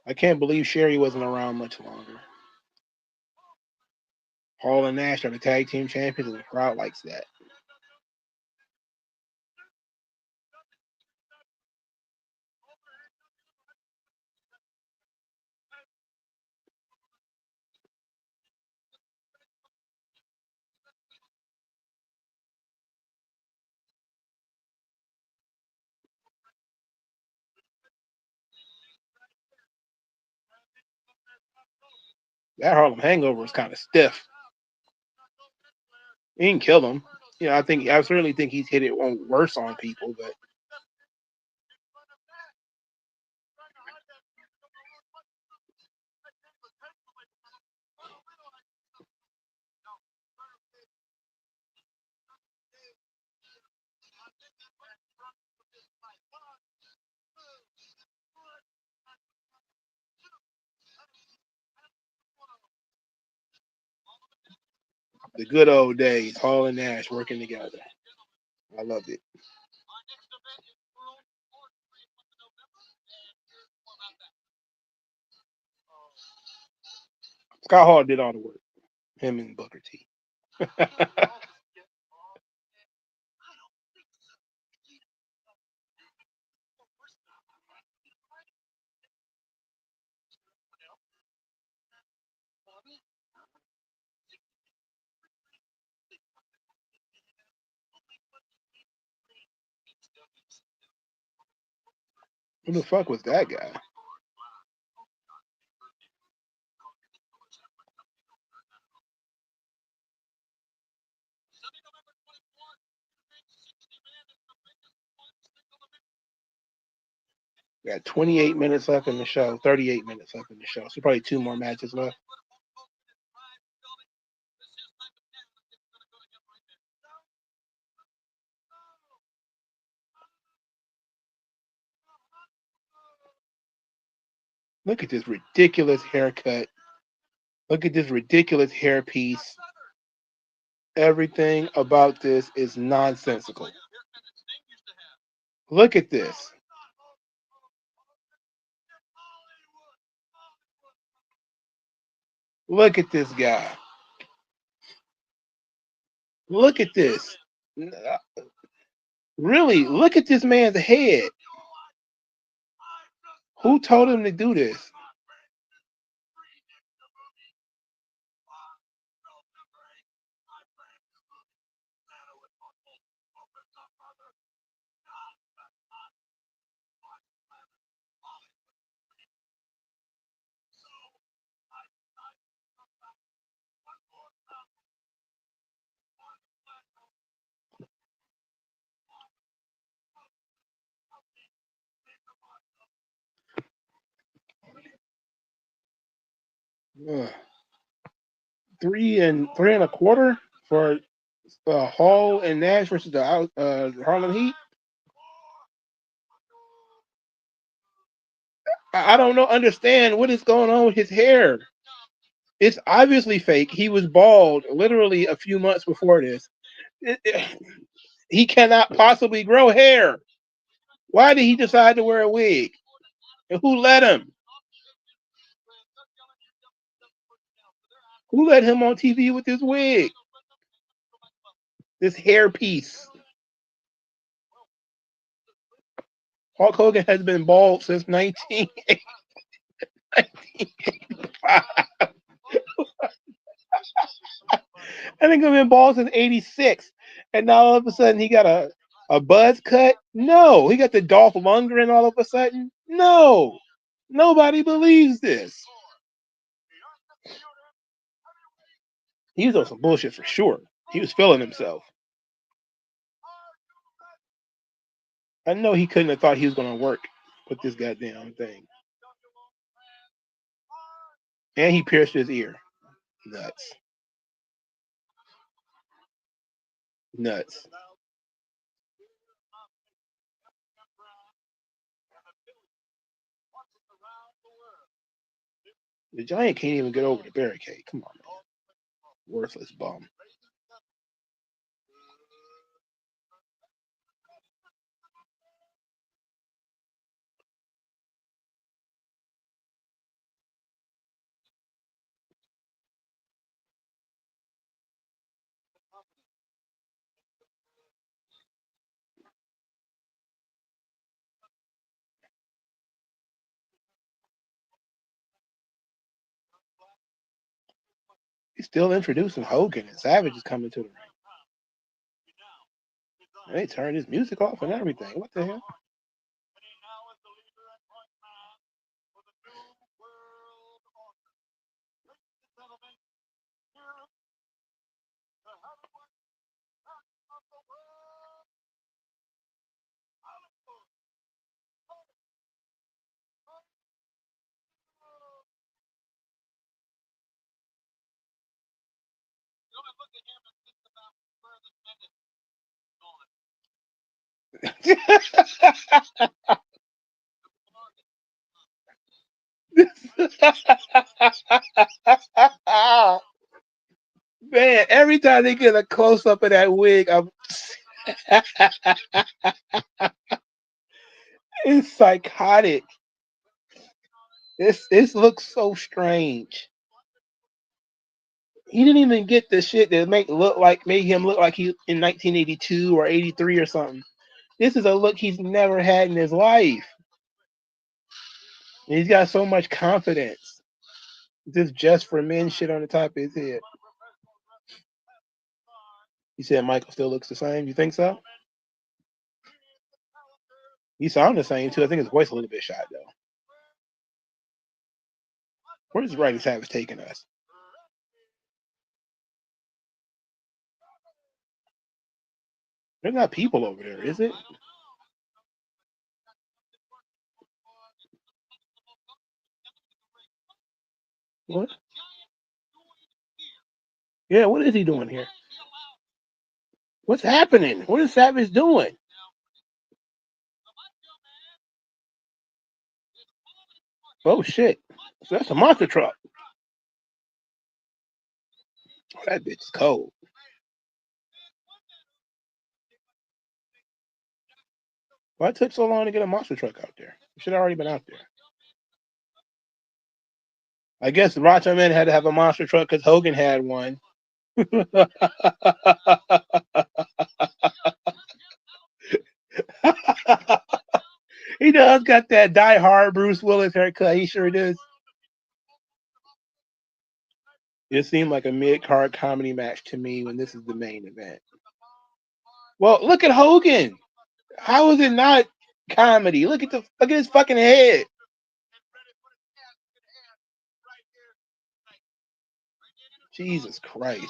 I can't believe Sherry wasn't around much longer. Hall and Nash are the tag team champions, and the crowd likes that. That Harlem Hangover was kind of stiff. He didn't kill him. You know, I certainly think he's hit it worse on people, but the good old days, Hall and Nash working together. I loved it. Scott Hall did all the work. Him and Booker T. Who the fuck was that guy? We got 28 minutes left in the show, 38 minutes left in the show. So probably 2 more matches left. Look at this ridiculous haircut. Look at this ridiculous hairpiece. Everything about this is nonsensical. Look at this. Look at this guy. Look at this. Really, look at this man's head. Who told him to do this? Ugh. Three and a quarter for Hall and Nash versus the Harlem Heat. I don't know. Understand what is going on with his hair? It's obviously fake. He was bald literally a few months before this. He cannot possibly grow hair. Why did he decide to wear a wig? And who let him? Who let him on TV with this wig? This hair piece. Hulk Hogan has been bald since 1985. I think I've been bald since 86. And now all of a sudden he got a buzz cut? No. He got the Dolph Lundgren all of a sudden? No. Nobody believes this. He was on some bullshit for sure. He was feeling himself. I know he couldn't have thought he was going to work with this goddamn thing. And he pierced his ear. Nuts. Nuts. The Giant can't even get over the barricade. Come on, man. Worthless bum. He's still introducing Hogan, and Savage is coming to the ring. And they turned his music off and everything. What the hell? Man, every time they get a close up of that wig, I'm it's psychotic. This looks so strange. He didn't even get the shit that made him look like he in 1982 or 83 or something. This is a look he's never had in his life. And he's got so much confidence. This just for men shit on the top of his head. He said Michael still looks the same. You think so? He sounded the same too. I think his voice a little bit shot though. Where does Righty Savage taking us? There's not people over there, is it? What? Yeah, what is he doing here? What's happening? What is Savage doing? Oh shit. So that's a monster truck. Oh, that bitch is cold. Why it took so long to get a monster truck out there? It should have already been out there. I guess the Macho Man had to have a monster truck because Hogan had one. He does got that die-hard Bruce Willis haircut. He sure does. It seemed like a mid-card comedy match to me when this is the main event. Well, look at Hogan. How is it not comedy? Look at his fucking head. Jesus Christ.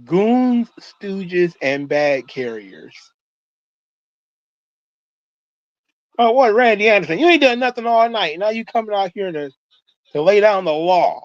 Goons, stooges, and bag carriers. Oh, what, Randy Anderson? You ain't done nothing all night. Now you coming out here to lay down the law.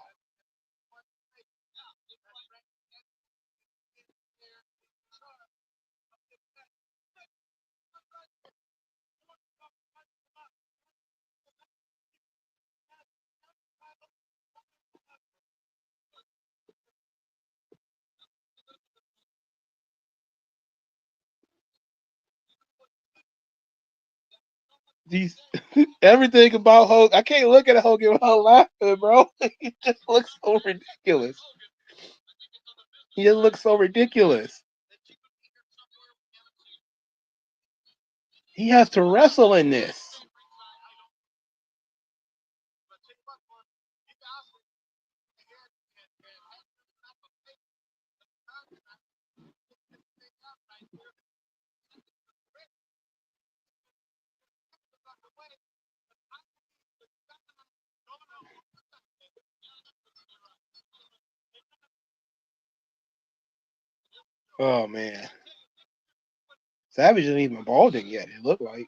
These everything about Hogan. I can't look at Hogan without laughing, bro. He just looks so ridiculous. He just looks so ridiculous. He has to wrestle in this. Oh man, Savage isn't even balding yet. It looked like.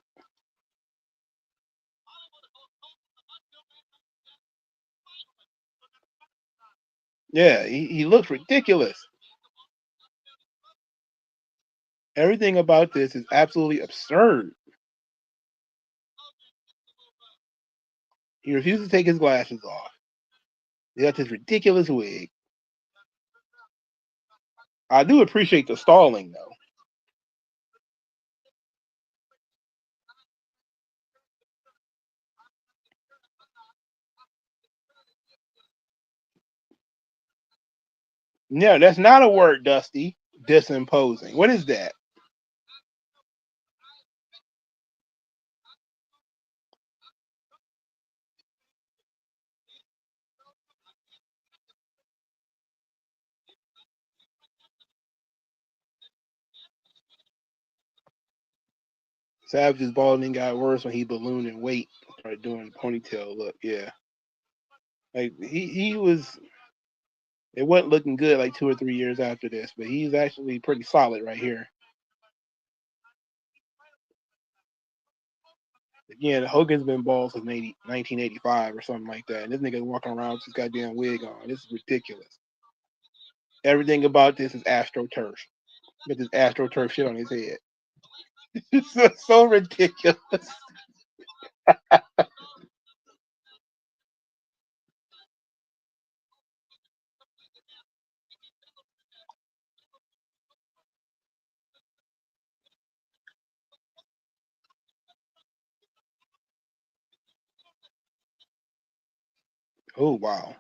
Yeah, he looks ridiculous. Everything about this is absolutely absurd. He refuses to take his glasses off. He got this ridiculous wig. I do appreciate the stalling though. Yeah, that's not a word, Dusty. Disimposing. What is that? Savage's balding got worse when he ballooned in weight. Started doing the ponytail look. Yeah, like he was. It wasn't looking good like 2 or 3 years after this, but he's actually pretty solid right here. Again, Hogan's been bald since 1985 or something like that, and this nigga walking around with his goddamn wig on. This is ridiculous. Everything about this is AstroTurf. With this AstroTurf shit on his head. It's so ridiculous. Oh wow.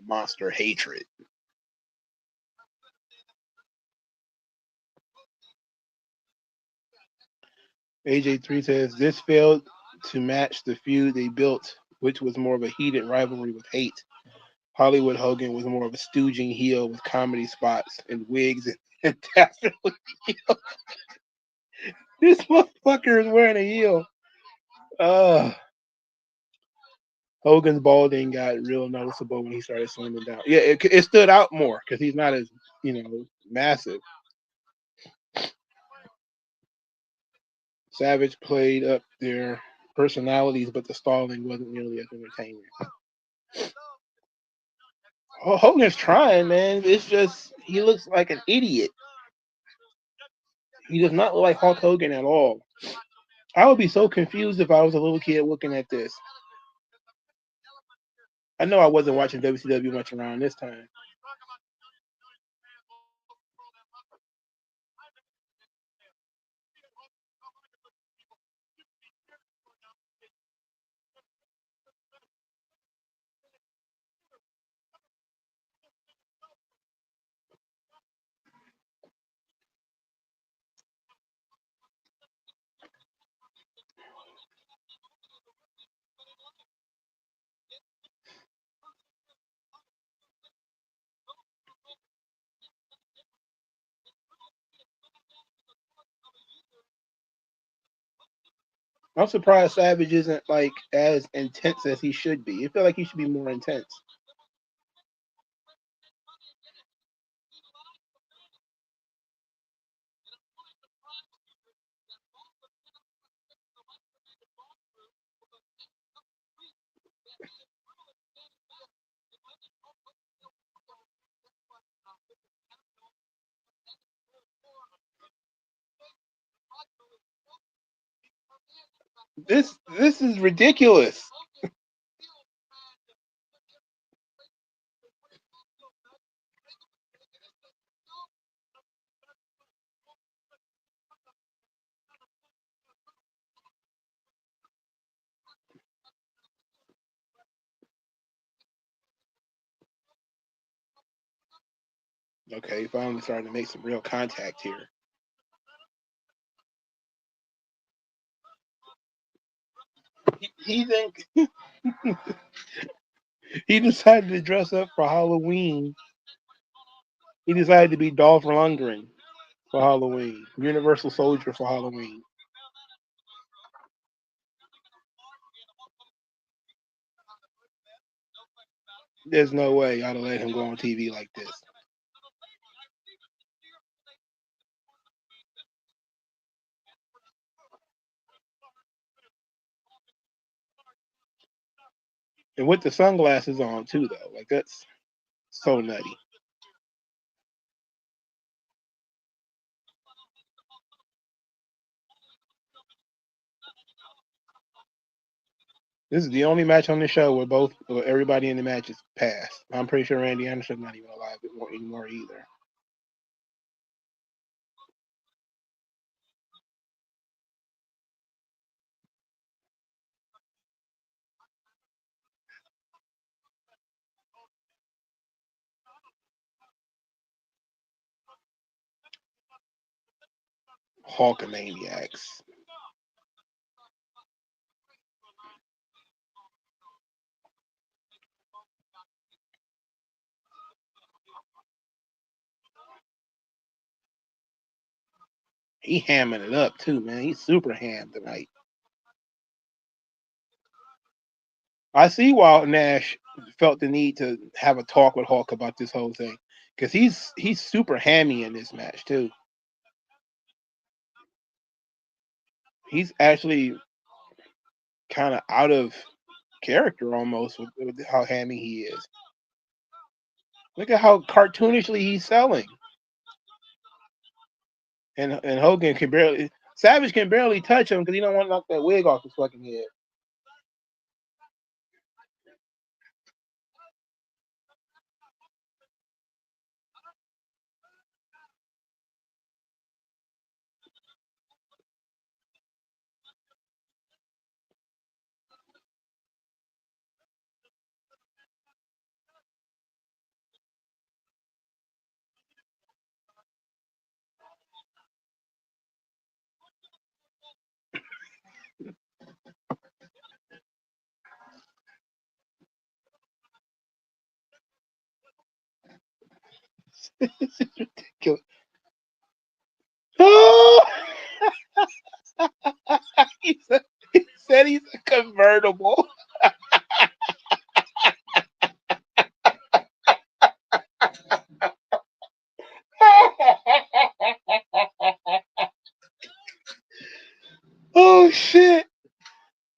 Monster hatred. AJ3 says this failed to match the feud they built, which was more of a heated rivalry with hate. Hollywood Hogan was more of a stooging heel with comedy spots and wigs and tassel. This motherfucker is wearing a heel. Hogan's balding got real noticeable when he started slimming down. Yeah, it stood out more because he's not as massive. Savage played up their personalities, but the stalling wasn't nearly as entertaining. Oh, Hogan's trying, man. It's just he looks like an idiot. He does not look like Hulk Hogan at all. I would be so confused if I was a little kid looking at this. I know I wasn't watching WCW much around this time. I'm surprised Savage isn't like as intense as he should be. I feel like he should be more intense. This is ridiculous. Okay, finally starting to make some real contact here. He think he decided to dress up for Halloween. He decided to be Dolph Lundgren for Halloween, Universal Soldier for Halloween. There's no way I'd have let him go on TV like this. And with the sunglasses on too, though, like that's so nutty. This is the only match on the show where everybody in the match is passed. I'm pretty sure Randy Anderson's not even alive anymore either. Hulkamaniacs. He hamming it up too, man. He's super ham tonight. I see why Nash felt the need to have a talk with Hulk about this whole thing, because he's super hammy in this match too. He's actually kind of out of character almost with how hammy he is. Look at how cartoonishly he's selling. And Hogan can barely, Savage can barely touch him because he don't want to knock that wig off his fucking head. This is ridiculous. Oh! he said he's a convertible. Oh shit.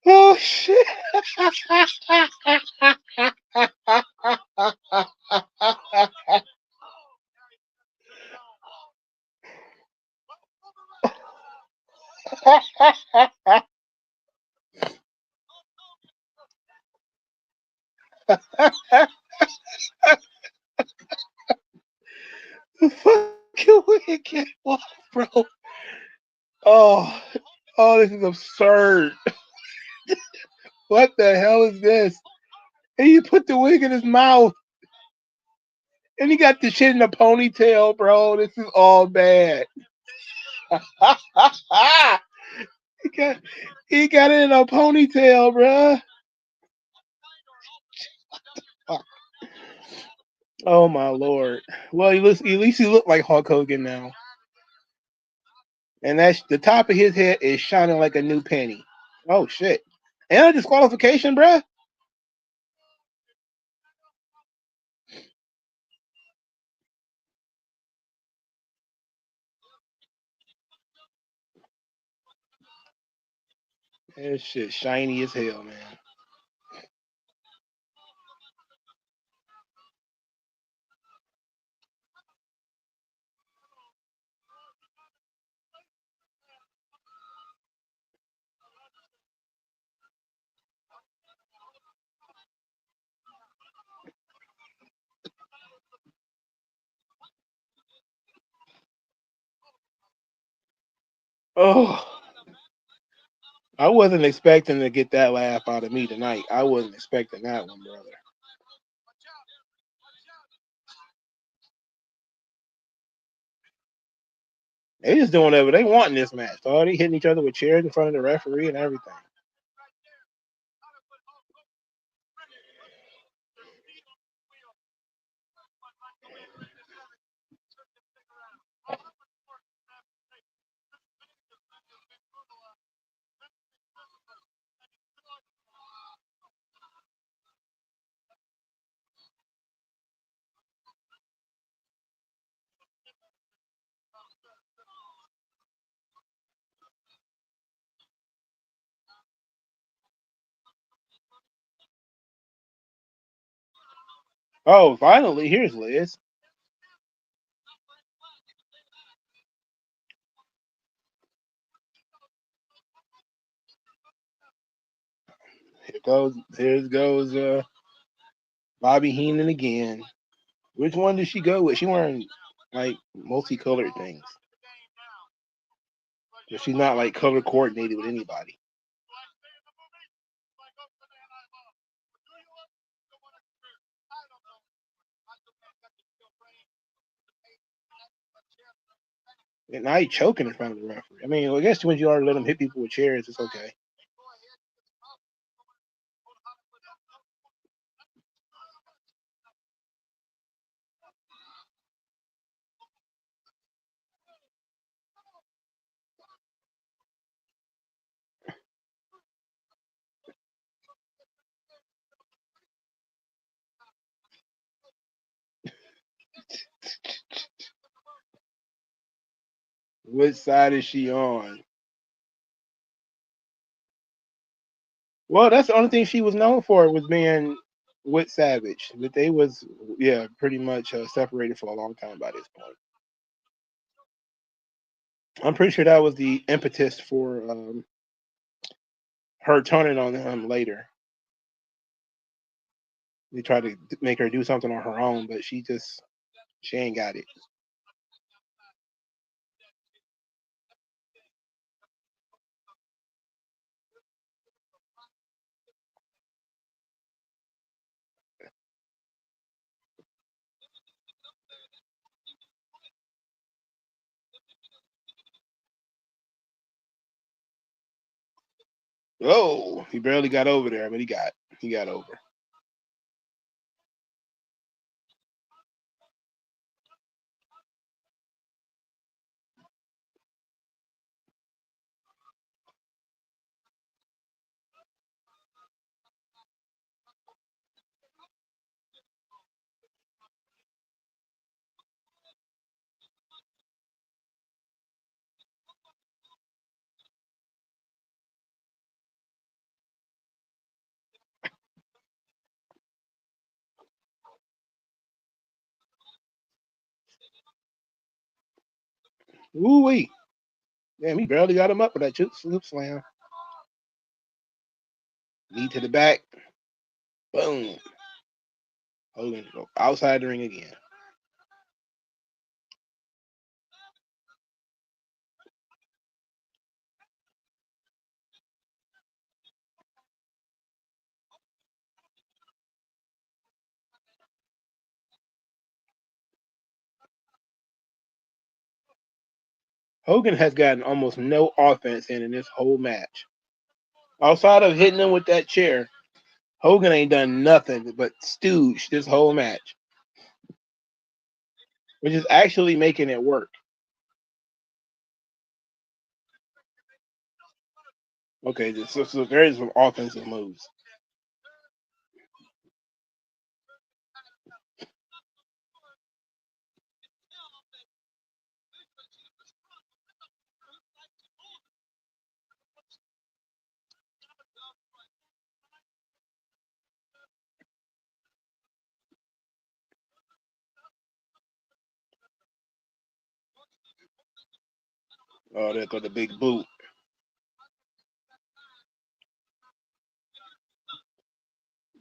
Oh shit. The fucking wig came off, bro. Oh, this is absurd. What the hell is this? And he put the wig in his mouth. And he got the shit in a ponytail, bro. This is all bad. he got it in a ponytail, bro. Oh my lord. Well, at least he looked like Hulk Hogan now. And that's the top of his head is shining like a new penny. Oh shit! And a disqualification, bruh. That shit shiny as hell, man. Oh, I wasn't expecting to get that laugh out of me tonight. I wasn't expecting that one, brother. They just doing whatever they want in this match. Oh, they hitting each other with chairs in front of the referee and everything. Oh, finally, here's Liz. Here goes Bobby Heenan again. Which one did she go with? She wearing like multicolored things. But she's not like color coordinated with anybody. And now he's choking in front of the referee. I mean, I guess when you already let him hit people with chairs, it's okay. Which side is she on? Well, that's the only thing she was known for was being with Savage. But they was, yeah, pretty much separated for a long time by this point. I'm pretty sure that was the impetus for her turning on him later. They tried to make her do something on her own, but she ain't got it. Oh, he barely got over there, but he got over. Ooh wee. Damn, he barely got him up with that sloop slam. Knee to the back. Boom. Hogan go outside the ring again. Hogan has gotten almost no offense in this whole match. Outside of hitting him with that chair, Hogan ain't done nothing but stooge this whole match, which is actually making it work. Okay, so there's some offensive moves. Oh, there go the big boot.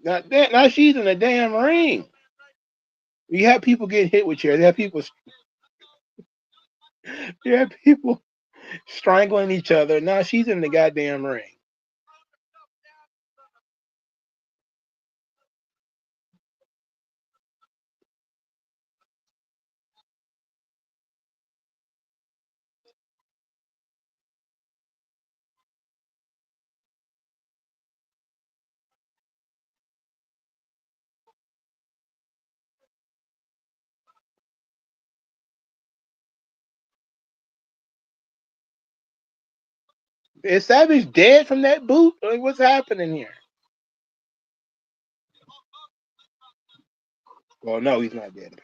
Now she's in the damn ring. You have people getting hit with chairs. You have people strangling each other. Now she's in the goddamn ring. Is Savage dead from that boot? Like, what's happening here? Well, no, he's not dead.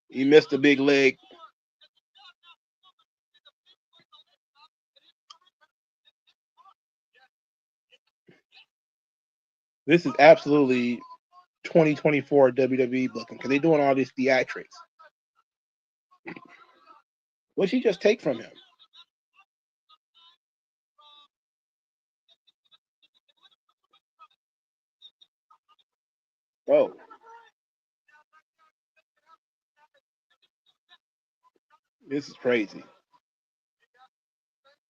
He missed a big leg. This is absolutely 2024 WWE booking because they're doing all these theatrics. What'd she just take from him? Oh. This is crazy.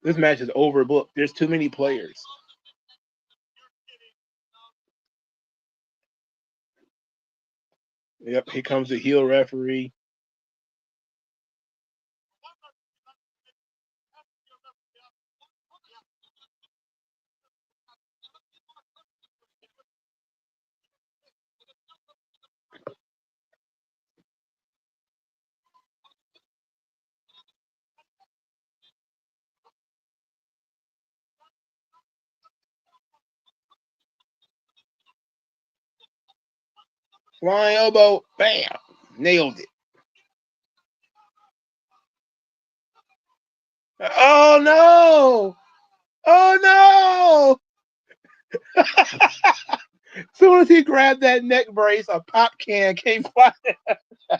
This match is overbooked. There's too many players. Yep, here comes the heel referee. Flying elbow, bam, nailed it. Oh no! Oh no! As soon as he grabbed that neck brace, a pop can came flying. As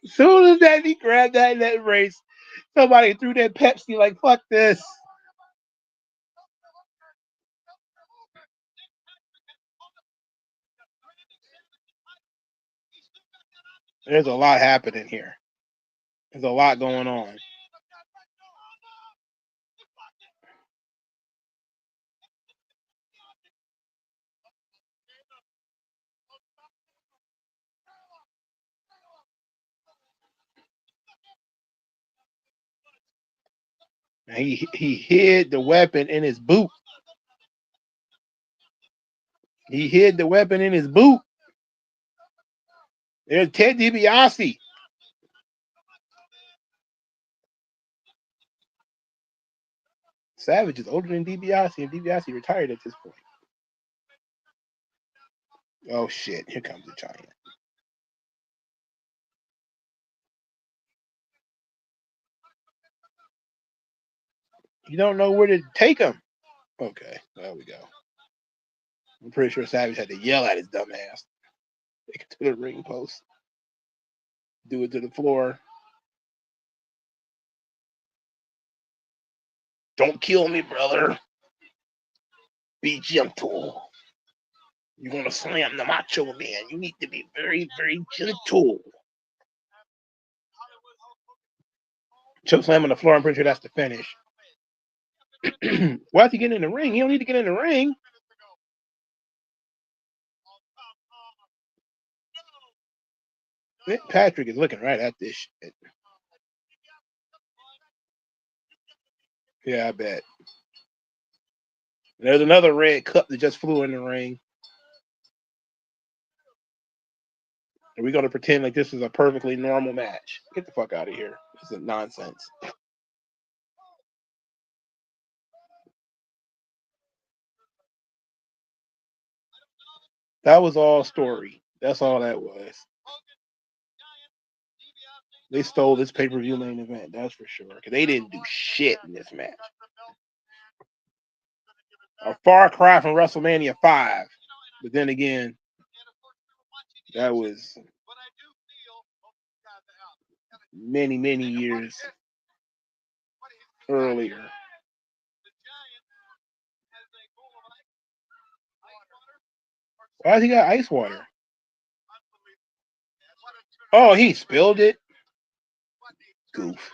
soon as he grabbed that neck brace, somebody threw that Pepsi like, fuck this. There's a lot happening here. There's a lot going on. And he hid the weapon in his boot. He hid the weapon in his boot. There's Ted DiBiase. Savage is older than DiBiase, and DiBiase retired at this point. Oh shit! Here comes the giant. You don't know where to take him. Okay, there we go. I'm pretty sure Savage had to yell at his dumb ass. Take it to the ring post. Do it to the floor. Don't kill me, brother. Be gentle. You want to slam the Macho Man. You need to be very, very gentle. Choke slam on the floor. I'm pretty sure that's the finish. Why is he getting in the ring? He don't need to get in the ring. Patrick is looking right at this shit. Yeah, I bet. There's another red cup that just flew in the ring. Are we going to pretend like this is a perfectly normal match? Get the fuck out of here. This is nonsense. That was all story. That's all that was. They stole this pay-per-view main event, that's for sure. Because they didn't do shit in this match. A far cry from WrestleMania 5. But then again, that was many, many years earlier. Why has he got ice water? Oh, he spilled it? Goof.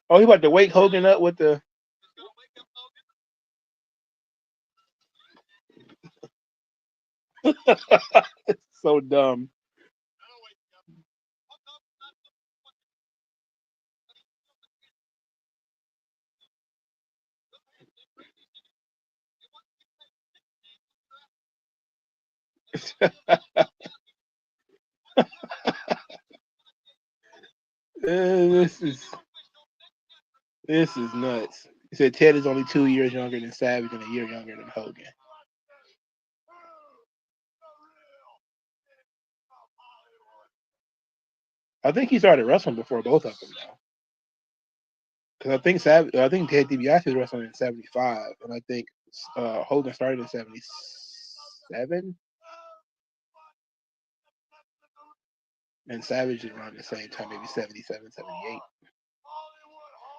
Oh, he about to wake Hogan up with the... It's so dumb. This is nuts. He said Ted is only 2 years younger than Savage and a year younger than Hogan. I think he started wrestling before both of them now. Because I think Ted DiBiase was wrestling in '75, and I think Hogan started in '77, and Savage is around the same time, maybe '77, '78.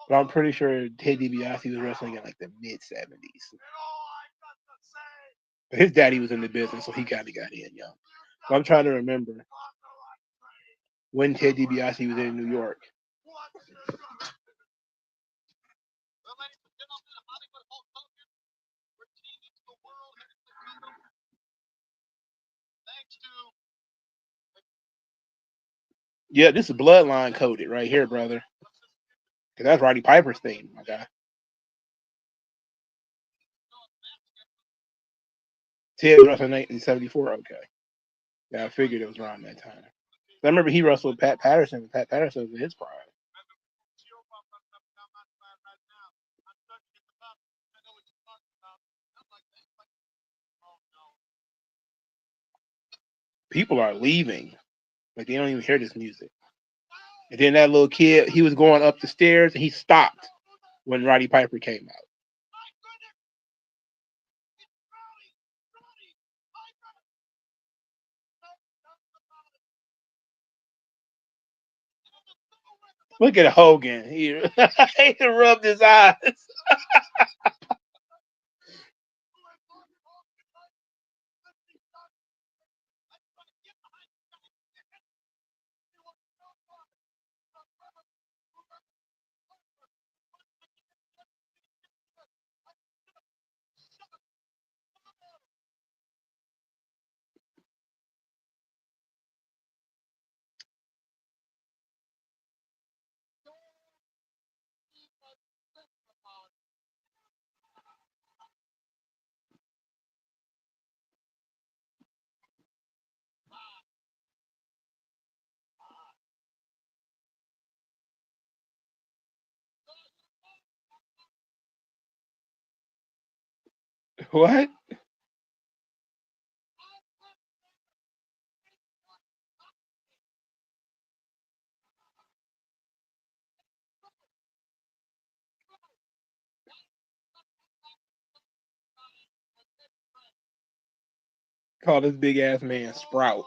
But I'm pretty sure Ted DiBiase was wrestling in like the mid '70s. His daddy was in the business, so he kind of got in young. But I'm trying to remember when Ted DiBiase was in New York. Yeah, this is bloodline coded right here, brother. Because that's Roddy Piper's theme, my guy. Ted wrestled in 1974. Okay. Yeah, I figured it was around that time. I remember he wrestled Pat Patterson. Pat Patterson was in his prime. People are leaving. Like, they don't even hear this music. And then that little kid, he was going up the stairs, and he stopped when Roddy Piper came out. Look at Hogan. He rubbed his eyes. What? Call this big ass man Sprout.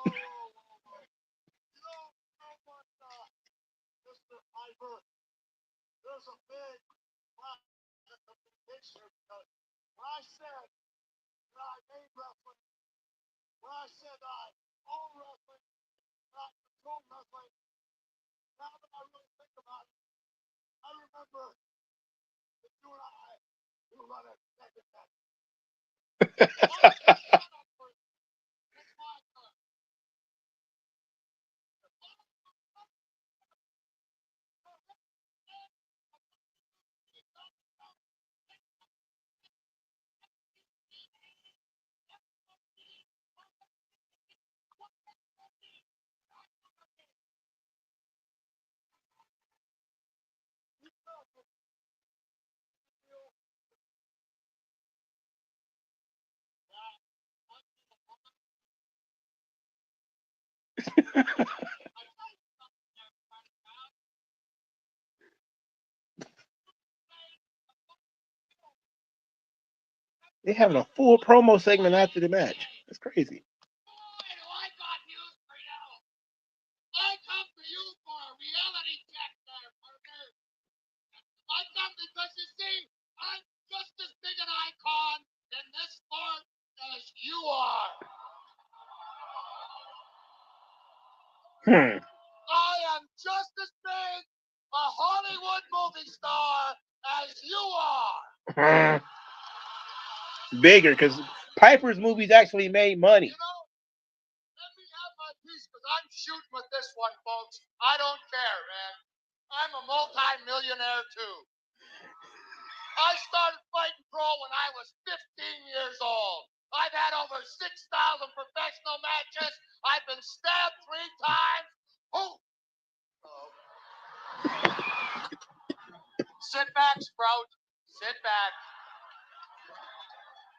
They're having a full promo segment after the match. That's crazy. I got news for you. I come to you for a reality check there, partner. I come because you see, I'm just as big an icon in this sport as you are. I am just as big a Hollywood movie star as you are. Bigger, because Piper's movies actually made money. You know, let me have my piece because I'm shooting with this one, folks. I don't care, man. I'm a multi-millionaire too. I started fighting pro when I was 15 years old. I've had over 6,000 professional matches. I've been stabbed 3 times. Oh. Sit back, Sprout. Sit back.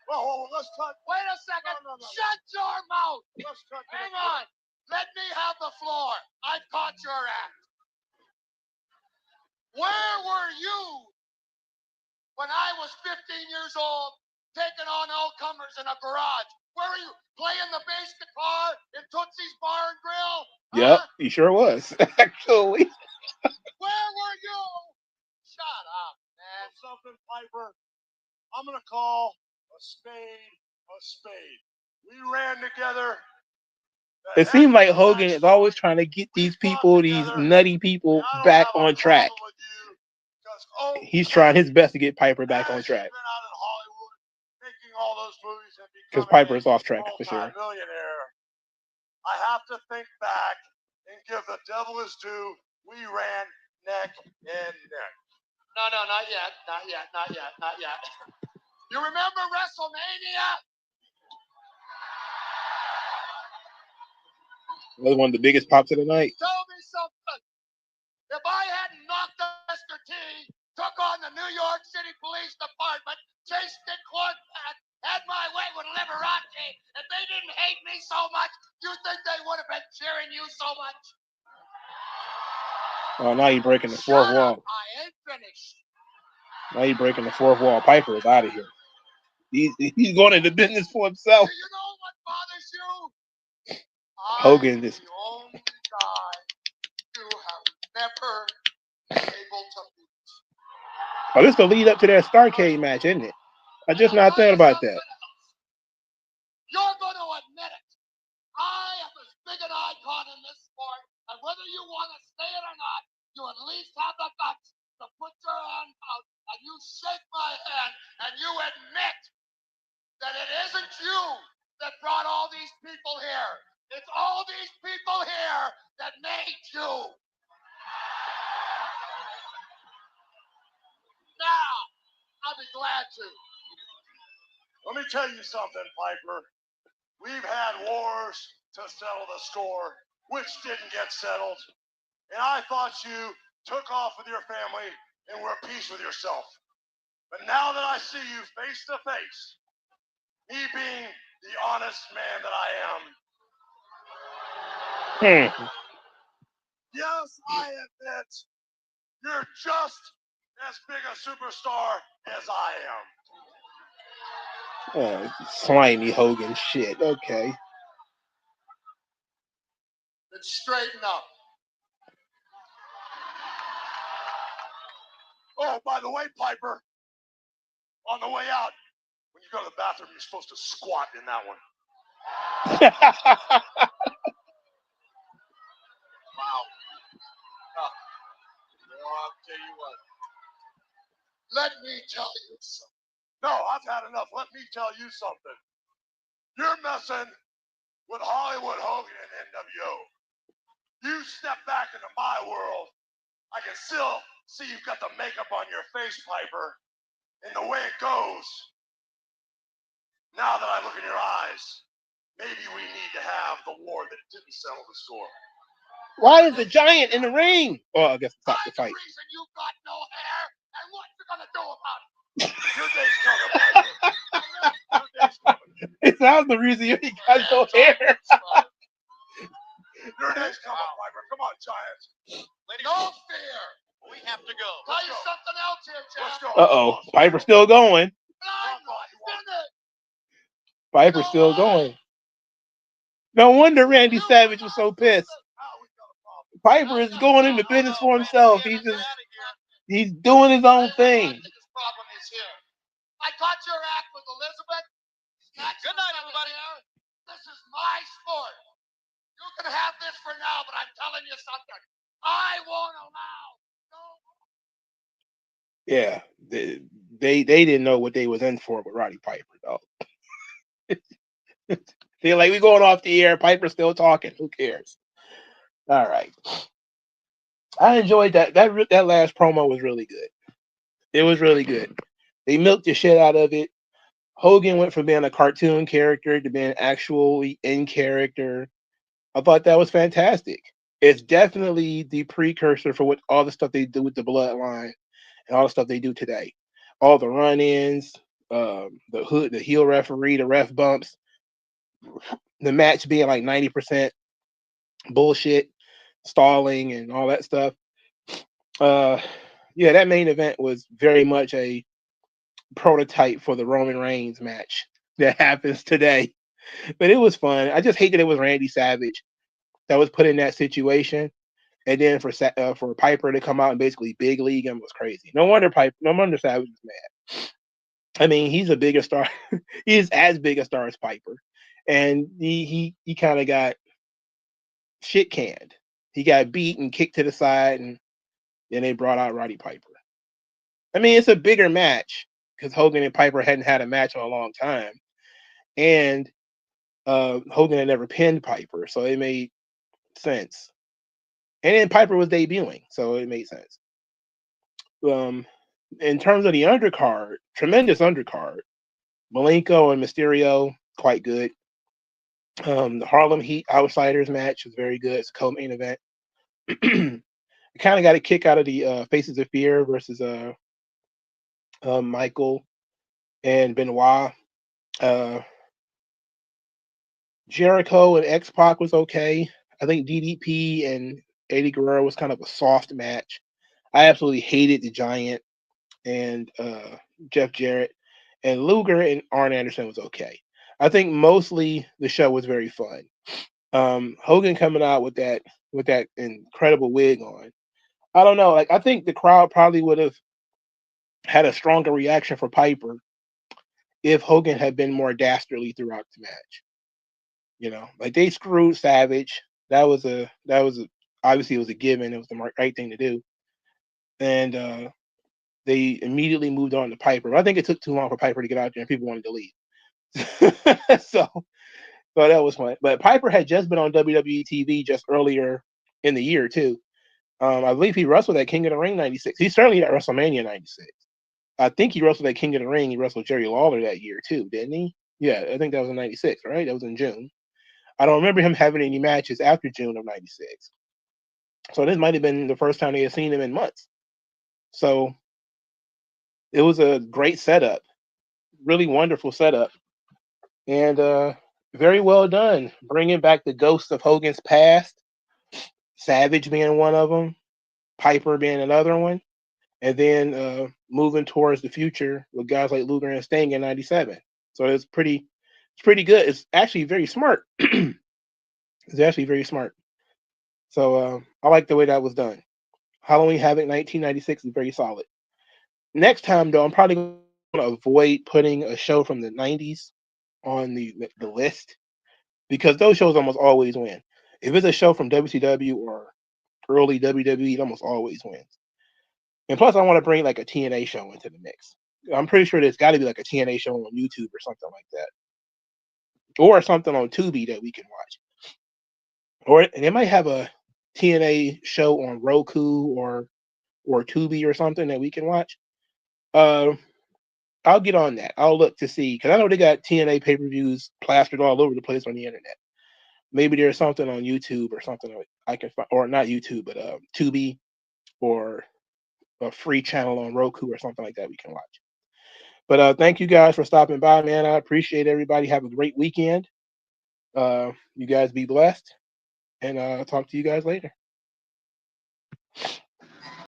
Whoa, let's cut. Wait a second. No. Shut your mouth. Let's cut. Hang on. Let me have the floor. I've caught your act. Where were you when I was 15 years old, taking on all comers in a garage? Where were you? Playing the bass guitar in Tootsie's Bar and Grill? Yep, he sure was, actually. Where were you? Shut up, man. Something, Piper. I'm going to call a spade a spade. We ran together. It seems like Hogan is always trying to get these people, these nutty people, back on track. He's trying his best to get Piper back on track. Because Piper is off track for sure. I have to think back and give the devil his due. We ran neck and neck. No, not yet. You remember WrestleMania? Another one of the biggest pops of the night. Tell me something. If I hadn't knocked up Mr. T, took on the New York City Police Department, chased Dick Clark back, had my way with Liberace, if they didn't hate me so much, you think they would have been cheering you so much? Oh, now you're breaking the fourth wall. I ain't finished. Now you're breaking the fourth wall. Piper is out of here. He's going into business for himself. You know what bothers you? Hogan is the only guy you have never been able to beat. Oh, this is the lead up to that Starrcade match, isn't it? I just not thinking about that. You're going to admit it. I am as big an icon in this sport, and whether you want to say it or not, you at least have the guts to put your hand out and you shake my hand and you admit that it isn't you that brought all these people here. It's all these people here that made you. Now, I'll be glad to. Let me tell you something, Piper. We've had wars to settle the score, which didn't get settled. And I thought you took off with your family and were at peace with yourself. But now that I see you face to face, me being the honest man that I am, yes, I admit you're just as big a superstar as I am. Oh, slimy Hogan shit. Okay. Then straighten up. Oh, by the way, Piper, on the way out, when you go to the bathroom, you're supposed to squat in that one. Wow. I'll tell you what. Let me tell you something. No, I've had enough. Let me tell you something. You're messing with Hollywood Hogan and NWO. You step back into my world, I can still see you've got the makeup on your face, Piper. And the way it goes, now that I look in your eyes, maybe we need to have the war that didn't settle the score. Why is the Giant in the ring? Oh, I guess it's not the fight. The reason you got no hair, and what you gonna do about it? Your day's coming, Piper. Your day's coming. It sounds the reason you got no hair. Uh-oh. Piper's still going. Piper's still going. No wonder Randy Savage was so pissed. Piper is going into business for himself. He's doing his own thing. I got your act with Elizabeth. Good night, everybody. This is my sport. You can have this for now, but I'm telling you something. I won't allow. Yeah, they didn't know what they was in for with Roddy Piper, though. They're like, we going off the air. Piper's still talking. Who cares? All right. I enjoyed that. That last promo was really good. It was really good. They milked the shit out of it. Hogan went from being a cartoon character to being actually in character. I thought that was fantastic. It's definitely the precursor for what all the stuff they do with the Bloodline and all the stuff they do today. All the run-ins, the heel referee, the ref bumps, the match being like 90% bullshit, stalling, and all that stuff. Yeah, that main event was very much a prototype for the Roman Reigns match that happens today. But it was fun. I just hate that it was Randy Savage that was put in that situation, and then for Piper to come out and basically big league him was crazy. No wonder Savage was mad. I mean, he's a bigger star. He's as big a star as Piper, and he kind of got shit canned. He got beat and kicked to the side, and then they brought out Roddy Piper. I mean, it's a bigger match because Hogan and Piper hadn't had a match in a long time, and Hogan had never pinned Piper, so it made sense. And then Piper was debuting, so it made sense. In terms of the undercard, tremendous undercard. Malenko and Mysterio, quite good. The Harlem Heat Outsiders match was very good. It's a co-main event. I kind of got a kick out of the Faces of Fear versus Michael and Benoit. Jericho and X-Pac was okay. I think DDP and Eddie Guerrero was kind of a soft match. I absolutely hated the Giant and Jeff Jarrett. And Luger and Arn Anderson was okay. I think mostly the show was very fun. Hogan coming out with that incredible wig on. I don't know. Like, I think the crowd probably would have had a stronger reaction for Piper if Hogan had been more dastardly throughout the match. You know, like, they screwed Savage. That was obviously it was a given. It was the right thing to do. And they immediately moved on to Piper. But I think it took too long for Piper to get out there and people wanted to leave. So that was fun. But Piper had just been on WWE TV just earlier in the year too. I believe he wrestled at King of the Ring 96. He certainly at WrestleMania 96. I think he wrestled at King of the Ring. He wrestled Jerry Lawler that year too, didn't he? Yeah, I think that was in 96, right? That was in June. I don't remember him having any matches after June of 96. So this might have been the first time they had seen him in months. So it was a great setup. Really wonderful setup. And very well done. Bringing back the ghosts of Hogan's past. Savage being one of them. Piper being another one. And then moving towards the future with guys like Luger and Sting in 97. So it's pretty good. It's actually very smart. It's actually very smart. So I like the way that was done. Halloween Havoc 1996 is very solid. Next time, though, I'm probably going to avoid putting a show from the 90s on the list because those shows almost always win. If it's a show from WCW or early WWE, it almost always wins. And plus, I want to bring like a TNA show into the mix. I'm pretty sure there's got to be like a TNA show on YouTube or something like that, or something on Tubi that we can watch. Or they might have a TNA show on Roku or Tubi or something that we can watch. I'll get on that. I'll look to see because I know they got TNA pay-per-views plastered all over the place on the internet. Maybe there's something on YouTube or something I can find, or not YouTube, but Tubi or a free channel on Roku or something like that we can watch. But thank you guys for stopping by, man. I appreciate everybody. Have a great weekend. You guys be blessed, and I'll talk to you guys later.